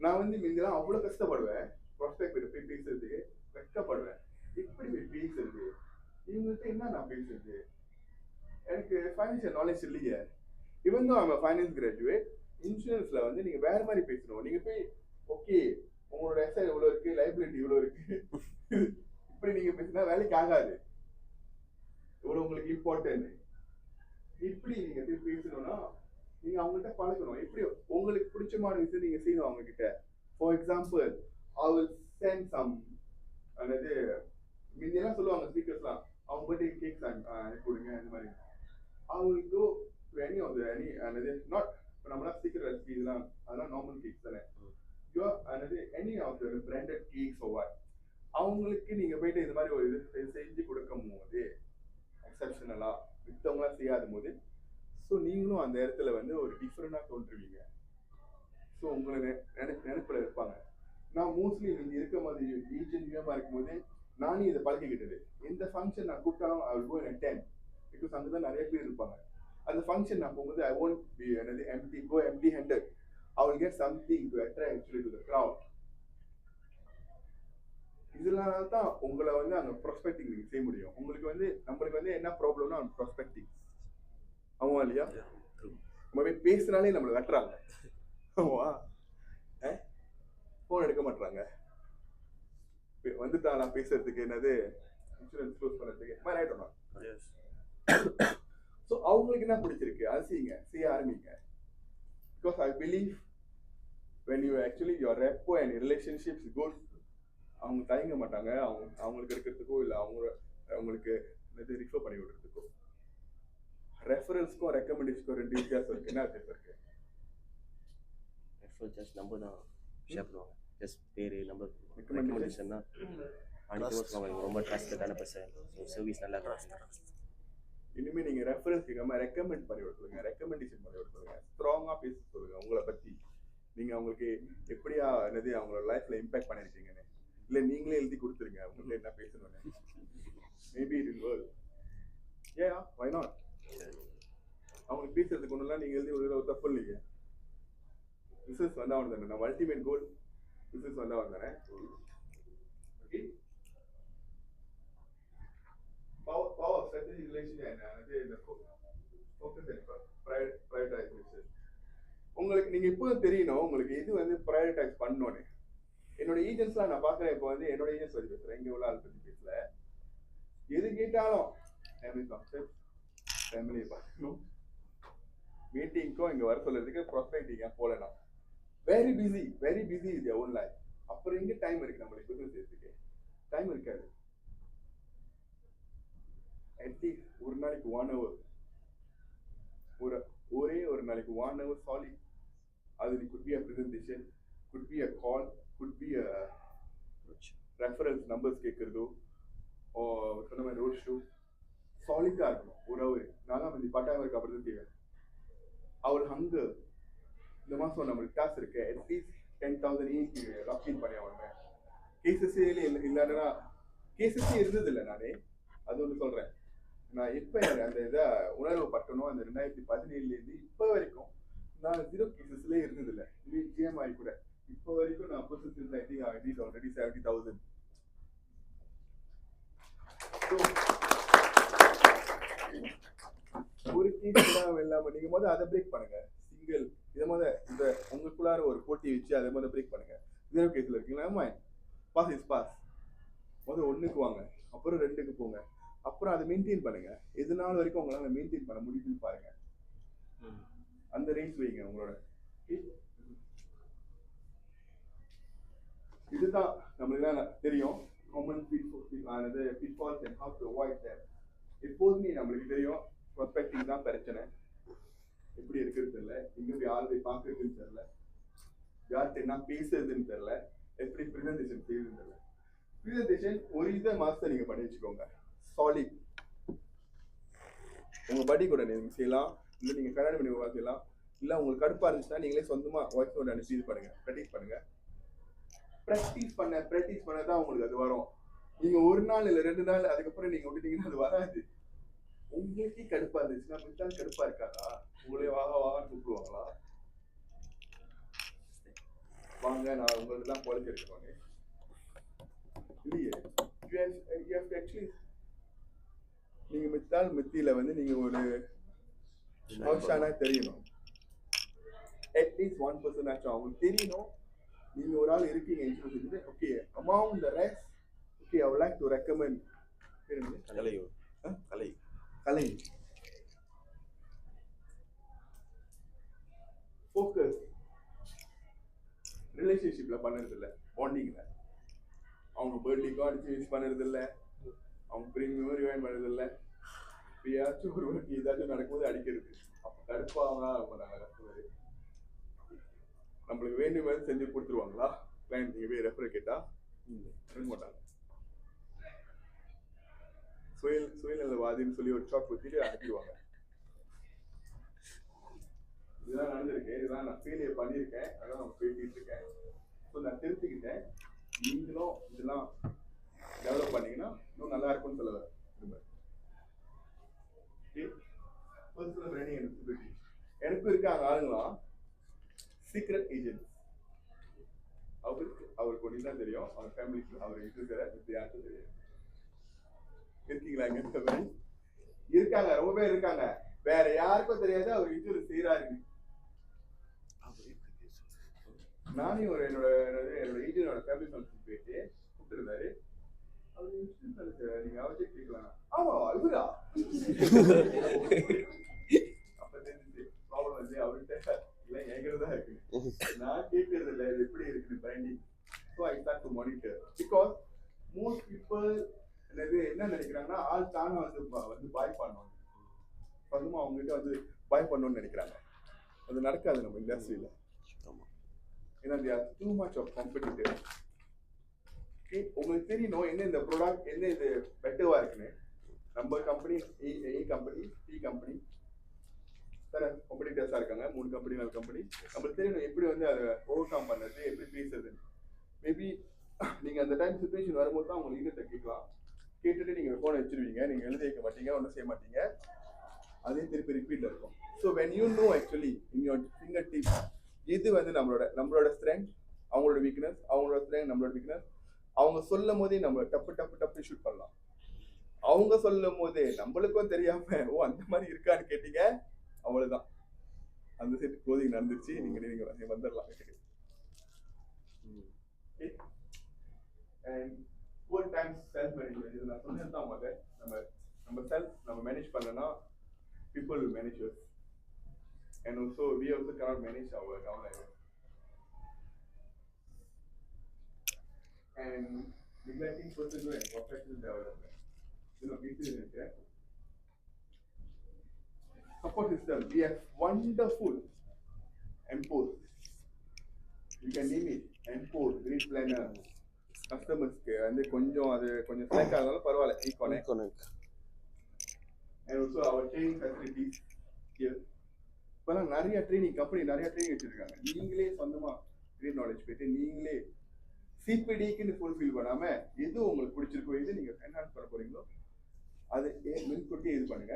நான் வந்து இங்கெல்லாம் அவ்வளவு கஷ்டப்படுவேன், ப்ராஸ்பெக்ட் போய் பேசுறதுக்கு வெக்கப்படுவேன். எப்படி போய் பேசுறது, இவங்கள்ட்ட என்ன நான் பேசுறது, எனக்கு ஃபைனான்சியல் நாலேஜ் இல்லையே. இவன் தான் அவன் ஃபைனான்ஸ் கிராஜுவேட், இன்சூரன்ஸ்ல வந்து நீங்க வேற மாதிரி பேசணும். நீங்க போய் ஓகே உங்களோட எஸ்ஐ இவ்வளவு இருக்கு, லைபிலிட்டி இவ்வளவு இருக்கு, இப்படி நீங்க பேசினா வேலைக்கு ஆகாது. இவ்வளவு உங்களுக்கு இம்பார்ட்டன்ட். இப்படி நீங்க போய் பேசணும்னா நீங்க அவங்கள்ட்ட பழகணும். எப்படி உங்களுக்கு பிடிச்சமான விஷயம் நீங்க செய்யணும் அவங்க கிட்ட. For example I will send some அதாவது முன்னெல்லாம் சொல்லுவாங்க ஸ்பீக்கர்ஸ்லாம் அவங்க பர்த்டே கேக்ஸ் கொடுங்க இந்த மாதிரி. I will go to any of the another not நம்மளா ஸ்பீக்கர் ரெசிபி இதெல்லாம் அதெல்லாம் நார்மல் கேக்ஸ் தானே. யூ அதாவது any of the branded cakes over அவங்களுக்கு நீங்க போயிட்டு இந்த மாதிரி ஒரு இது செஞ்சு கொடுக்கும் போது எக்ஸப்ஷனலா மித்தவங்களா செய்யாத போது ஸோ நீங்களும் அந்த இடத்துல வந்து ஒரு டிஃப்ரெண்டாக தோன்றுவீங்க. ஸோ உங்களை நினைப்பில் இருப்பாங்க. நான் மோஸ்ட்லி இங்கே இருக்க மாதிரி ஏஜென்ட் யூஎமாக இருக்கும்போது நானே இதை பழகிக்கிட்டது. எந்த ஃபங்க்ஷன் நான் கூப்பிட்டாலும் I will go in attend because அங்கே தான் நிறைய பேர் இருப்பாங்க. அந்த ஃபங்க்ஷன் நான் போகும்போது ஐ ஒன்ட் பி என்னது empty handed. I will get something to attract actually to the crowd. இதனால தான் உங்களை வந்து அங்கே ப்ராஸ்பெக்டிங் நீங்கள் செய்ய முடியும். உங்களுக்கு வந்து நம்மளுக்கு வந்து என்ன ப்ராப்ளம்னா ப்ராஸ்பெக்டிங் ஆமா இல்லையா? நம்ம போய் பேசினாலே நம்மளை வெட்டுறாங்க. ஆமா ஃபோன் எடுக்க மாட்டாங்க. வந்துட்டாங்களா பேசுறதுக்கு என்னது இன்சூரன்ஸ் க்ளோஸ் பண்ணுறதுக்கு மாதிரி ஆகிட்டோம்னா. ஸோ அவங்களுக்கு என்ன பிடிச்சிருக்கு அது செய்ய ஆரம்பிங்க. Because I believe when you actually your rapport and relationships good, அவங்க தயங்க மாட்டாங்க அவங்களுக்கு இருக்கிறதுக்கோ இல்லை அவங்களுக்கு ரிஃபர் பண்ணி விடுறதுக்கோ. ரெஃபரன்ஸ்க்கும் ரெக்கமெண்டேஷனுக்கும் ரெண்டு வித்தியாசம் இருக்கு. என்ன வித்தியாசம் இருக்கு? ரெஃபரல் ஜஸ்ட் நம்பர் தான் ஷேர் பண்ணுவாங்க. ஜஸ்ட் பேர் நம்பர். ரெக்கமெண்டேஷன்னா அவங்க ரொம்ப ட்ரஸ்டடான பர்சன், ஸோ சர்வீஸ் நல்லா இருக்கும். இனிமேல் நீங்கள் ரெஃபரன்ஸ் கேட்காம ரெக்கமெண்ட் பண்ணி விட சொல்லுங்க, ரெக்கமெண்டேஷன் பண்ணி விட சொல்லுங்க, ஸ்ட்ராங்காக பேச சொல்லுங்க உங்களை பற்றி. நீங்கள் அவங்களுக்கு எப்படியா என்னது அவங்களோட லைஃப்பில் இம்பேக்ட் பண்ணியிருக்கீங்கன்னு இல்லை நீங்களே எழுதி கொடுத்துருங்க அவங்கள்ட்ட என்ன பேசணும்னு. Maybe it will work. ஏன் வை நாட்? அவங்களுக்கு பேசுறதுக்கு ஒன்றுலாம் நீங்கள் எழுதி ஒரு தப்பு இல்லைங்க. பிஸ்னஸ் வந்தால் அவன் தானே நம்ம அல்டிமேட் கோல். பிஸ்னஸ் வந்தால் அவன் தானே. Okay power of strategic relation and the focus and prioritization. உங்களுக்கு நீங்க இப்போ தெரியணும் உங்களுக்கு எது வந்து ப்ரையாரிட்டைஸ் பண்ணணும்னு. என்னோட ஏஜென்ட்ஸ்லாம் நான் பார்க்குறேன். இப்போ வந்து என்னோட ஏஜென்ட்ஸ் பற்றி பேசுகிறேன், இங்கே உள்ள ஆள் பற்றி பேசல. எது கேட்டாலும் ஃபேமிலி கான்செப்ட், ஃபேமிலியை பார்க்கணும், மீட்டிங்க்கும் இங்கே வர சொல்றதுக்கு ப்ராஸ்பெக்டிங்காக போகலாம். வெரி பிஸி இது ஓன் லைஃப். அப்புறம் எங்கே டைம் இருக்குது நம்மளுக்கு பிஸ்னஸ் செய்யறதுக்கு? டைம் இருக்காது. அட்லீஸ்ட் ஒரு நாளைக்கு 1 hour ஒரே ஒரு நாளைக்கு 1 hour சாலிட். அது could be a presentation, could be a call, could be a reference numbers கேட்கறதோ சொன்ன மாதிரி ரோட் ஷோ சாலிட்டாக இருக்கணும் 1 hour. நான் தான் இந்த பட்டாயம் இருக்கு அப்படி தான் செய்வேன். அவர் ஹங்கர் இந்த மாதம் நம்மளுக்கு டாஸ் இருக்கு. அட்லீஸ்ட் 10,000 லாக்இன் பண்ணி ஆகணுமே. கேசஸே இல்லைன்னா கேசஸே இருந்ததில்லை. நானே அது ஒன்று சொல்கிறேன். நான் இப்போ அந்த இதை உணர்வு பட்டணும். அந்த 2017 இப்போ வரைக்கும் நான் 0 கேசஸ்லேயே இருந்ததில்லை. ஜிஎம்ஐ கூட இப்போ வரைக்கும் நான் பொசிஷன் ஆல்ரெடி 70,000. ஒரு கேஸ் இல்லாமல் நீங்கள் முதல் அதை பிரேக் பண்ணுங்க. சிங்கிள் இதை இந்த உங்களுக்குள்ளார ஒரு போட்டி வச்சு அதை பிரேக் பண்ணுங்க. 0 கேஸில் இருக்கீங்களா பாஸ் இஸ் பாஸ். முதல் 1க்கு வாங்க, அப்புறம் 2க்கு போங்க, அப்புறம் அதை மெயின்டைன் பண்ணுங்க. எது நாள் வரைக்கும் உங்களால் மெயின்டைன் பண்ண முடியுதுன்னு பாருங்க. அந்த ரேஞ்ச் வைங்க உங்களோட. இதுதான் நம்மளுக்கு தெரியும் common pitfalls and how to avoid them. எப்போதுமே நம்மளுக்கு தெரியும் ப்ராஸ்பெக்டிங் தான் பிரச்சனை. எப்படி இருக்கிறது தெரியல, எங்க போய் ஆள் போய் பார்க்கறதுன்னு தெரியல, யார்கிட்ட என்ன பேசுறதுன்னு தெரியல, எப்படி ப்ரெசன்டேஷன் செய்யுதுன்னு தெரியல. ப்ரெசன்டேஷன் ஒரு இதை மாஸ்டர் நீங்க பண்ணி வச்சுக்கோங்க. சாலிட் உங்க படி கூட நீங்க செய்யலாம், இல்லை நீங்க கல்யாணம் பண்ணி செய்யலாம், இல்லை உங்களுக்கு கடுப்பா இருந்துச்சுன்னா நீங்களே சொந்தமா வாய்ஸ் நோட் அனுப்பி இது பண்ணுங்க, ப்ராக்டிஸ் பண்ணுங்க. ப்ராக்டிஸ் பண்ண தான் உங்களுக்கு அது வரும். நீங்க ஒரு நாள் இல்லை 2 நாள் அதுக்கப்புறம் நீங்க விட்டுட்டீங்கன்னா அது வராது. உங்களுக்கே கடுப்பா இருந்துச்சுன்னா மித்தான் கடுப்பா இருக்காதா? உங்களே வாகான்னு கூப்பிடுவாங்களா? வாங்க நான் உங்களுக்கு தான் குவாலிட்டி எடுக்கவாங்க இல்லையே. ஆக்சுவலி நீங்க மித்தியில வந்து நீங்க ஒரு ஹவுஷானா தெரியணும். அட்லீஸ்ட் 1% ஆச்சும் அவங்களுக்கு தெரியணும் நீங்க ஒரு ஆள் இருக்கீங்க insurance. Okay among the rest, okay I would like to recommend கலையோ கலை கலை ஃபோக்கஸ் ரிலேஷன்ஷிப்ல பண்ணுறது இல்லை, பாண்டிங்ல. அவங்க பர்த்டேக்கும் அடிச்சு விஷ் பண்ணுறது இல்லை, அவங்க ப்ரீமியம் ரிவைன் பண்ணுறது இல்லை. எப்பயாச்சும் ஒரு வாட்டி ஏதாச்சும் நடக்கும்போது அடிக்கிறது. அப்போ கடுப்பாங்க கஷ்டமாரு. நம்மளுக்கு வேண்டிய மாதிரி செஞ்சு கொடுத்துருவாங்களா கிளைண்ட்? நீங்கள் போய் ரெஃபர் கேட்டா பண்ண மாட்டாங்க. சுயநலவாதின்னு சொல்லி ஒரு ஷாக் ஊற்றிட்டு அனுப்பிடுவாங்க. இதெல்லாம் நடந்திருக்கு, இதெல்லாம் நான் ஃபெயிலியர் பண்ணியிருக்கேன், அதான் நான் பேசிட்டு இருக்கேன். ஸோ நான் திருத்திக்கிட்டேன். நீங்களும் இதெல்லாம் டெவலப் பண்ணீங்கன்னா இன்னும் நல்லா இருக்கும்னு சொல்ல வரேன். Personal branding and visibility. எனக்கும் இருக்காங்க ஆளுங்களாம் சீக்ரெட் ஏஜென்ட். அவருக்கு ஒன்று தான் தெரியும், அவர் ஃபேமிலிக்கு அவர் இருக்கிற யாருக்கும் தெரியும். இருக்கீங்களா இங்க இருக்காங்க, ரொம்ப பேர் இருக்காங்க, வேற யாருக்கும் தெரியாது அவர் இன்சூரன்ஸ் செய்யறாரு. நானே ஒரு என்னோட ஏஜென்டோட ஃபேமிலி ஃபங்க்ஷன் போயிட்டு கூப்பிட்டுருந்தாரு. அவர் இன்சூரன்ஸ் நீங்க அவசியம் கேட்கலாம். ஆமா இவரா? அப்ப தெரிஞ்சு ப்ராப்ளம் வந்து அவர்கிட்ட இல்லை எங்கிறதா இருக்கு. நான் கேட்கறது இல்லை இது எப்படி இருக்குன்னு branding. So I start to monitor because most people என்ன நினைக்கிறாங்கன்னா ஆள் தானே வந்து பாய் பண்ணுவாங்க. அதுமா அவங்ககிட்ட வந்து பாய் பண்ணணும்னு நினைக்கிறாங்க. அது நடக்காது நம்ம இண்டஸ்ட்ரியில. ஏன்னா they are too much of competitive. உங்களுக்கு தெரியணும் என்ன இந்த ப்ராடக்ட் என்ன இது பெட்டர்வா இருக்குன்னு. நம்ம கம்பெனி ஏ கம்பெனி சி கம்பெனி சார் காம்படிட்டர்ஸா இருக்காங்க, 3 கம்பெனி 4 கம்பெனி. நம்மளுக்கு தெரியணும் எப்படி வந்து அதை ஓவர் கம் பண்ணுறது, எப்படி பேசுறது. மேபி நீங்க அந்த டைம் சுச்சுவேஷன் வரும்போது தான் உங்க லீடர்கிட்ட கேட்கலாம். கேட்டுட்டு நீங்க ஃபோனை வச்சிருவீங்க, நீங்க எழுதி வைக்க மாட்டீங்க, ஒன்றும் செய்ய மாட்டீங்க, அதே திருப்பி ரிப்பீட்ல இருக்கும். So when you know actually in your finger tip இது வந்து நம்மளோட ஸ்ட்ரென்த், அவங்களோட வீக்னஸ், அவங்களோட ஸ்ட்ரென்த் நம்மளோட வீக்னஸ். அவங்க சொல்லும் போதே நம்ம டப்பு ஷூட் பண்ணலாம். அவங்க சொல்லும் போதே நம்மளுக்கும் தெரியாம ஓ அந்த மாதிரி இருக்கான்னு கேட்டீங்க, அவ்வளவுதான் அந்த செட் க்ளோசிங் நடந்துச்சு. நீங்க வந்துடலாம். And four times self management. இது நான் சொன்னதுதான் முதல்ல. நம்ம செல்ஃப் நம்ம மேனேஜ் பண்ணனா people will manage us, and also we also cannot manage our downline. And neglecting personal and professional development. This is it. Support system. We have wonderful MPOs. You can name it. MPOs, Great Planner, customers care, and கொஞ்சம் slack ஆனாலும் பரவாயில்ல. Econic. And also our training facilities here. இப்போலாம் நிறைய training company நிறைய training வச்சிருக்காங்க. நீங்களே சொந்தமா great knowledge போயிட்டு நீங்களே சிபிடிக்குன்னு ஃபுல்ஃபில் பண்ணாம எது உங்களுக்கு பிடிச்சிருக்கோ எது நீங்க என்ஹான்ஸ் பண்ண போறீங்களோ அது முன்கூட்டி இது பண்ணுங்க.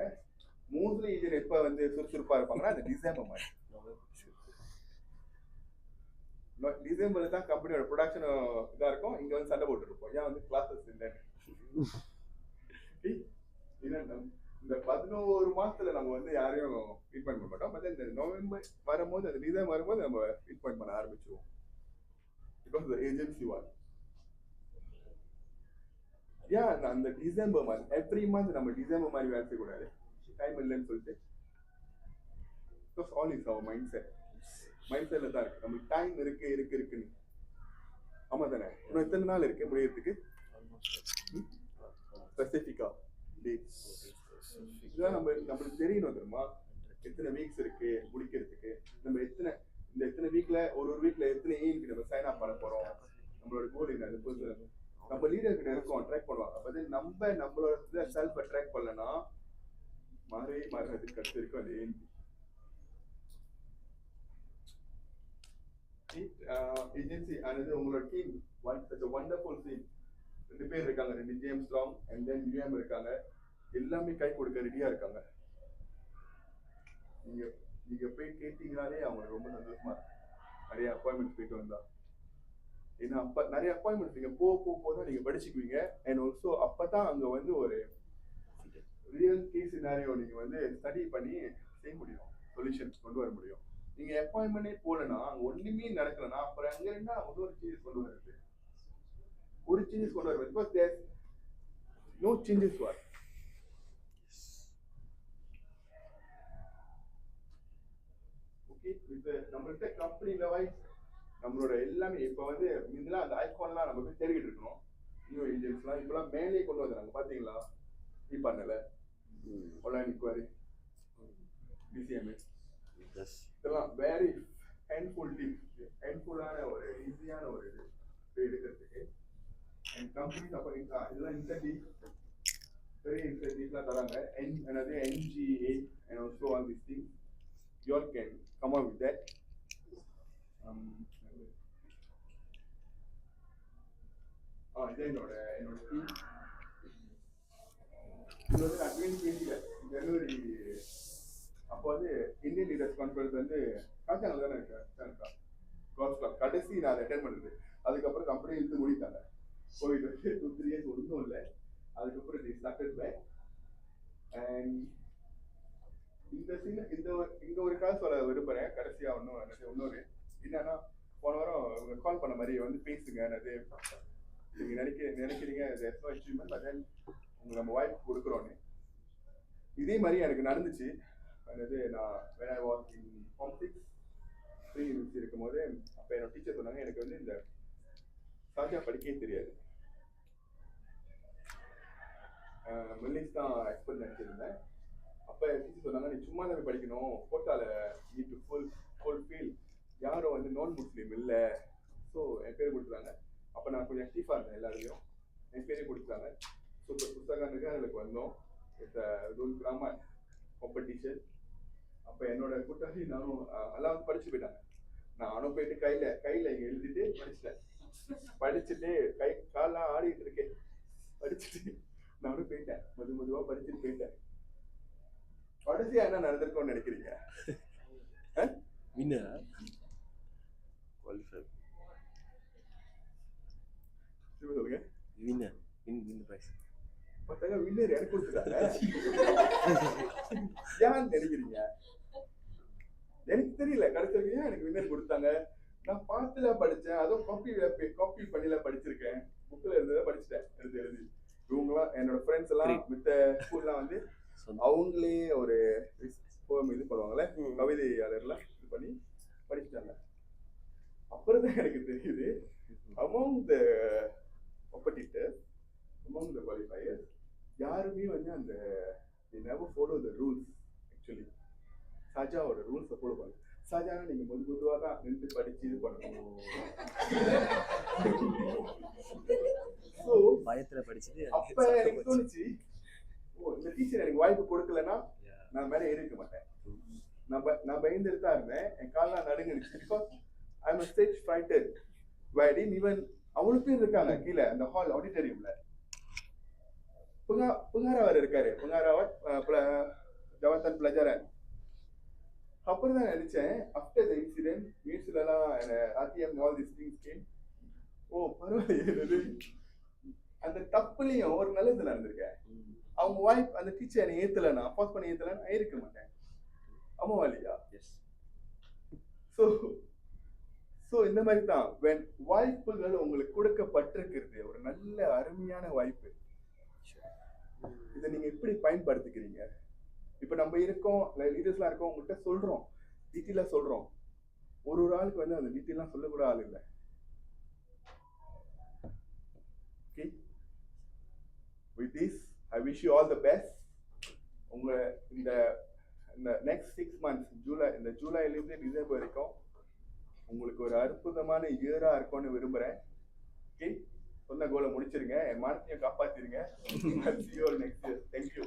மோஸ்ட்லி இது எப்ப வந்து சுறுசுறுப்பா இருப்பாங்கன்னா அந்த டிசம்பர் மாதிரி. டிசம்பர்ல தான் கம்பெனியோட ப்ரொடக்ஷன் இதா இருக்கும். இங்க வந்து சண்டை போட்டு இருப்போம், ஏன் வந்து கிளாஸஸ் இல்லைன்னு. இந்த 11 மாசத்துல நம்ம வந்து யாரையும் ஃபீட் பண்ண மாட்டோம். பட் இந்த நவம்பர் வரும்போது அந்த டிசம்பர் வரும்போது நம்ம ஃபீட் பண்ண ஆரம்பிச்சிருவோம். பிகாஸ் த ஏஜென்சி ஒன் அந்த டிசம்பர் மந்த் எவ்ரி மந்த் நம்ம டிசம்பர் மாதிரி வேலை செய்யக்கூடாது. டைம் இல்லைன்னு சொல்லிட்டு because all is our mind செட்ல தான் இருக்கு. நம்மளுக்கு டைம் இருக்குன்னு. ஆமா தானே? இன்னும் எத்தனை நாள் இருக்கு முடியறதுக்கு? ஸ்பெசிஃபிக்கா டேட்ஸ் இதெல்லாம் நம்மளுக்கு தெரியணும் தெரியுமா? எத்தனை வீக்ஸ் இருக்கு முடிக்கிறதுக்கு, நம்ம எத்தனை வீக்ல ஒரு வீக்ல எத்தனை ஏக்கு நம்ம சைன் அப் பண்ண போறோம், நம்மளோட கோல் என்ன, நம்ம லீடர் கிட்ட இருக்கோம் ட்ராக் பண்ணுவாங்க. அப்ப நம்மளோட செல்ஃப் ட்ராக் பண்ணலன்னா மாறதுக்கு கஷ்டம் இருக்கும். அது ஏஜென்சி ஆனது உங்களோட டீம் வண்டர்ஃபுல் டீம். 2 பேர் இருக்காங்க, 2 ஜேம்ஸ் லாங் அண்ட் தென் யூஎம் இருக்காங்க. எல்லாமே கை கொடுக்க ரெடியா இருக்காங்க. நீங்க போய் கேட்டீங்கனாலே அவங்களுக்கு ரொம்ப சந்தோஷமா இருக்கும். நிறைய அப்பாயின்மெண்ட்ஸ் போயிட்டு வந்தா. ஏன்னா அப்ப நிறைய அப்பாயின்மெண்ட்ஸ் நீங்க போதான் நீங்க படிச்சுக்குவீங்க. அண்ட் ஆல்சோ அப்பதான் அங்க வந்து ஒரு ரியல் கேஸ் சினாரியோ நீங்க வந்து ஸ்டடி பண்ணி செய்ய முடியும், சொல்யூஷன்ஸ் கொண்டு வர முடியும். நீங்க அப்பாயின்மெண்டே போலன்னா அங்க ஒண்ணுமே நடக்கலன்னா அப்புறம் அங்க இருந்தா ஒரு சேஞ்சஸ் கொண்டு வருது, ஒரு சேஞ்சஸ் கொண்டு வருது. Because there no changes for. Okay, இது நம்மள்ட்ட கம்பெனில வைஸ் நம்மளோட எல்லாமே இப்போ வந்து இதெல்லாம் அந்த ஐகான்லாம் நம்ம போய் தேடிட்டு இருக்கணும். நியூ ஏஜென்ட்ஸ்லாம் இப்பெல்லாம் மேலே கொண்டு வந்துடுறாங்க பாத்தீங்களா? பண்ணல ஆன்லைன் இன்குவரி, பிசிஎம்எஸ், இதெல்லாம் வெரி ஹேண்ட்ஃபுல்லான ஒரு ஈஸியான ஒரு இது எடுக்கிறதுக்கு. அண்ட் கம்பெனிஸ் அப்போ இதெல்லாம் இன்சென்டிவ், பெரிய இன்சென்டிவ்ஸ்லாம் தராங்க. என்னது NGA and also all these things you all can come up with that. இது என்னோட டீம். இது வந்து நான் 2020 ஜனவரி அப்போ வந்து இந்தியன் லீடர்ஸ் கான்ஃபரன்ஸ் வந்து காஞ்சாங்க தானே இருக்கா கோல்ஃப் கிளப் கடைசி நான் அட்டென்ட் பண்ணுறது. அதுக்கப்புறம் கம்பெனி இழுத்து முடித்தாங்க. கோவிட் வந்து 2-3 இயர்ஸ் ஒன்றும் இல்லை. அதுக்கப்புறம் தி ஸ்டார்டட் பேக். அண்ட் இந்த ஒரு கால் சொல்ல விரும்புகிறேன் கடைசியாக. இன்னொரு என்னன்னா, போன வாரம் கால் பண்ண மாதிரி வந்து பேசுங்க. என்னது நீங்கள் நினைக்கிறீங்க அச்சீவ்மெண்ட், பட் தென் உங்களுக்கு நம்ம வாய்ப்பு கொடுக்குறோன்னு. இதே மாதிரி எனக்கு நடந்துச்சு. அதாவது நான் when I was in Form 6 pre-university இருக்கும்போது அப்போ என்னோட டீச்சர் சொன்னாங்க, எனக்கு வந்து இந்த சாஜா படிக்கவே தெரியாது. மில்லிஸ் தான் எக்ஸ்பர்ட் நினச்சிருந்தேன். அப்போ டீச்சர் சொன்னாங்க, நீ சும்மா தான் படிக்கணும், கோட்டாவில் நீட் டு ஃபுல் ஃபீல் யாரும் வந்து நான் முஸ்லீம் இல்லை. ஸோ என் பேர் கொடுத்துருவாங்க. அப்போ நான் கொஞ்சம் ஆக்டிவாக இருந்தேன், எல்லாருக்கும் என் பேரே கொடுத்துருவாங்க. ஸோ இப்போ புத்தகனுக்கு அதுக்கு வந்தோம். It's grammar competition. அப்போ என்னோட கூட்டாளி நானும் எல்லாம் வந்து படிச்சு போயிட்டாங்க. நானும் போயிட்டு கையில் இங்கே எழுதிட்டு படிச்சுட்டு காலெலாம் ஆடிட்டு இருக்கேன். படிச்சுட்டு நானும் போயிட்டேன், மெதுவாக படிச்சுட்டு போயிட்டேன். கடைசியாக என்ன நடந்திருக்கோன்னு நினைக்கிறீங்க? சொல்லுங்க. பார்த்தாங்க வின்னர் எனக்கு கொடுத்துட்டாங்க. ஏன்னு நினைக்கிறீங்க? எனக்கு தெரியல கடைசியா எனக்கு வின்னர் கொடுத்தாங்க. நான் பார்த்துல படிச்சேன், அதுவும் காப்பி பண்ணில படிச்சிருக்கேன். புக்கில் இருந்ததை படிச்சுட்டேன் எழுதி. இவங்களாம் என்னோட ஃப்ரெண்ட்ஸ் எல்லாம் மித்த ஸ்கூல்லாம் வந்து அவங்களே ஒரு இது பண்ணுவாங்களே, கவிதையாளர்லாம் இது பண்ணி படிச்சுட்டாங்க. அப்புறம் தான் எனக்கு தெரியுது among the competitors, among the qualifiers, யாருமே வந்து அந்த they never follow the rules. Actually சாஜாவோட ரூல்ஸை ஃபாலோ பண்ணுங்க. சாஜானா நீங்கள் மெதுவாக தான் நின்று படிச்சு இது பண்ணணும். ஸோ பயத்தில் படிச்சுட்டு அப்போ எனக்கு தோணுச்சு, இந்த டீச்சர் எனக்கு வாய்ப்பு கொடுக்கலன்னா நான் மேலே ஏறிக்க மாட்டேன். நான் பயந்துட்டு தான் இருந்தேன். என் காலெலாம் நடுங்கிடுச்சு. Because I am stage frighted. வைடின் ஈவன் அவ்வளோ பேர் இருக்காங்க கீழே அந்த ஹால் ஆடிட்டோரியம்ல. புங்காராவர் இருக்காரு, புங்காராவர் ஜவஹர்லால் பிளஜரன். அப்புறம் தான் நினைச்சேன், ஆஃப்டர் த இன்சிடென்ட் நியூஸ்லாம் RTM all this things game. பரவாயில்ல, அந்த தப்புலையும் ஒரு நல்லது நடந்திருக்கேன். அவங்க வாய்ப்பு அந்த டீச்சர் என்னை ஏத்தலைன்னா, பாஸ் பண்ணி ஏத்தலைன்னா இருக்க மாட்டேன். ஆமாவா இல்லையா? ஸோ இந்த மாதிரி தான் வாய்ப்புகள் உங்களுக்கு கொடுக்கப்பட்டிருக்கிறது, ஒரு நல்ல அருமையான வாய்ப்பு. இதை நீங்க எப்படி பயன்படுத்திக்கிறீங்க? இப்போ நம்ம இருக்கோம், லீடர்ஸ்லாம் இருக்கோம், உங்கள்கிட்ட சொல்றோம், டீட்டெயிலாக சொல்றோம். ஒரு ஆளுக்கு வந்து அந்த டீட்டெயிலாம் சொல்லக்கூட ஆள் இல்லை. Okay, with this I wish you all the best. உங்க இந்த நெக்ஸ்ட் 6 months இந்த ஜூலைலேருந்து டிசம்பர் வரைக்கும் உங்களுக்கு ஒரு அற்புதமான இயரா இருக்கும்னு விரும்புறேன். ஓகே, சொன்ன கோலை முடிச்சிருங்க, என் மானத்தையும் காப்பாத்திருங்க. See you all next year. Thank you.